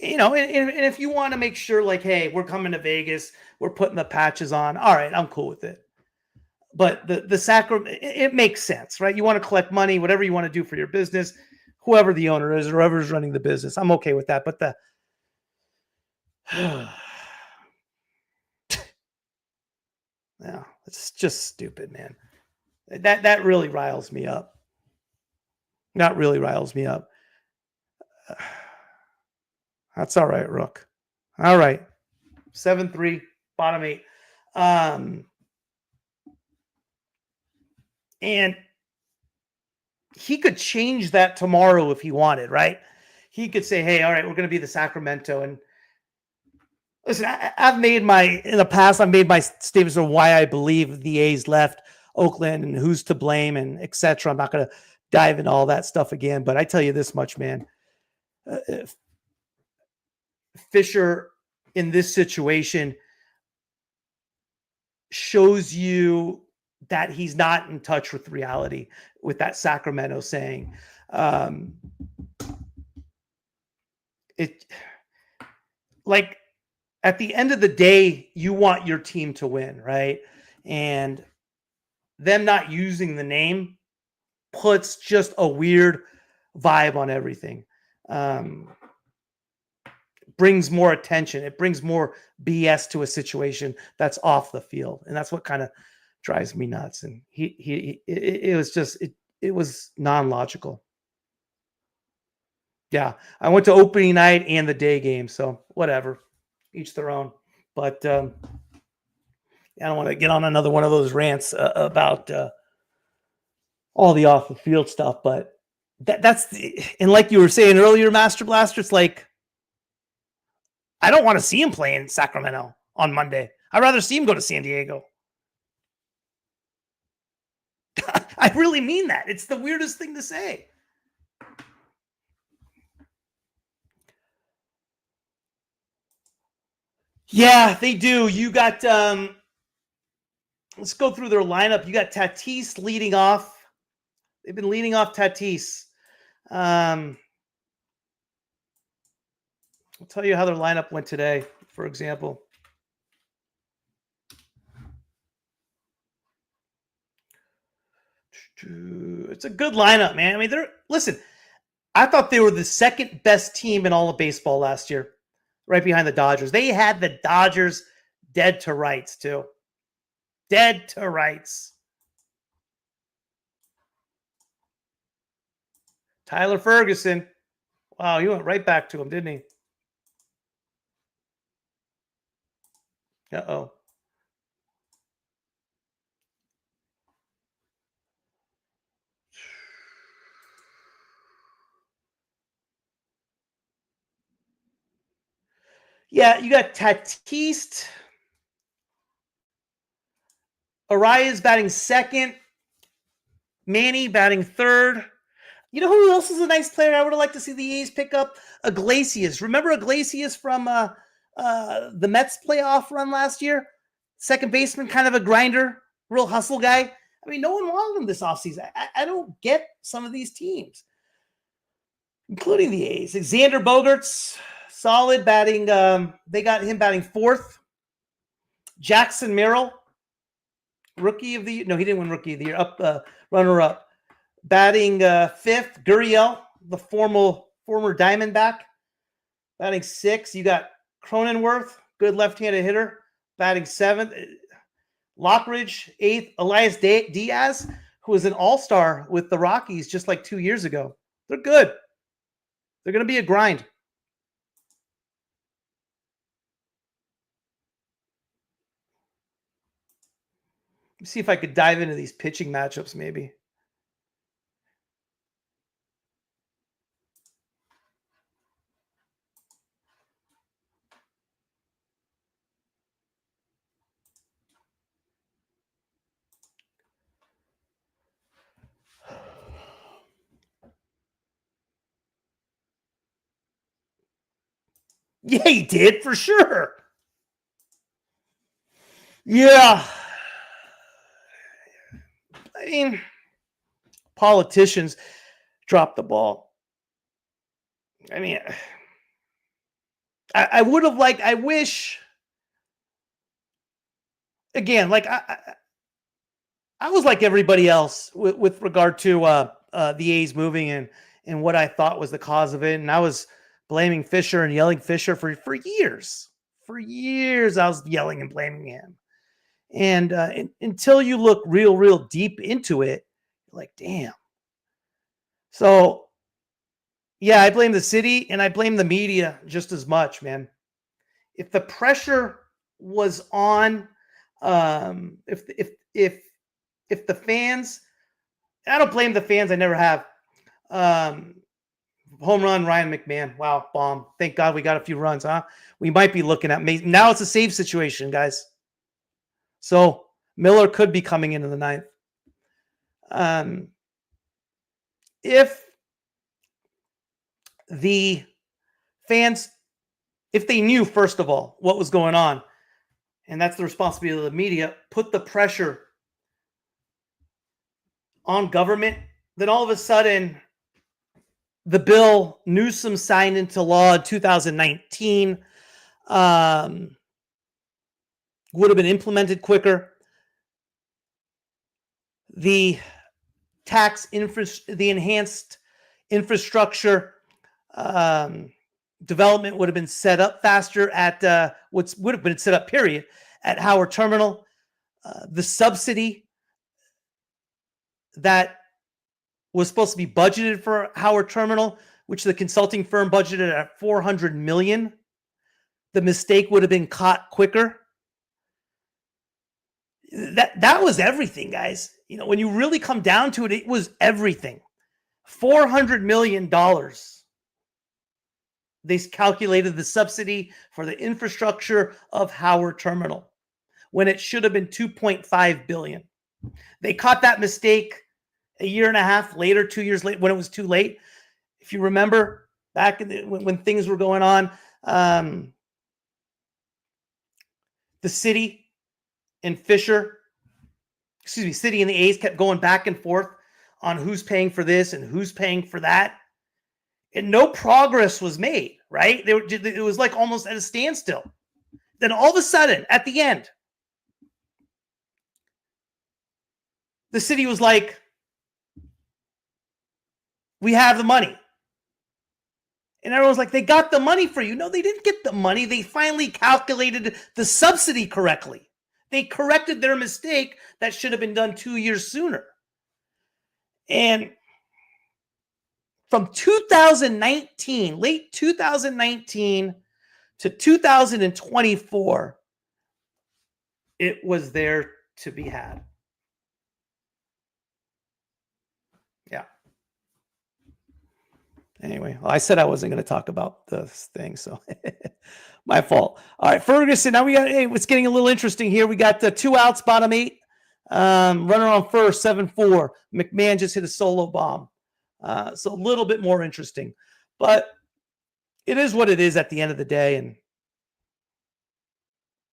And if you want to make sure, like, hey, we're coming to Vegas, we're putting the patches on. All right, I'm cool with it. But the Sacramento, it makes sense, right? You want to collect money, whatever you want to do for your business. Whoever the owner is, or whoever's running the business, I'm okay with that. But yeah, it's just stupid, man. That really riles me up. That really riles me up. That's all right, Rook. All right. 7-3, bottom 8. And he could change that tomorrow if he wanted, right? He could say, hey, all right, we're going to be the Sacramento. And listen, I've made in the past, I've made my statements of why I believe the A's left Oakland and who's to blame and et cetera. I'm not going to dive into all that stuff again, but I tell you this much, man. Fisher in this situation shows you that he's not in touch with reality with that Sacramento saying. It like at the end of the day, you want your team to win, right? And them not using the name puts just a weird vibe on everything. Brings more attention. It brings more BS to a situation that's off the field. And that's what kind of drives me nuts. And it was just, it was non-logical. Yeah. I went to opening night and the day game. So whatever, each their own, but I don't want to get on another one of those rants about all the off the field stuff, but and like you were saying earlier, Master Blaster, it's like, I don't want to see him play in Sacramento on Monday. I'd rather see him go to San Diego. I really mean that. It's the weirdest thing to say. Yeah, they do. You got, let's go through their lineup. You got Tatis leading off. They've been leading off Tatis. I'll tell you how their lineup went today, for example. It's a good lineup, man. I mean, listen, I thought they were the second best team in all of baseball last year, right behind the Dodgers. They had the Dodgers dead to rights, too. Dead to rights. Tyler Ferguson. Wow, he went right back to him, didn't he? Uh-oh. Yeah, you got Tatis. Arias batting second. Manny batting third. You know who else is a nice player I would have liked to see the A's pick up? Iglesias. Remember Iglesias from the Mets playoff run last year? Second baseman, kind of a grinder, real hustle guy. I mean, no one wanted him this offseason. I don't get some of these teams, including the A's. Xander Bogaerts, solid batting. They got him batting fourth. Jackson Merrill, rookie of the year. No, he didn't win rookie of the year. Runner-up. Batting fifth. Gurriel, the former Diamondback, batting sixth. You got Cronenworth, good left-handed hitter, batting seventh. Lockridge, eighth. Elias Diaz, who was an all-star with the Rockies just like 2 years ago. They're good. They're going to be a grind. Let me see if I could dive into these pitching matchups maybe. Yeah, he did, for sure. Yeah. I mean, politicians drop the ball. I mean, I would have liked, I wish, again, like I was like everybody else with regard to the A's moving and what I thought was the cause of it. And I was blaming Fisher and yelling Fisher for years. For years, I was yelling and blaming him. And until you look real deep into it, you're like, damn. So, yeah, I blame the city and I blame the media just as much, man. If the pressure was on. If the fans, I don't blame the fans. I never have. Um, Home run, Ryan McMahon. Wow, bomb. Thank God we got a few runs, huh? We might be looking at now it's a save situation, guys. So Miller could be coming into the ninth. If the fans, if they knew, first of all, what was going on, and that's the responsibility of the media, put the pressure on government, then all of a sudden the bill Newsom signed into law in 2019 would have been implemented quicker. The the enhanced infrastructure development would have been set up faster at what would have been set up, period, at Howard Terminal. The subsidy that was supposed to be budgeted for Howard Terminal, which the consulting firm budgeted at $400 million, the mistake would have been caught quicker. That was everything, guys. You know, when you really come down to it, it was everything. $400 million. They calculated the subsidy for the infrastructure of Howard Terminal when it should have been $2.5 billion. They caught that mistake a year and a half later, 2 years later, when it was too late. If you remember back when things were going on, the city and city and the A's kept going back and forth on who's paying for this and who's paying for that. And no progress was made, right? It was like almost at a standstill. Then all of a sudden, at the end, the city was like, we have the money. And everyone's like, they got the money for you. No, they didn't get the money. They finally calculated the subsidy correctly. They corrected their mistake that should have been done 2 years sooner. And from 2019, late 2019 to 2024, it was there to be had. Yeah. Anyway, well, I said I wasn't going to talk about this thing, so my fault. All right, Ferguson. Now it's getting a little interesting here. We got 2 outs, bottom 8. Runner on first, 7-4. McMahon just hit a solo bomb. So a little bit more interesting, but it is what it is at the end of the day, and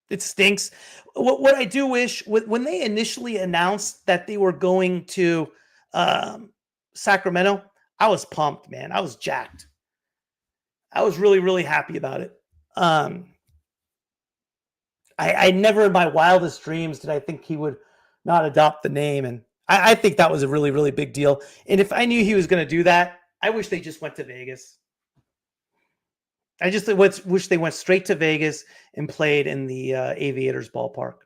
it stinks. What I do wish, when they initially announced that they were going to Sacramento, I was pumped, man. I was jacked. I was really, really happy about it. I never in my wildest dreams did I think he would not adopt the name, and I think that was a really, really big deal. And if I knew he was going to do that, I wish they just went to Vegas. I just wish they went straight to Vegas and played in the Aviators ballpark.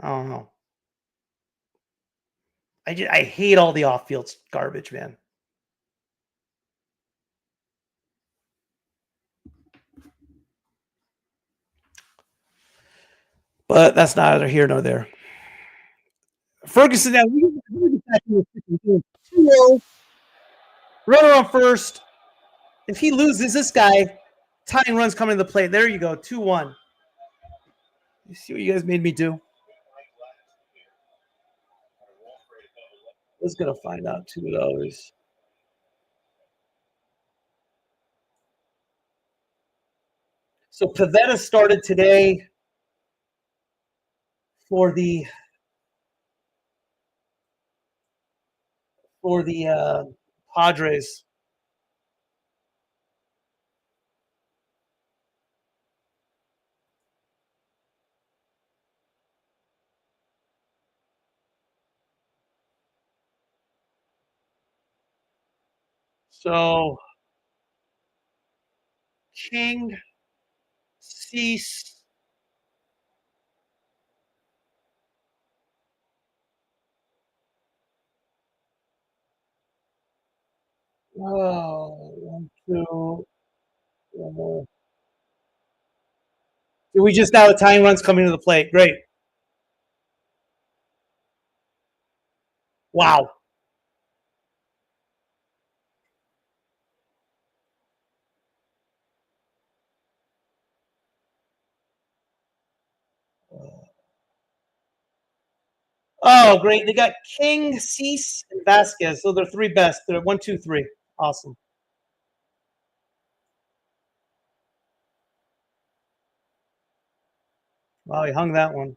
I don't know. I hate all the off-field garbage, man. But that's neither here nor there. Ferguson, now we get back to the 2-0. Runner on first. If he loses this guy, tying runs coming to the plate. There you go, 2-1. You see what you guys made me do? I was going to find out $2. So Pavetta started today for the Padres. So King, Cease, oh, 1, 2, 1 more. We just now the tying run's coming to the plate. Great. Wow. Oh, great. They got King, Cease, and Vasquez. So they're three best. They're 1, 2, 3. Awesome. Wow, he hung that one.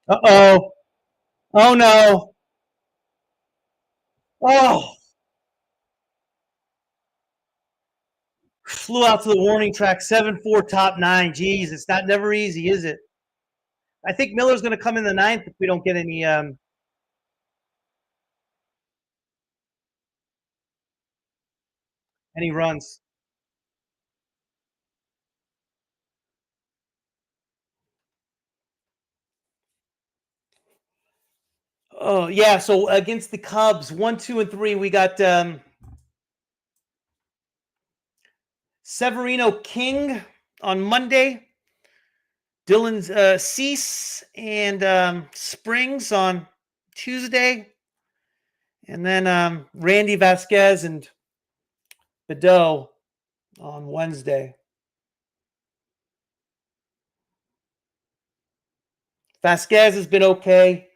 Uh-oh. Oh, no. Oh, flew out to the warning track. 7-4, top 9. Jeez, it's not never easy, is it? I think Miller's going to come in the 9th if we don't get any runs. Oh, yeah. So against the Cubs, 1, 2, and 3, we got Severino King on Monday, Dylan Cease and Springs on Tuesday, and then Randy Vasquez and Bedeau on Wednesday. Vasquez has been okay.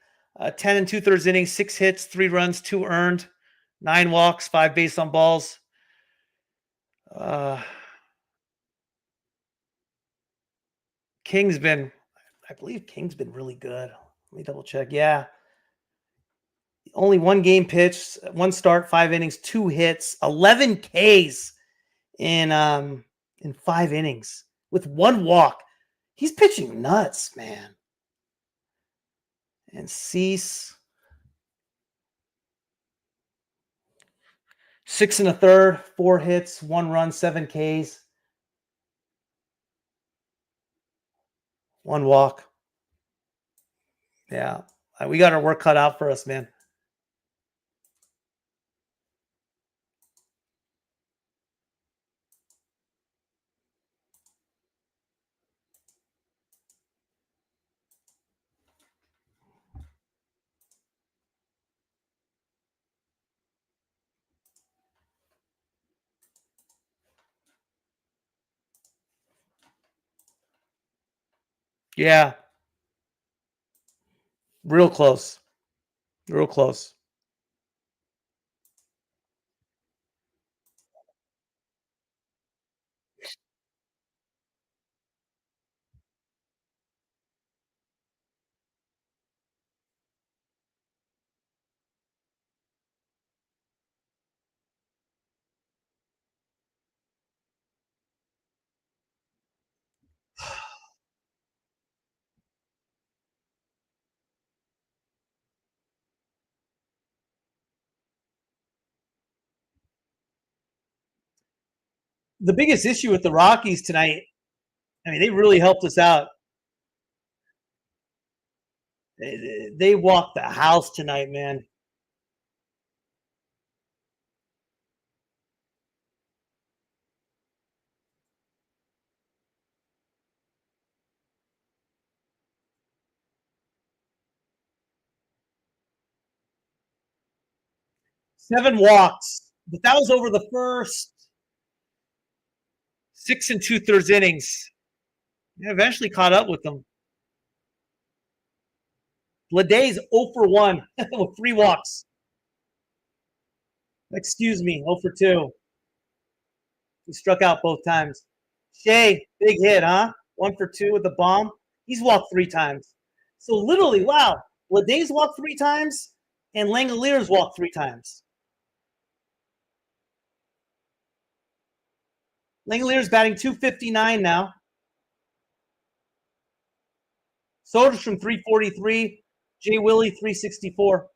10 and 2/3 innings, 6 hits, 3 runs, 2 earned, 9 walks, 5 base on balls. I believe King's been really good. Let me double check. Yeah. Only 1 game pitched, 1 start, 5 innings, 2 hits, 11 Ks in 5 innings with 1 walk. He's pitching nuts, man. And Cease, 6 1/3, 4 hits, 1 run, 7 Ks, 1 walk. Yeah, we got our work cut out for us, man. Yeah, real close, real close. The biggest issue with the Rockies tonight, I mean, they really helped us out. They walked the house tonight, man. Seven walks, but that was over the first 6 2/3 innings. Yeah, eventually caught up with them. Bleday's 0 for 1 with 3 walks. Excuse me, 0 for 2. He struck out both times. Shea, big hit, huh? 1 for 2 with the bomb. He's walked 3 times. So literally, wow. Bleday's walked 3 times, and Langeliers walked 3 times. Langeliers batting 259 now. Soderstrom 343. Jay Willie 364.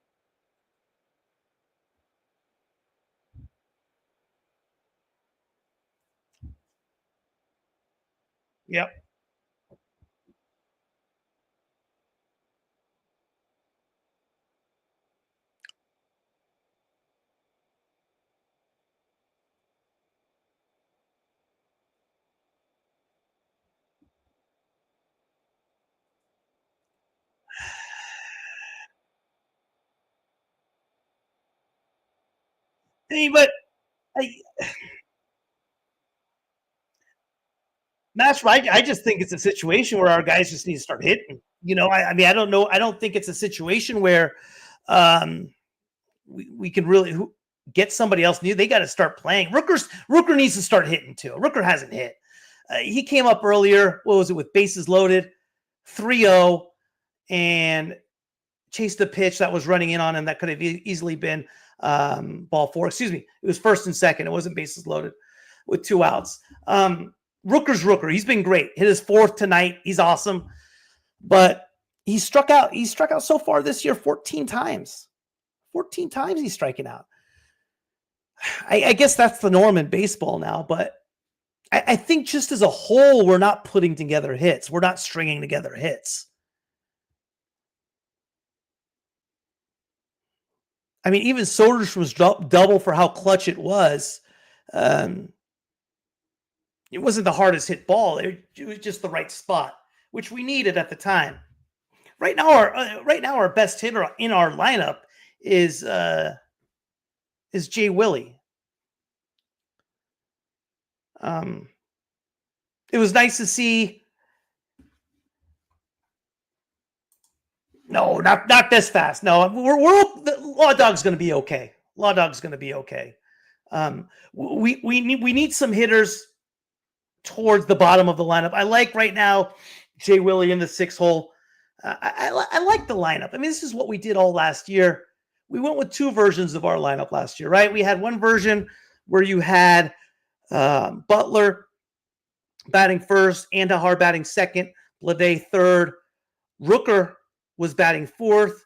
Yep. Hey, but I, Master, I just think it's a situation where our guys just need to start hitting. I mean, I don't know. I don't think it's a situation where um, we can really get somebody else new. They got to start playing. Rooker needs to start hitting too. Rooker hasn't hit. He came up earlier. What was it with bases loaded? 3-0 and chased the pitch that was running in on him. That could have easily been ball four. Excuse me. It was first and second. It wasn't bases loaded with 2 outs. Rooker's Rooker. He's been great. Hit his 4th tonight. He's awesome. But he struck out. He struck out so far this year 14 times. 14 times he's striking out. I guess that's the norm in baseball now, but I think just as a whole, we're not putting together hits. We're not stringing together hits. I mean, even Soderstrom was double for how clutch it was. It wasn't the hardest hit ball. It was just the right spot, which we needed at the time. Right now, our best hitter in our lineup is Jay Willie. It was nice to see. No, not this fast. No, Law Dog's going to be okay. Law Dog's going to be okay. We need some hitters towards the bottom of the lineup. I like right now Jay Willie in the 6 hole. I like the lineup. I mean, this is what we did all last year. We went with 2 versions of our lineup last year, right? We had one version where you had Butler batting first, Andahar batting second, Bleday third, Rooker was batting 4th,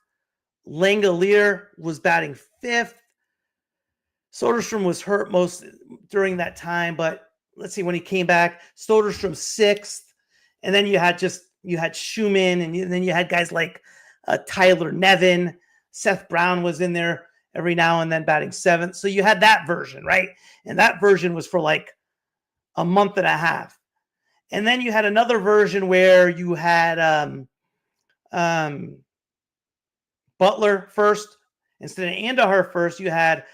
Langeliers was batting 5th. Soderstrom was hurt most during that time, but let's see when he came back. Soderstrom 6th, and then you had Schumann, and then you had guys like Tyler Nevin. Seth Brown was in there every now and then batting 7th. So you had that version, right? And that version was for like a month and a half. And then you had another version where you had Butler first. Instead of Andahar first, you had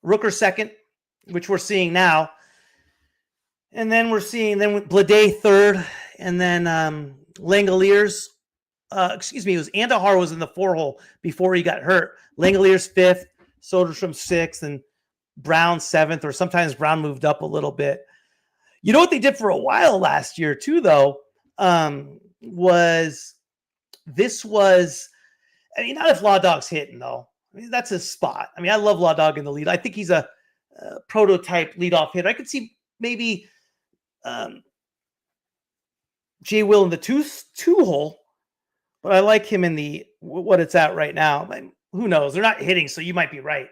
Rooker second, which we're seeing now. And then we're seeing Bleday third, and then Langeliers. It was Andahar was in the 4 hole before he got hurt. Langeliers 5th, Soderstrom 6th, and Brown 7th, or sometimes Brown moved up a little bit. You know what they did for a while last year too, though, was I mean, not if Law Dog's hitting though. I mean, that's his spot. I mean, I love Law Dog in the lead. I think he's a prototype leadoff hitter. I could see maybe Jay Will in the two hole, but I like him in the what it's at right now. But who knows? They're not hitting, so you might be right.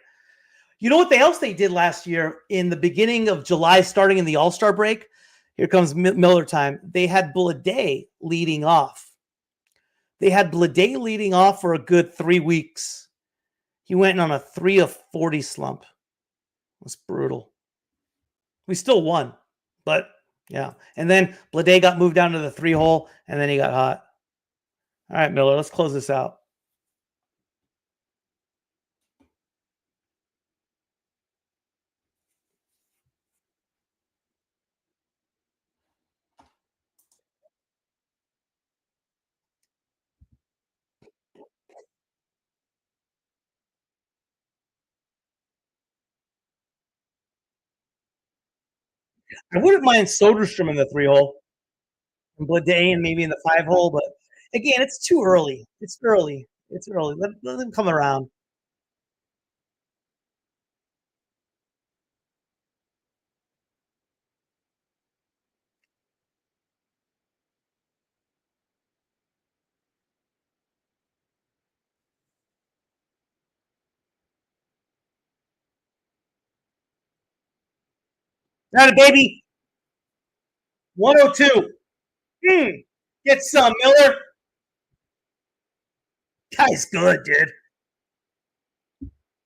You know what else they did last year in the beginning of July, starting in the All-Star break? Here comes Miller time. They had Bleday leading off. They had Bleday leading off for a good 3 weeks. He went on a 3 of 40 slump. It was brutal. We still won, but yeah. And then Bleday got moved down to the 3 hole, and then he got hot. All right, Miller, let's close this out. I wouldn't mind Soderstrom in the 3 hole and Bleday and maybe in the 5 hole, but again, it's too early. It's early. Let them come around. Got it, baby. 102. Get some, Miller. Guy's good, dude.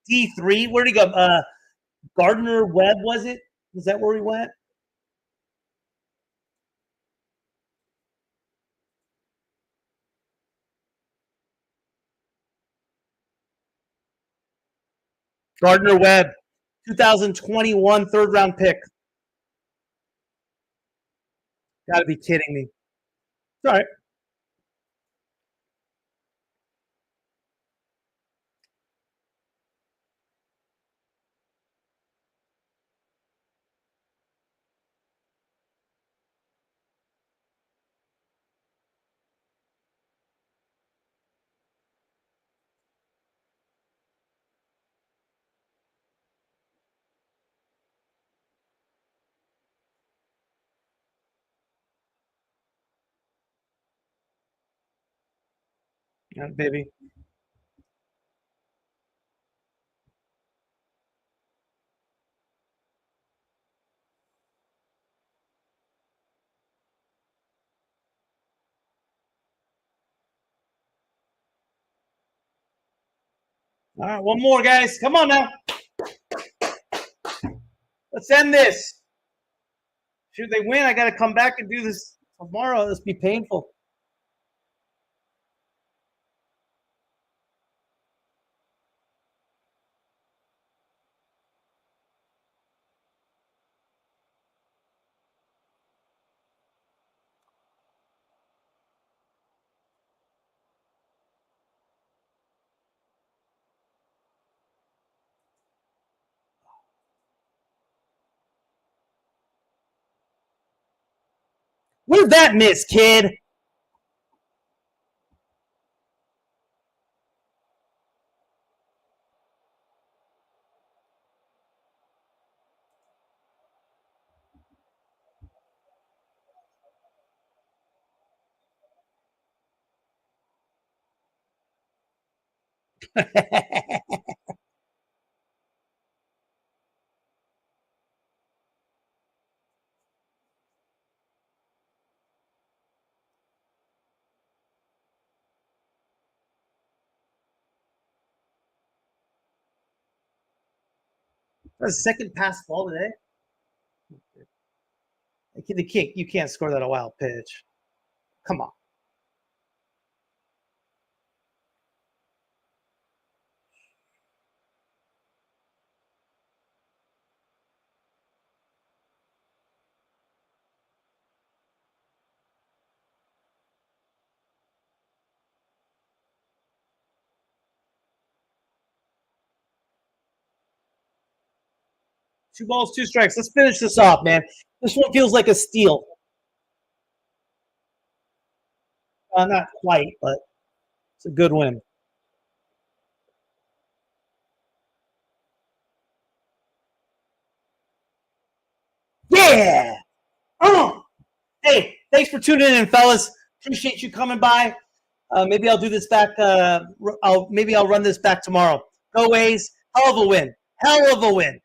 D3. Where'd he go? Gardner Webb, was it? Was that where he went? Gardner Webb, 2021 third round pick. Got to be kidding me. It's all right. Yeah, baby. All right, one more, guys. Come on now. Let's end this. Should they win, I got to come back and do this tomorrow. Let's be painful. Where'd that miss, kid? That's the second pass ball today. You can't score that a wild pitch. Come on. Two balls, two strikes. Let's finish this off, man. This one feels like a steal. Not quite, but it's a good win. Yeah. Hey, thanks for tuning in, fellas. Appreciate you coming by. Maybe I'll do this back. I'll run this back tomorrow. Go A's. Hell of a win. Hell of a win.